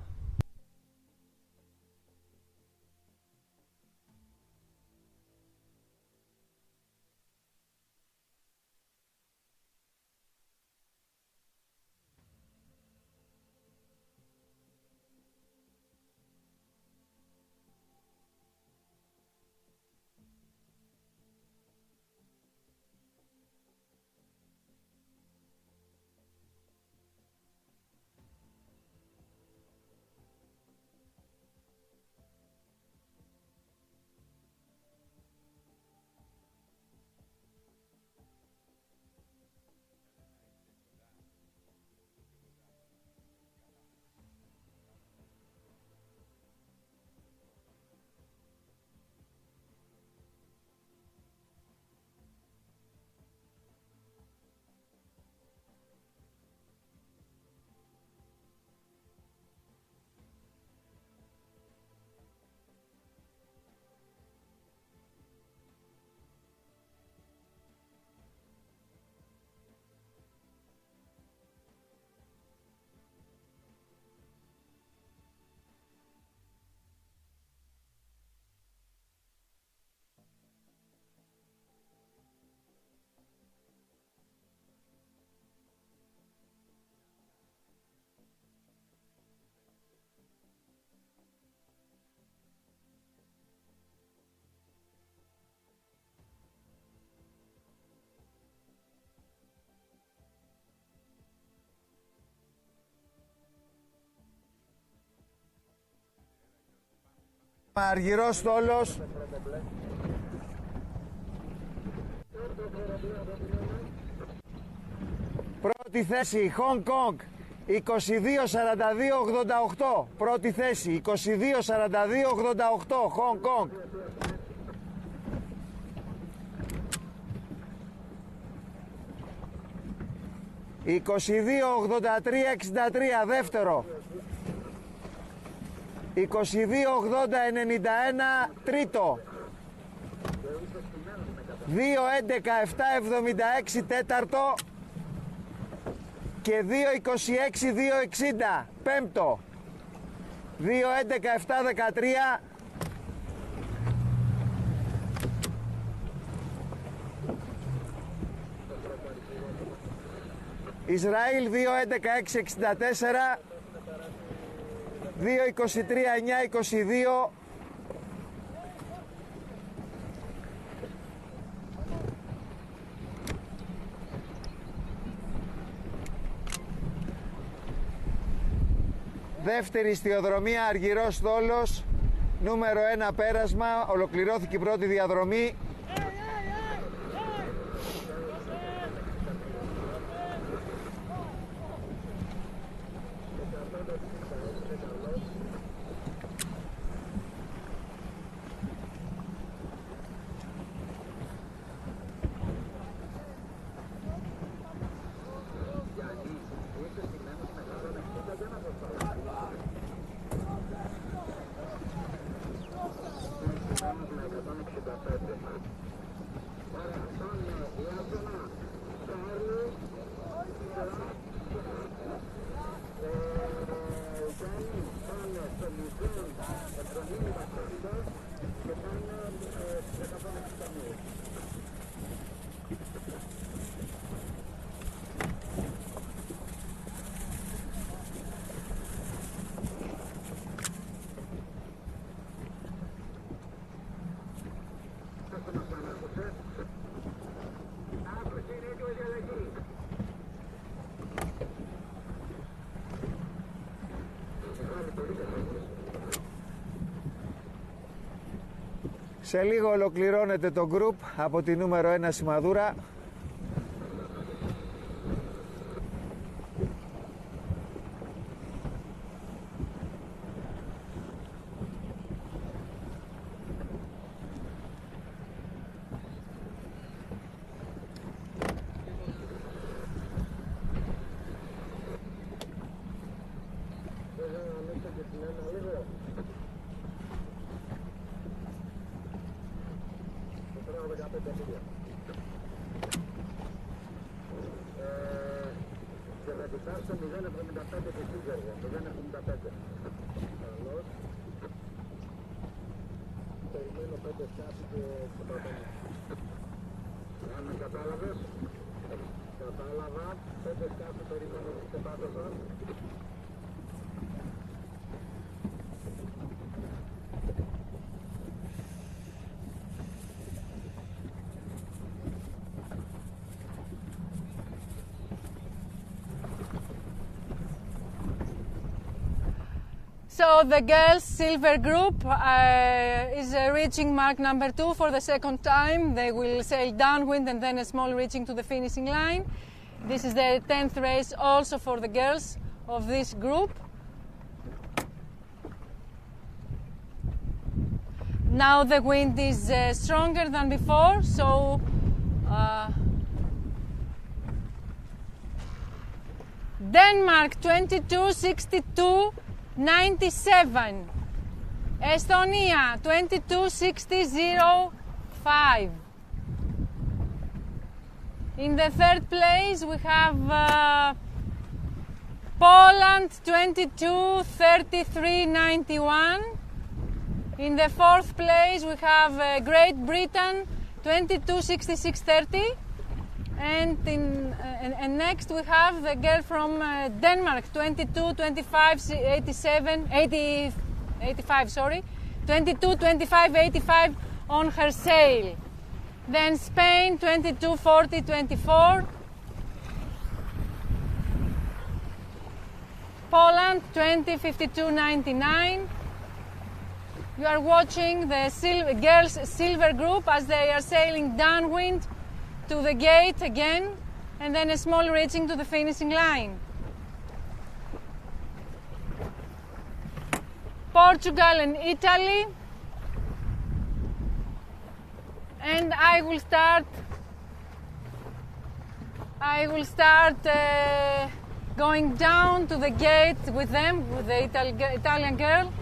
[SPEAKER 5] Αργυρός στόλος. Πρώτη θέση, Hong Kong, 22-42-88. Πρώτη θέση, 22-42-88, Hong Kong. «22-83-63», δεύτερο. 22-80-91, τρίτο. 2-11-7-76, τέταρτο. Και 2-26-2-60, πέμπτο. 2-11-7-13. Ισραήλ 2-11-6-64. 2-23-9-22. Δεύτερη ιστιοδρομία, Αργυρός στόλος, νούμερο 1 πέρασμα, ολοκληρώθηκε η πρώτη διαδρομή. Σε λίγο ολοκληρώνεται το γκρουπ από τη νούμερο 1 σημαδούρα.
[SPEAKER 4] So the girls' silver group is reaching mark number 2 for the second time. They will sail downwind and then a small reaching to the finishing line. This is the 10th race also for the girls of this group. Now the wind is stronger than before, so Denmark 22-62-97, Estonia 22-60-05. In the third place we have Poland 22-33-91. In the fourth place we have Great Britain 22-66-30. And next we have the girl from Denmark 22-25-85, sorry, 22-25-85 on her sail. Then Spain 22-40-24, Poland 20-52-99, You are watching the girls' silver group as they are sailing downwind to the gate again, and then a small reaching to the finishing line. Portugal and Italy. And I will start going down to the gate with them, with the Italian girl.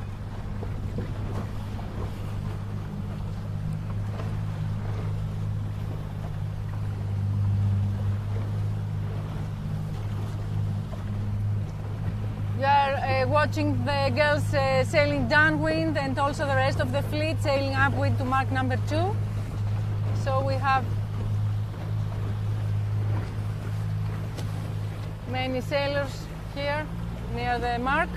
[SPEAKER 4] You are watching the girls sailing downwind, and also the rest of the fleet sailing upwind to mark number 2. So we have many sailors here near the mark.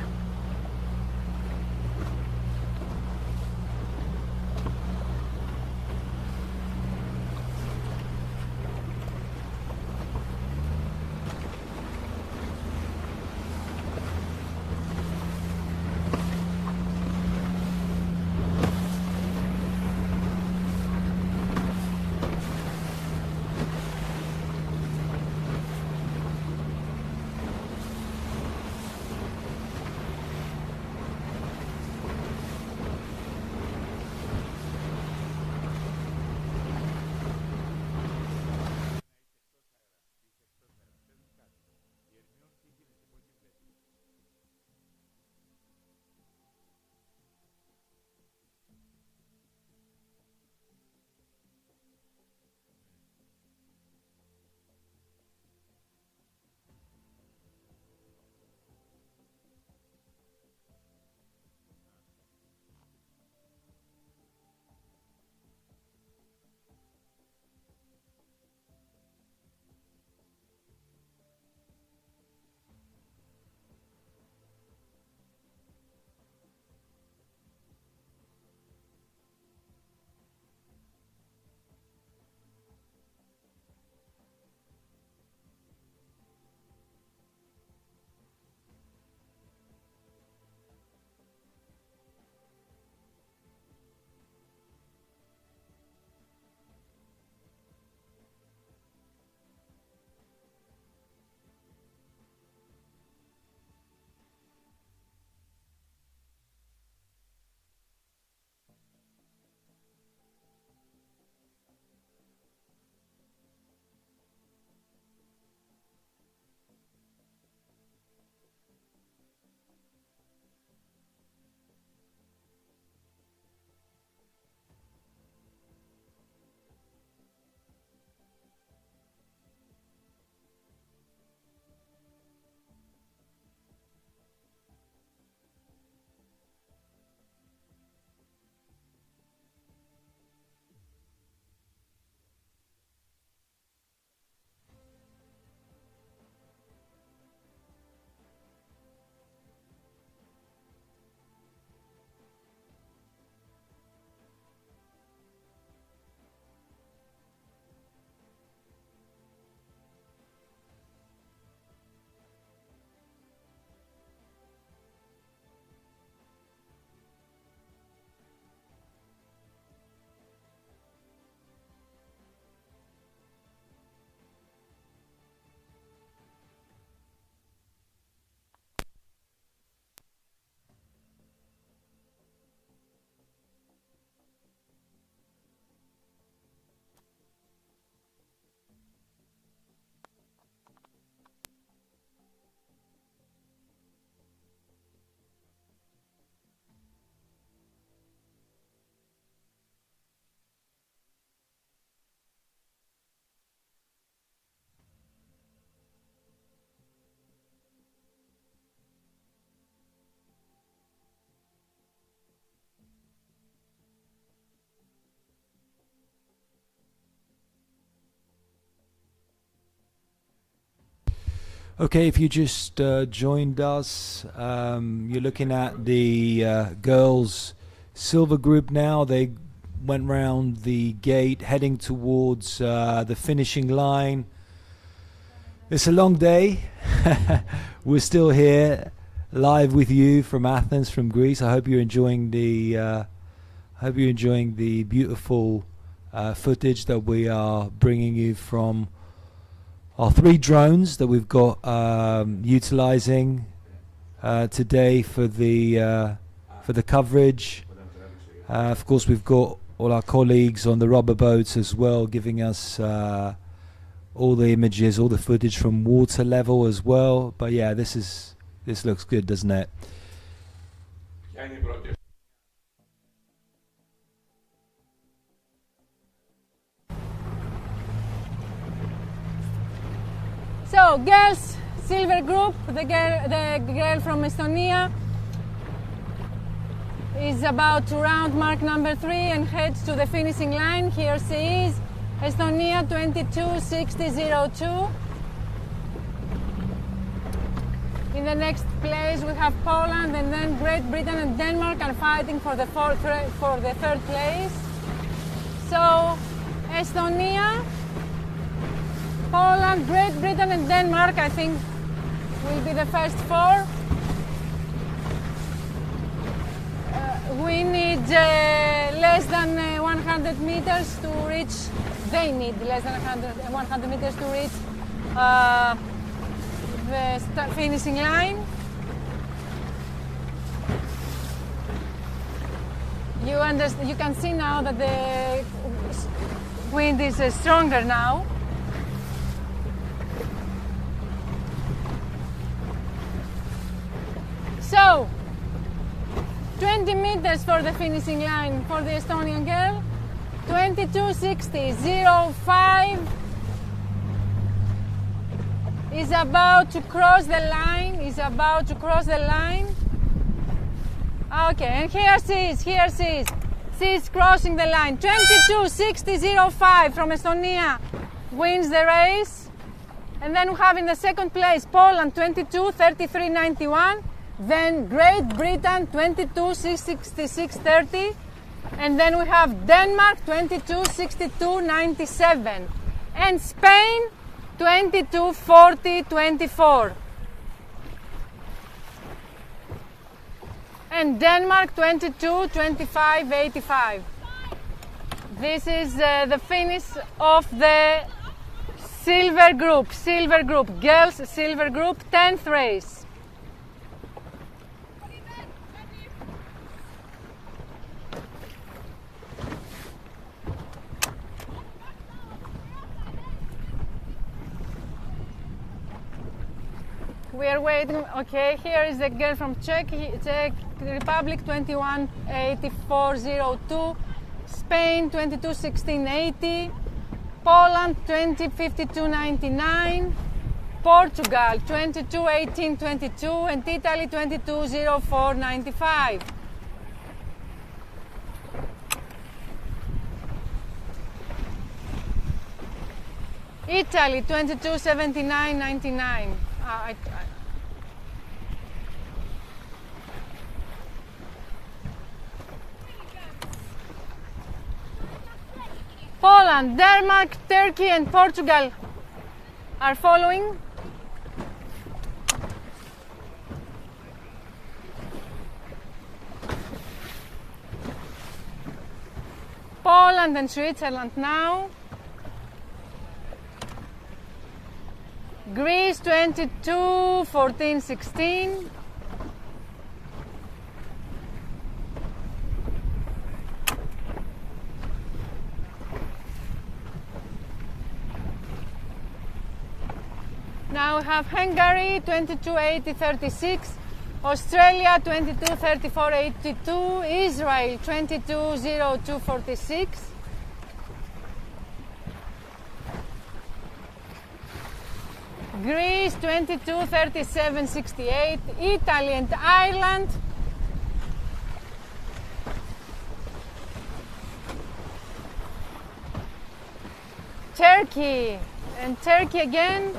[SPEAKER 3] Okay, if you just joined us, you're looking at the girls' silver group now. They went round the gate, heading towards the finishing line. It's a long day. We're still here, live with you from Athens, from Greece. I hope you're enjoying the Hope you're enjoying the beautiful footage that we are bringing you from our 3 drones that we've got utilizing today for the coverage. Of course, we've got all our colleagues on the rubber boats as well, giving us all the images, all the footage from water level as well. But yeah, this looks good, doesn't it?
[SPEAKER 4] So, girls, silver group, the girl from Estonia is about to round mark number 3 and heads to the finishing line. Here she is, Estonia 22:60.02. In the next place we have Poland, and then Great Britain and Denmark are fighting for the third place. So, Estonia, Poland, Great Britain and Denmark, I think, will be the first 4. We need less than 100 meters to reach, they need less than 100 meters to reach the finishing line. You can see now that the wind is stronger now. So, 20 meters for the finishing line for the Estonian girl, 22:60.05 is about to cross the line, Okay, and here she is, she's crossing the line. 22:60.05 from Estonia wins the race. And then we have in the second place Poland 22:33.91. Then Great Britain 22:66.30, and then we have Denmark 22:62.97, and Spain 22:40.24, and Denmark 22:25.85. This is the finish of the silver group, girls silver group, 10th race. We are waiting. Okay, here is the girl from Czech Republic 21:84.02, Spain 22:16.80, Poland 20:52.99, Portugal 22:18.22, and Italy 22:04.95. Italy 22:79.99. Poland, Denmark, Turkey and Portugal are following. Poland and Switzerland now. Greece 22:14.16. Now we have Hungary 22:80.36, Australia 22:34.82, Israel 22:02.46. Greece 22:37.68, Italy and Ireland Turkey and Turkey again,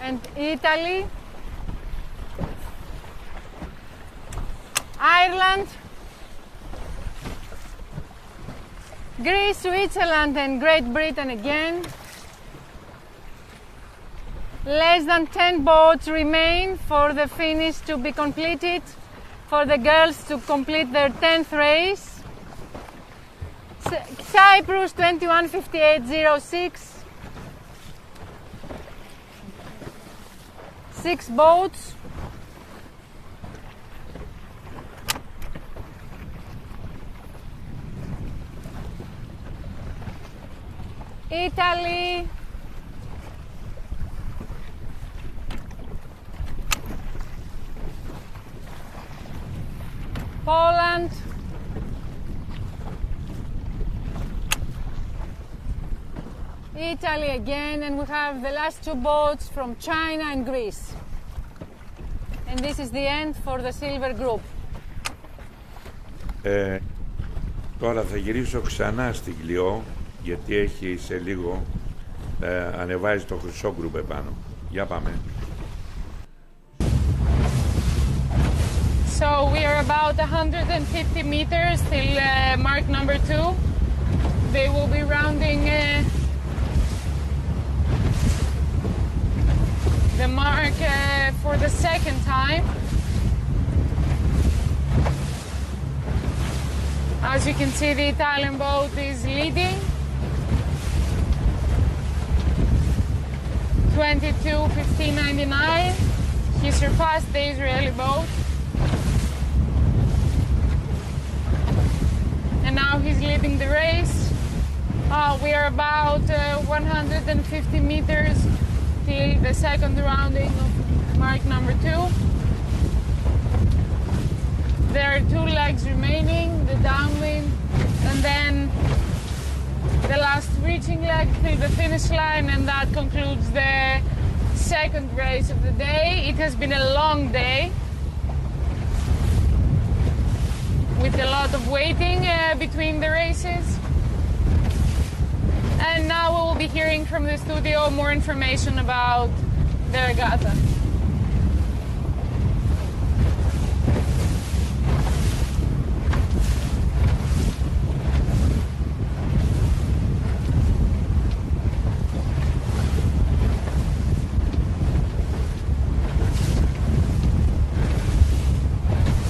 [SPEAKER 4] and Italy, Ireland, Greece, Switzerland and Great Britain again. Less than 10 boats remain for the finish to be completed, for the girls to complete their 10th race. Cyprus 215806. 6 boats. Italy. Poland. Italy again, and we have the last 2 boats from China and Greece. And this is the end for the silver group.
[SPEAKER 1] Τώρα θα γυρίσω ξανά στην Κλειό, γιατί έχει σε λίγο ανεβάζει το χρυσό γκρουπ επάνω. Για πάμε.
[SPEAKER 2] So we are about 150 meters till mark number 2. They will be rounding the mark for the second time. As you can see, the Italian boat is leading. 22:15.99. He surpassed the Israeli boat. And now he's leading the race. We are about 150 meters till the second rounding of mark number 2. There are 2 legs remaining, the downwind and then the last reaching leg till the finish line, and that concludes the second race of the day. It has been a long day with a lot of waiting between the races. And now we will be hearing from the studio more information about the regatta.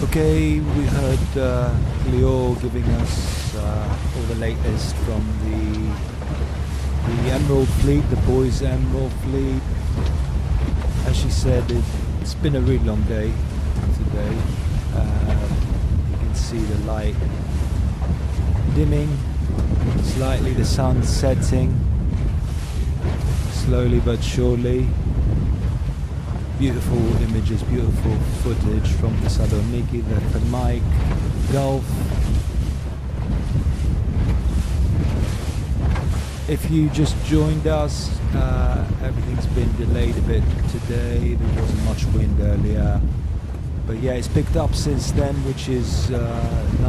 [SPEAKER 3] Okay, we heard Cleo giving us all the latest from the Emerald Fleet, the boys' Emerald Fleet. As she said, it's been a really long day today. You can see the light dimming, slightly the sun setting, slowly but surely. Beautiful images, beautiful footage from the Saloniki, the Thermaic Gulf. If you just joined us, everything's been delayed a bit today. There wasn't much wind earlier, but yeah, it's picked up since then, which is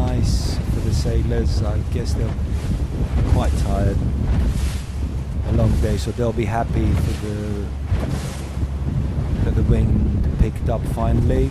[SPEAKER 3] nice for the sailors. I guess they're quite tired, a long day, so they'll be happy for that the wind picked up finally.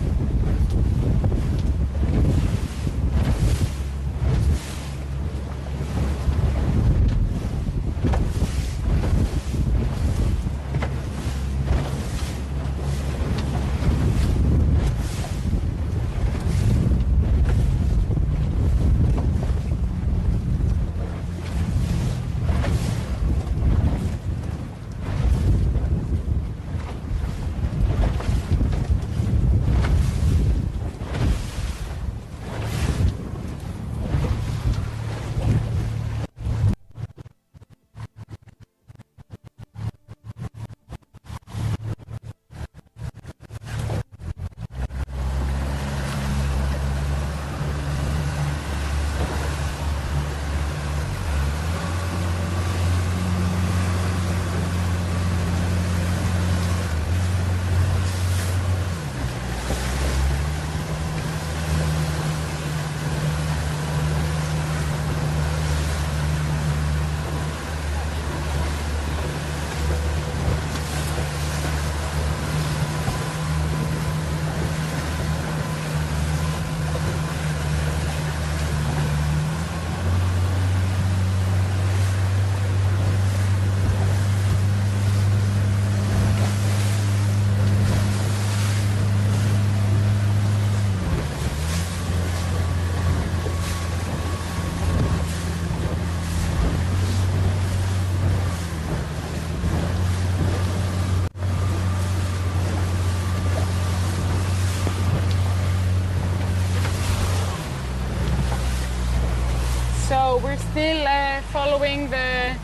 [SPEAKER 2] we're still following the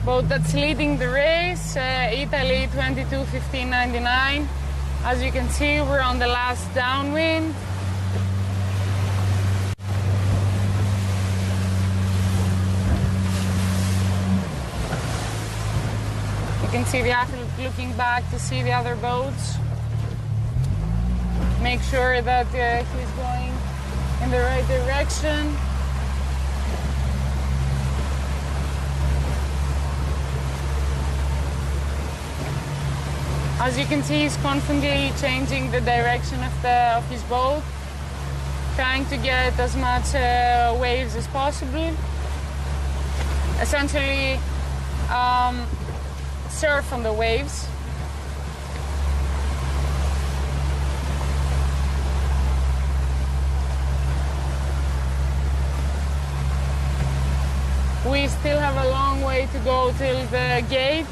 [SPEAKER 2] boat that's leading the race, Italy 22:15.99. As you can see, we're on the last downwind. You can see the athlete looking back to see the other boats. Make sure that he's going in the right direction. As you can see, he's constantly changing the direction of his boat, trying to get as much waves as possible. Essentially, surf on the waves. We still have a long way to go till the gate.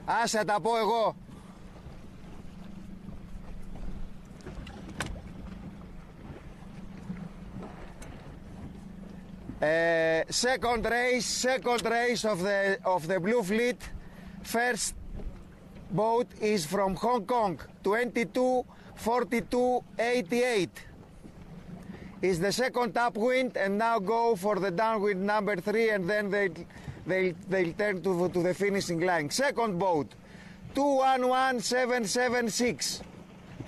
[SPEAKER 5] Άσε τα πω εγώ. Second race of the Blue Fleet. First boat is from Hong Kong, 22:42:88. Is the second upwind, and now go for the downwind number 3, and then they'll turn to the finishing line. Second boat, 211:776.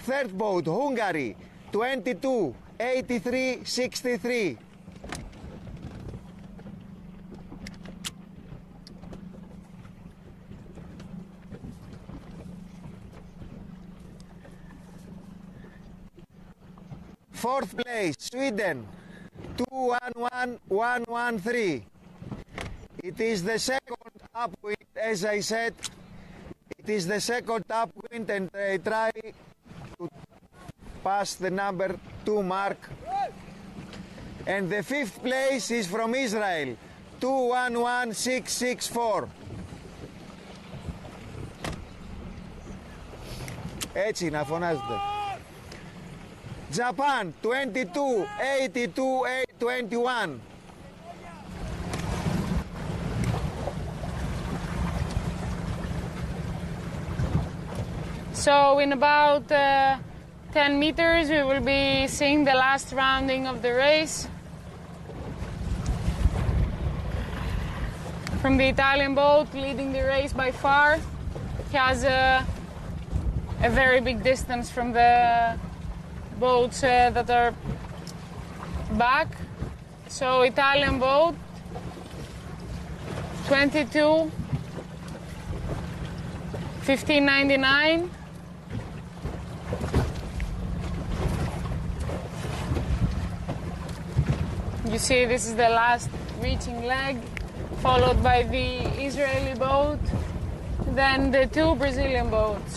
[SPEAKER 5] Third boat, Hungary, 22:83:63. Fourth place, Sweden, 211:113. It is the second upwind, as I said. It is the second upwind, and they try to pass the number 2 mark. And the fifth place is from Israel, 211:664. Έτσι να φωνάζετε. Japan, 22:82:21.
[SPEAKER 2] So in about 10 meters we will be seeing the last rounding of the race. From the Italian boat leading the race by far. He has a very big distance from the boats that are back. So Italian boat, 22:15:99. You see, this is the last reaching leg, followed by the Israeli boat, then the 2 Brazilian boats.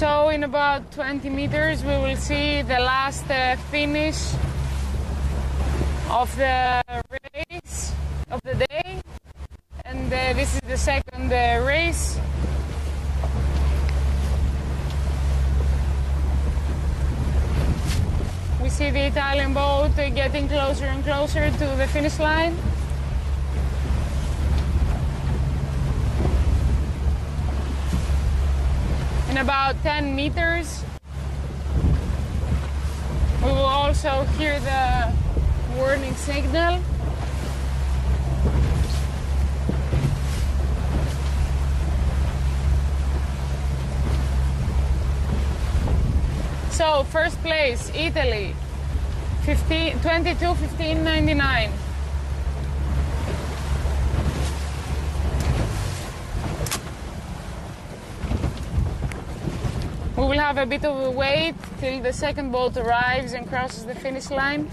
[SPEAKER 2] So in about 20 meters we will see the last finish of the race of the day, and this is the second race. We see the Italian boat getting closer and closer to the finish line. In about 10 meters, we will also hear the warning signal. So, first place, Italy, 22:15:99. We will have a bit of a wait till the second boat arrives and crosses the finish line.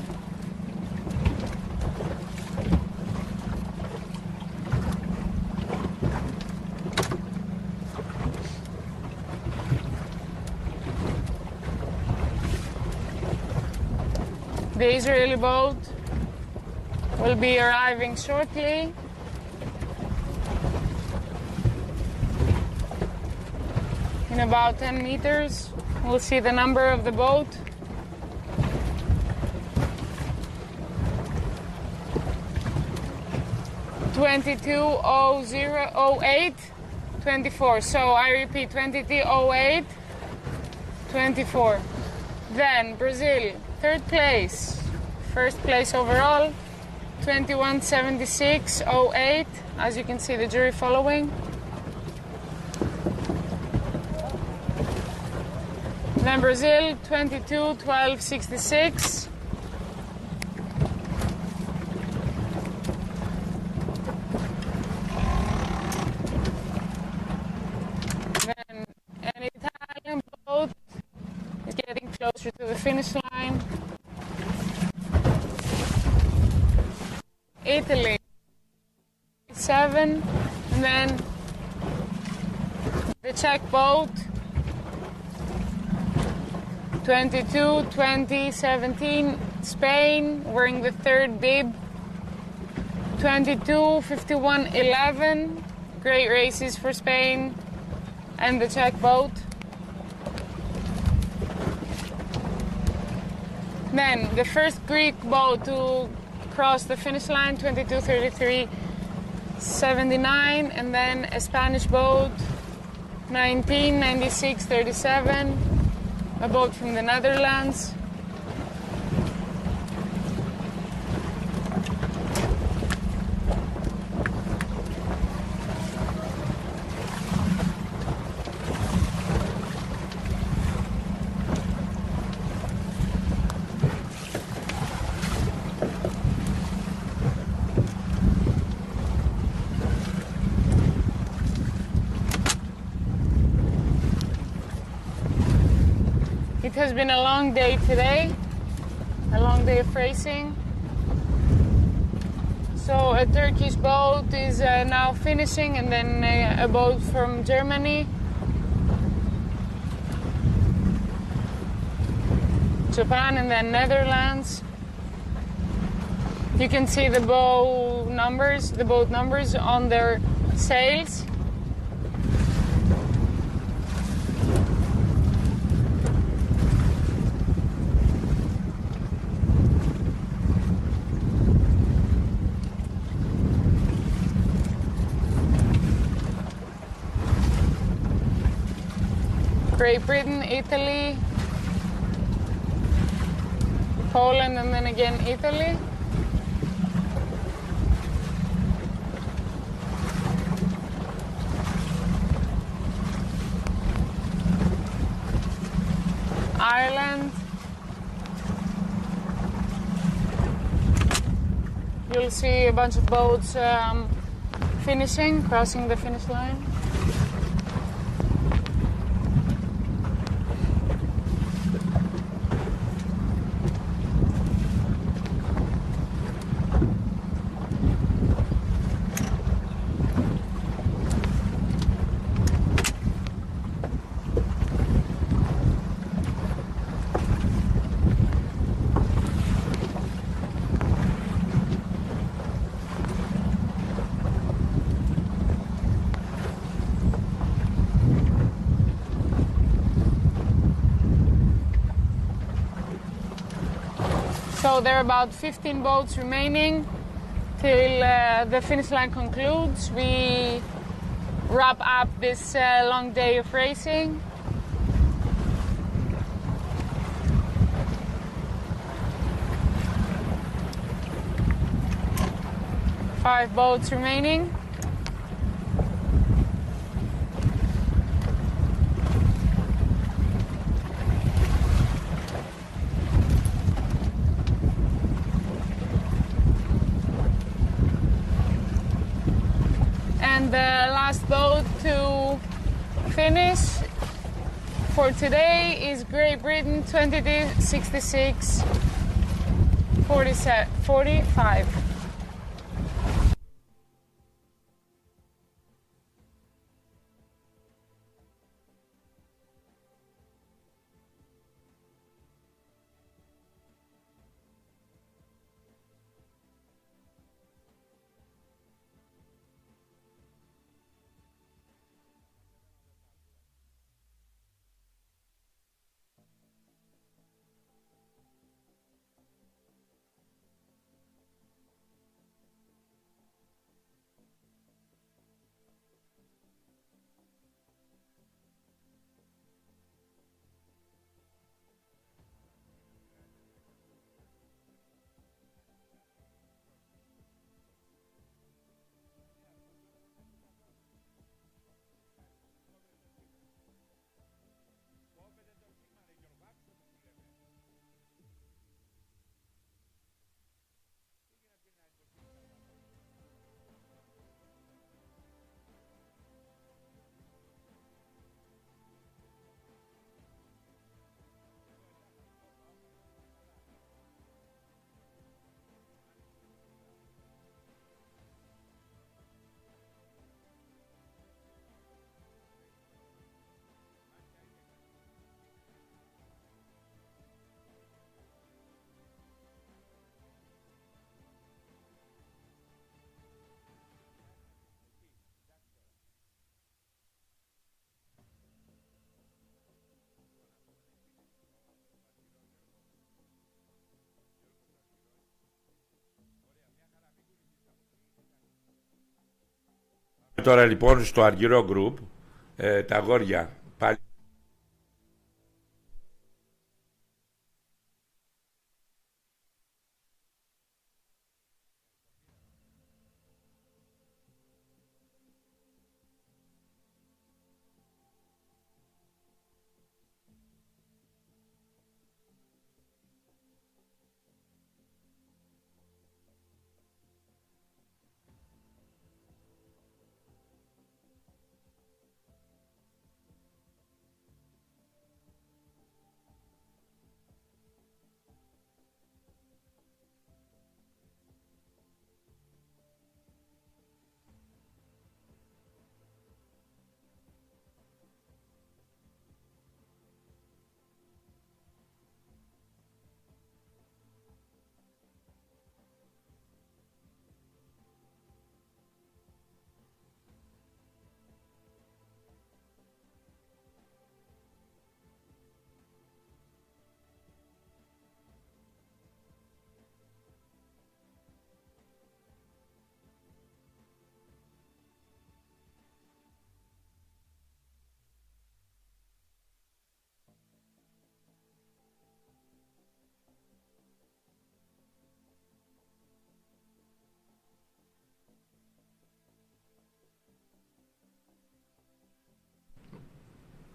[SPEAKER 2] The Israeli boat will be arriving shortly. In about 10 meters, we'll see the number of the boat. (22:08:24). So I repeat, 22:08:24. Then Brazil, third place. First place overall, 21:76:08. As you can see, the jury following. Then Brazil, 22:12:66. Then an Italian boat is getting closer to the finish line. Italy, 7, and then the Czech boat, 22:20:17, Spain, wearing the third bib, 22:51:11, Great races for Spain and the Czech boat. Then the first Greek boat to cross the finish line, 22:33.79, and then a Spanish boat, 19:96.37, a boat from the Netherlands. It has been a long day today, a long day of racing. So a Turkish boat is now finishing, and then a boat from Germany. Japan and then Netherlands. You can see the boat numbers on their sails. Great Britain, Italy, Poland, and then again Italy. Ireland. You'll see a bunch of boats crossing the finish line. So there are about 15 boats remaining till the finish line concludes. We wrap up this long day of racing. Five boats remaining. And the last boat to finish for today is Great Britain, 22:66.45.
[SPEAKER 1] Τώρα λοιπόν στο αργυρό group, τα αγόρια πάλι.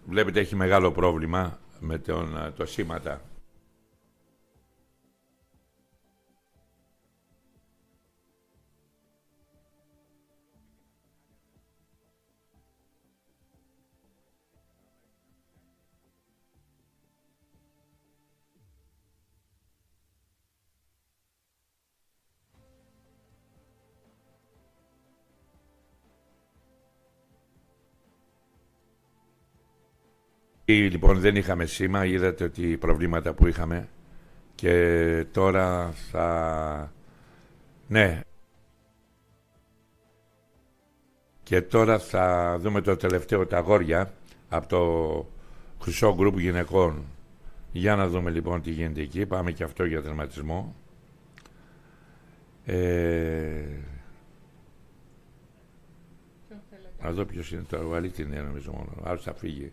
[SPEAKER 1] Βλέπετε έχει μεγάλο πρόβλημα με το σήματα. Λοιπόν, δεν είχαμε σήμα, είδατε ότι προβλήματα που είχαμε και τώρα θα... Ναι. Και τώρα θα δούμε το τελευταίο, τα αγόρια από το χρυσό γκρουπ γυναικών. Για να δούμε λοιπόν τι γίνεται εκεί. Πάμε και αυτό για τερματισμό. Να δω ποιος είναι το αλήθεια, είναι νομίζω μόνο. Άλλος θα φύγει.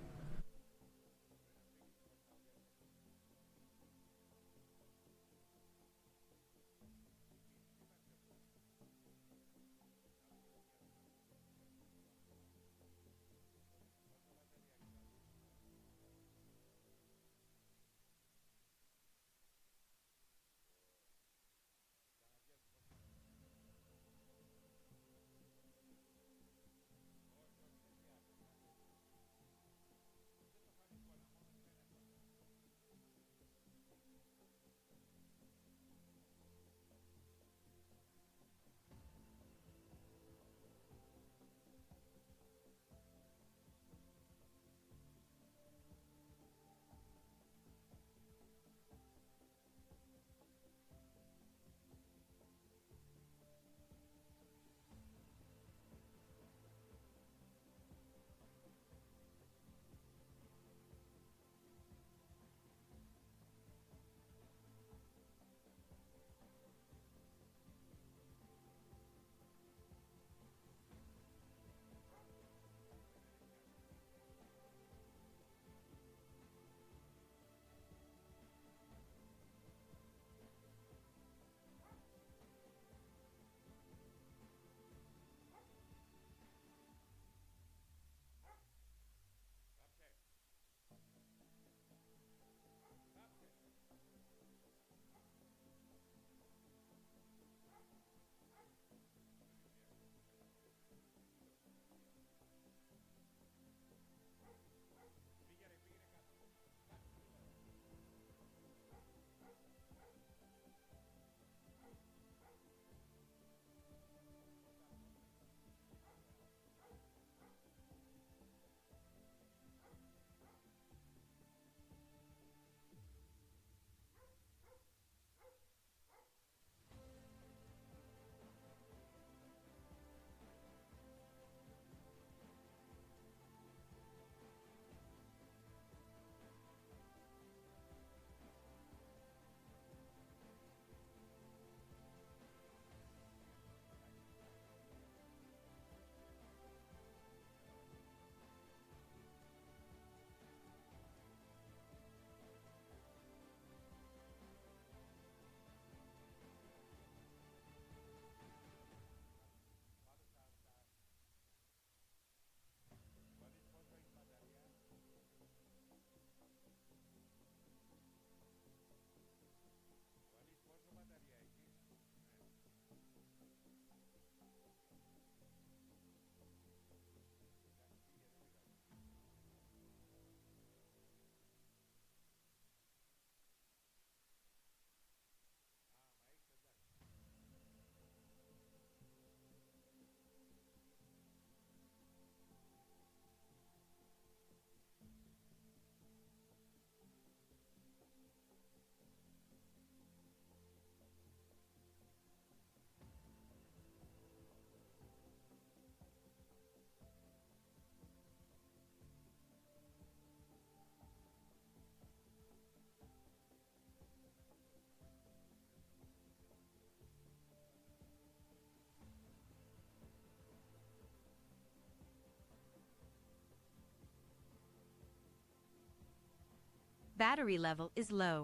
[SPEAKER 9] Battery level is low.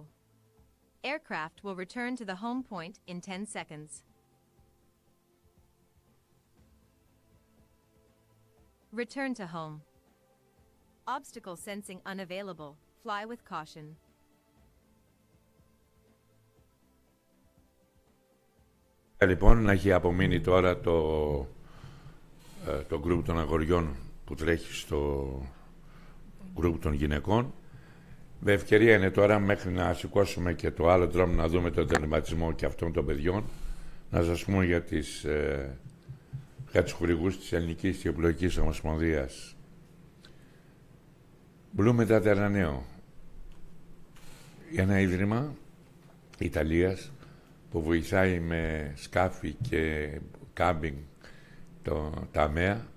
[SPEAKER 9] Aircraft will return to the home point in 10 seconds. Return to home. Obstacle sensing unavailable. Fly with caution.
[SPEAKER 1] Λοιπόν, να έχει απομείνει τώρα το γκρουπ των αγοριών που τρέχει στο γκρουπ των γυναικών. Με ευκαιρία είναι τώρα, μέχρι να σηκώσουμε και το άλλο δρόμο, να δούμε τον τερματισμό και αυτών των παιδιών, να σας πούμε για τους χορηγούς της Ελληνικής Ιστιοπλοϊκής Ομοσπονδίας. Μπλου Μετατερανέο, ένα ίδρυμα Ιταλίας που βοηθάει με σκάφη και κάμπινγκ τα ΑΜΕΑ.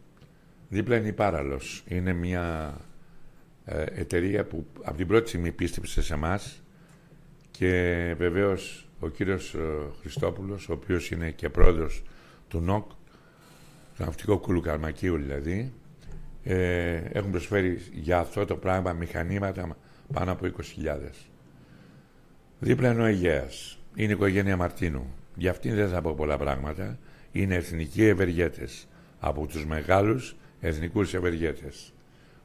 [SPEAKER 1] Δίπλα είναι η Πάραλος. Είναι μια εταιρεία που από την πρώτη στιγμή πίστεψε σε εμάς και βεβαίως ο κύριος Χριστόπουλος, ο οποίος είναι και πρόεδρος του ΝΟΚ, του Ναυτικού Κουλουκαρμακίου δηλαδή, έχουν προσφέρει για αυτό το πράγμα μηχανήματα πάνω από 20.000. Δίπλα είναι ο Αιγαίας. Είναι η οικογένεια Μαρτίνου. Για αυτήν δεν θα πω πολλά πράγματα. Είναι εθνικοί ευεργέτες από τους μεγάλους εθνικούς ευεργέτες.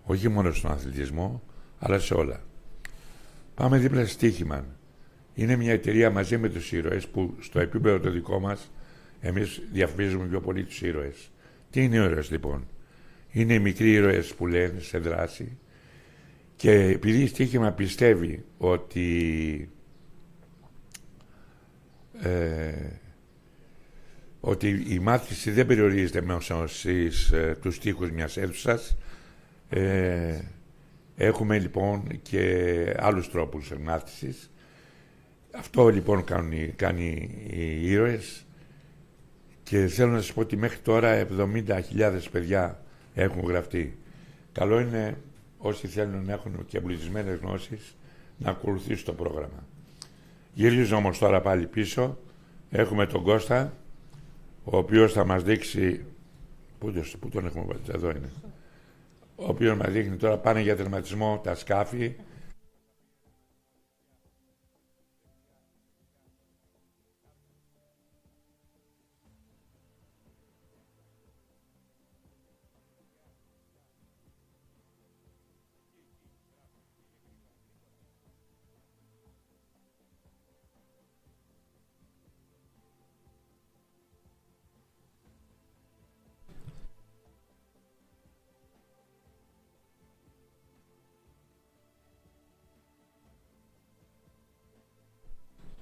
[SPEAKER 1] Όχι μόνο στον αθλητισμό, αλλά σε όλα. Πάμε δίπλα στη Στίχημαν. Είναι μια εταιρεία μαζί με τους ήρωες που στο επίπεδο το δικό μας εμείς διαφημίζουμε πιο πολύ τους ήρωες. Τι είναι οι ήρωες λοιπόν? Είναι οι μικροί ήρωες που λένε σε δράση και επειδή η Στίχημα πιστεύει ότι η μάθηση δεν περιορίζεται μέσα τους τοίχους μιας αίθουσας. Έχουμε λοιπόν και άλλους τρόπους μάθησης. Αυτό λοιπόν κάνει οι ήρωες και θέλω να σας πω ότι μέχρι τώρα 70.000 παιδιά έχουν γραφτεί. Καλό είναι όσοι θέλουν να έχουν και εμπλουτισμένες γνώσεις να ακολουθήσουν το πρόγραμμα. Γυρίζω όμως τώρα πάλι πίσω. Έχουμε τον Κώστα, ο οποίος θα μας δείξει... Πού τον έχουμε βάλει? Εδώ είναι. Ο οποίος μας δείχνει τώρα πάνε για τερματισμό τα σκάφη.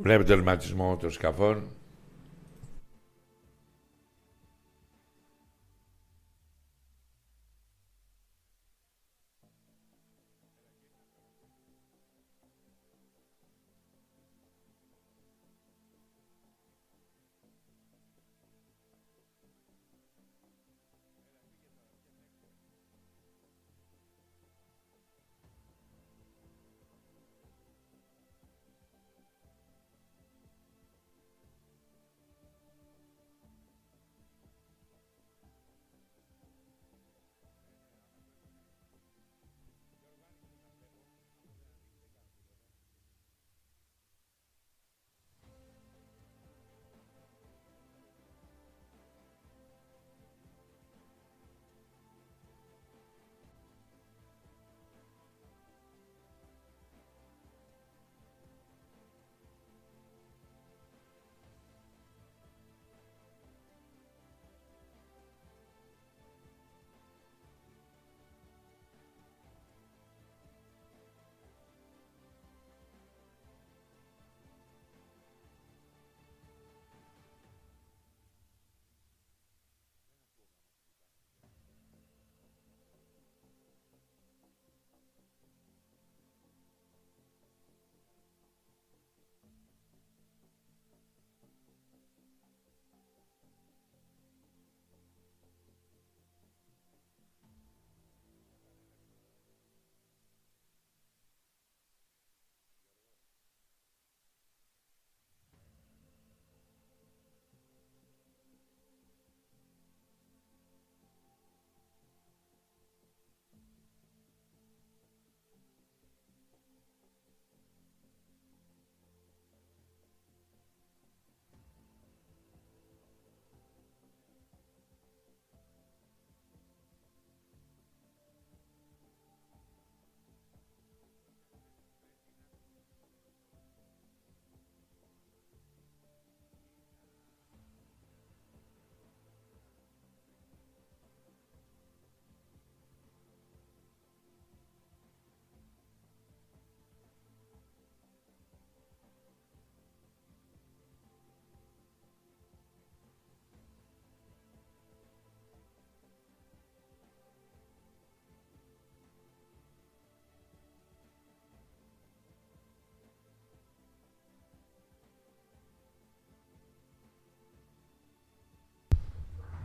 [SPEAKER 1] Βλέπετε τον τερματισμό των σκαφών.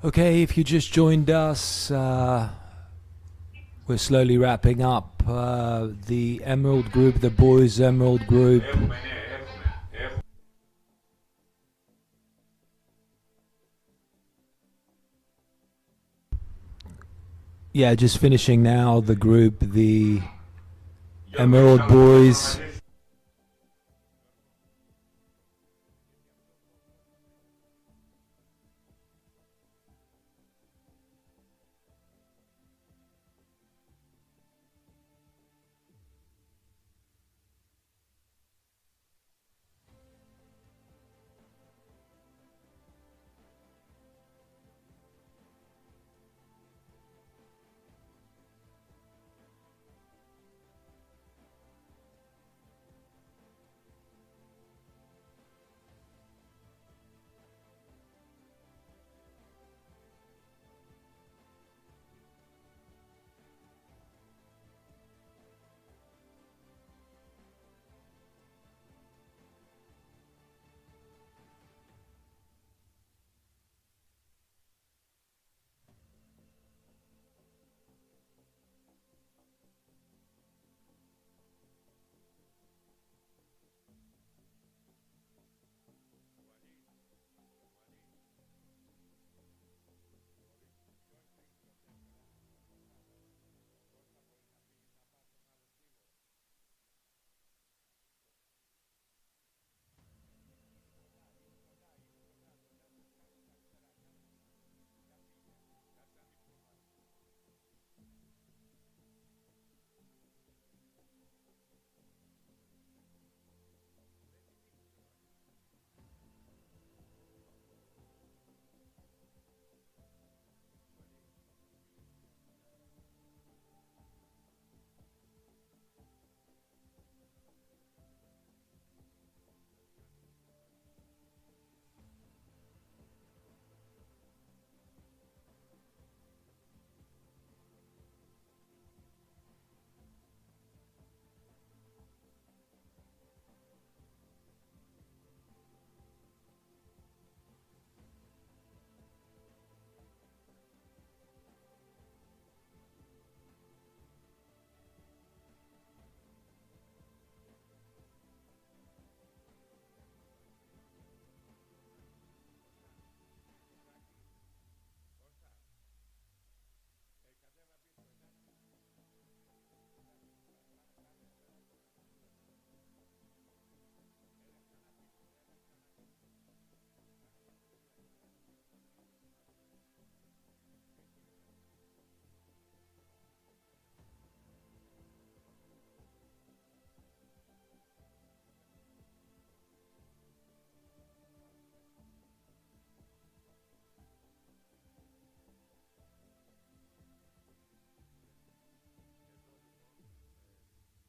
[SPEAKER 3] Okay, if you just joined us, we're slowly wrapping up the Emerald Group, the boys' Emerald Group. Yeah, just finishing now the group, the Emerald Boys.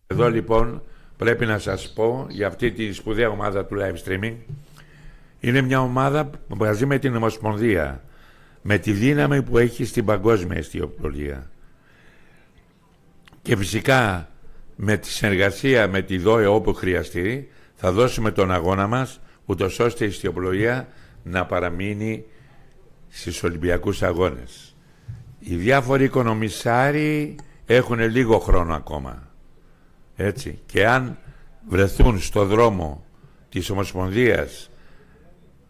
[SPEAKER 1] Εδώ λοιπόν πρέπει να σας πω για αυτή τη σπουδαία ομάδα του live streaming. Είναι μια ομάδα που μαζί με την Ομοσπονδία, με τη δύναμη που έχει στην παγκόσμια ιστιοπλοεία και φυσικά με τη συνεργασία με τη ΔΟΕ όπου χρειαστεί, θα δώσουμε τον αγώνα μας ούτως ώστε η ιστιοπλοεία να παραμείνει στις Ολυμπιακούς Αγώνες. Οι διάφοροι οικονομισάροι έχουν λίγο χρόνο ακόμα. Έτσι. Και αν βρεθούν στο δρόμο της Ομοσπονδίας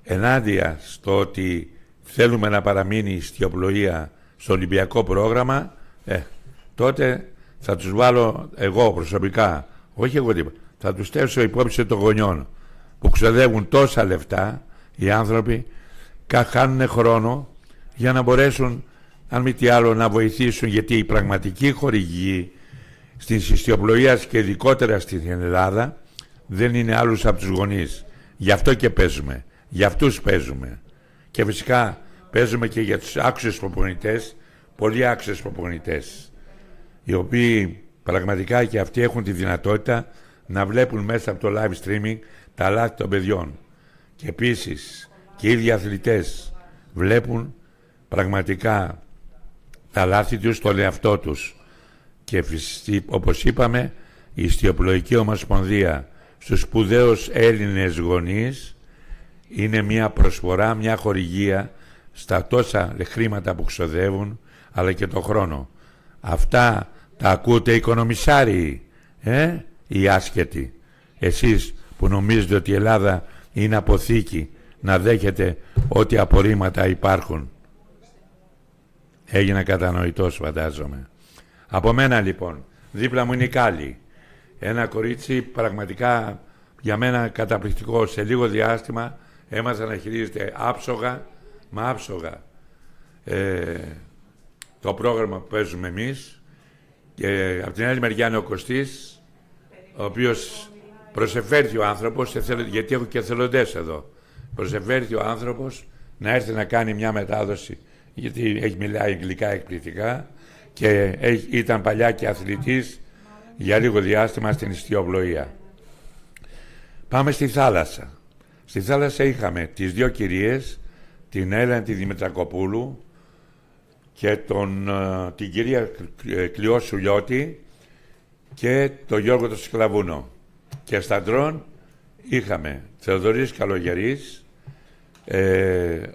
[SPEAKER 1] ενάντια στο ότι θέλουμε να παραμείνει η ιστιοπλοεία στο Ολυμπιακό πρόγραμμα, τότε θα τους βάλω εγώ προσωπικά, όχι εγώ τίποτα, θα τους στέλνω υπόψη των γονιών που ξοδεύουν τόσα λεφτά οι άνθρωποι, χάνουν χρόνο για να μπορέσουν αν μη τι άλλο να βοηθήσουν, γιατί η πραγματική χορηγή στην ιστιοπλοεία και ειδικότερα στην Ελλάδα δεν είναι άλλους από τους γονείς. Γι' αυτό και παίζουμε, για αυτούς παίζουμε και φυσικά παίζουμε και για τους άξιους προπονητές, πολύ άξιους προπονητές, οι οποίοι πραγματικά και αυτοί έχουν τη δυνατότητα να βλέπουν μέσα από το live streaming τα λάθη των παιδιών. Και επίσης και οι ίδιοι αθλητές βλέπουν πραγματικά τα λάθη τους στον εαυτό τους. Και όπως είπαμε, η Ιστιοπλοϊκή Ομοσπονδία στους σπουδαίους Έλληνες γονείς είναι μια προσφορά, μια χορηγία στα τόσα χρήματα που ξοδεύουν, αλλά και το χρόνο. Αυτά τα ακούτε οι οικονομισάριοι, οι άσχετοι. Εσείς που νομίζετε ότι η Ελλάδα είναι αποθήκη να δέχεται ό,τι απορρίμματα υπάρχουν. Έγινα κατανοητός, φαντάζομαι. Από μένα λοιπόν, δίπλα μου είναι η Κάλλη. Ένα κορίτσι πραγματικά για μένα καταπληκτικό. Σε λίγο διάστημα έμαθα να χειρίζεται άψογα, μα άψογα το πρόγραμμα που παίζουμε εμείς. Και από την άλλη μεριά είναι ο Κωστής, ο οποίος προσεφέρθη ο άνθρωπος, γιατί έχω και εθελοντές εδώ. Προσεφέρθη ο άνθρωπος να έρθει να κάνει μια μετάδοση, γιατί μιλάει αγγλικά εκπληκτικά και ήταν παλιά και αθλητής για λίγο διάστημα στην ιστιοπλοεία. Πάμε στη θάλασσα. Στη θάλασσα είχαμε τις δύο κυρίες, την Έλενα τη Δημητρακοπούλου και την κυρία Κλειό Σουλιώτη και τον Γιώργο το Σκλαβούνο. Και στα ντρόν είχαμε Θεοδωρής Καλογερής,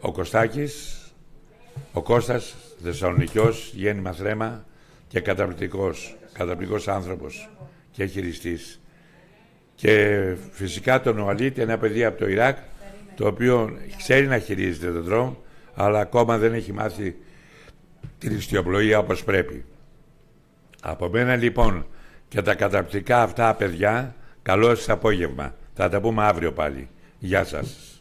[SPEAKER 1] ο Κωστάκης, ο Κώστας Θεσσαλονικιός, γέννημα θρέμα και καταπληκτικός άνθρωπος και χειριστής. Και φυσικά τον Ουαλίτη, ένα παιδί από το Ιράκ, το οποίο ξέρει να χειρίζεται τον ντρόν, αλλά ακόμα δεν έχει μάθει την ιστιοπλοεία όπως πρέπει. Από μένα λοιπόν και τα καταπληκτικά αυτά παιδιά, καλό σας απόγευμα. Θα τα πούμε αύριο πάλι. Γεια σας.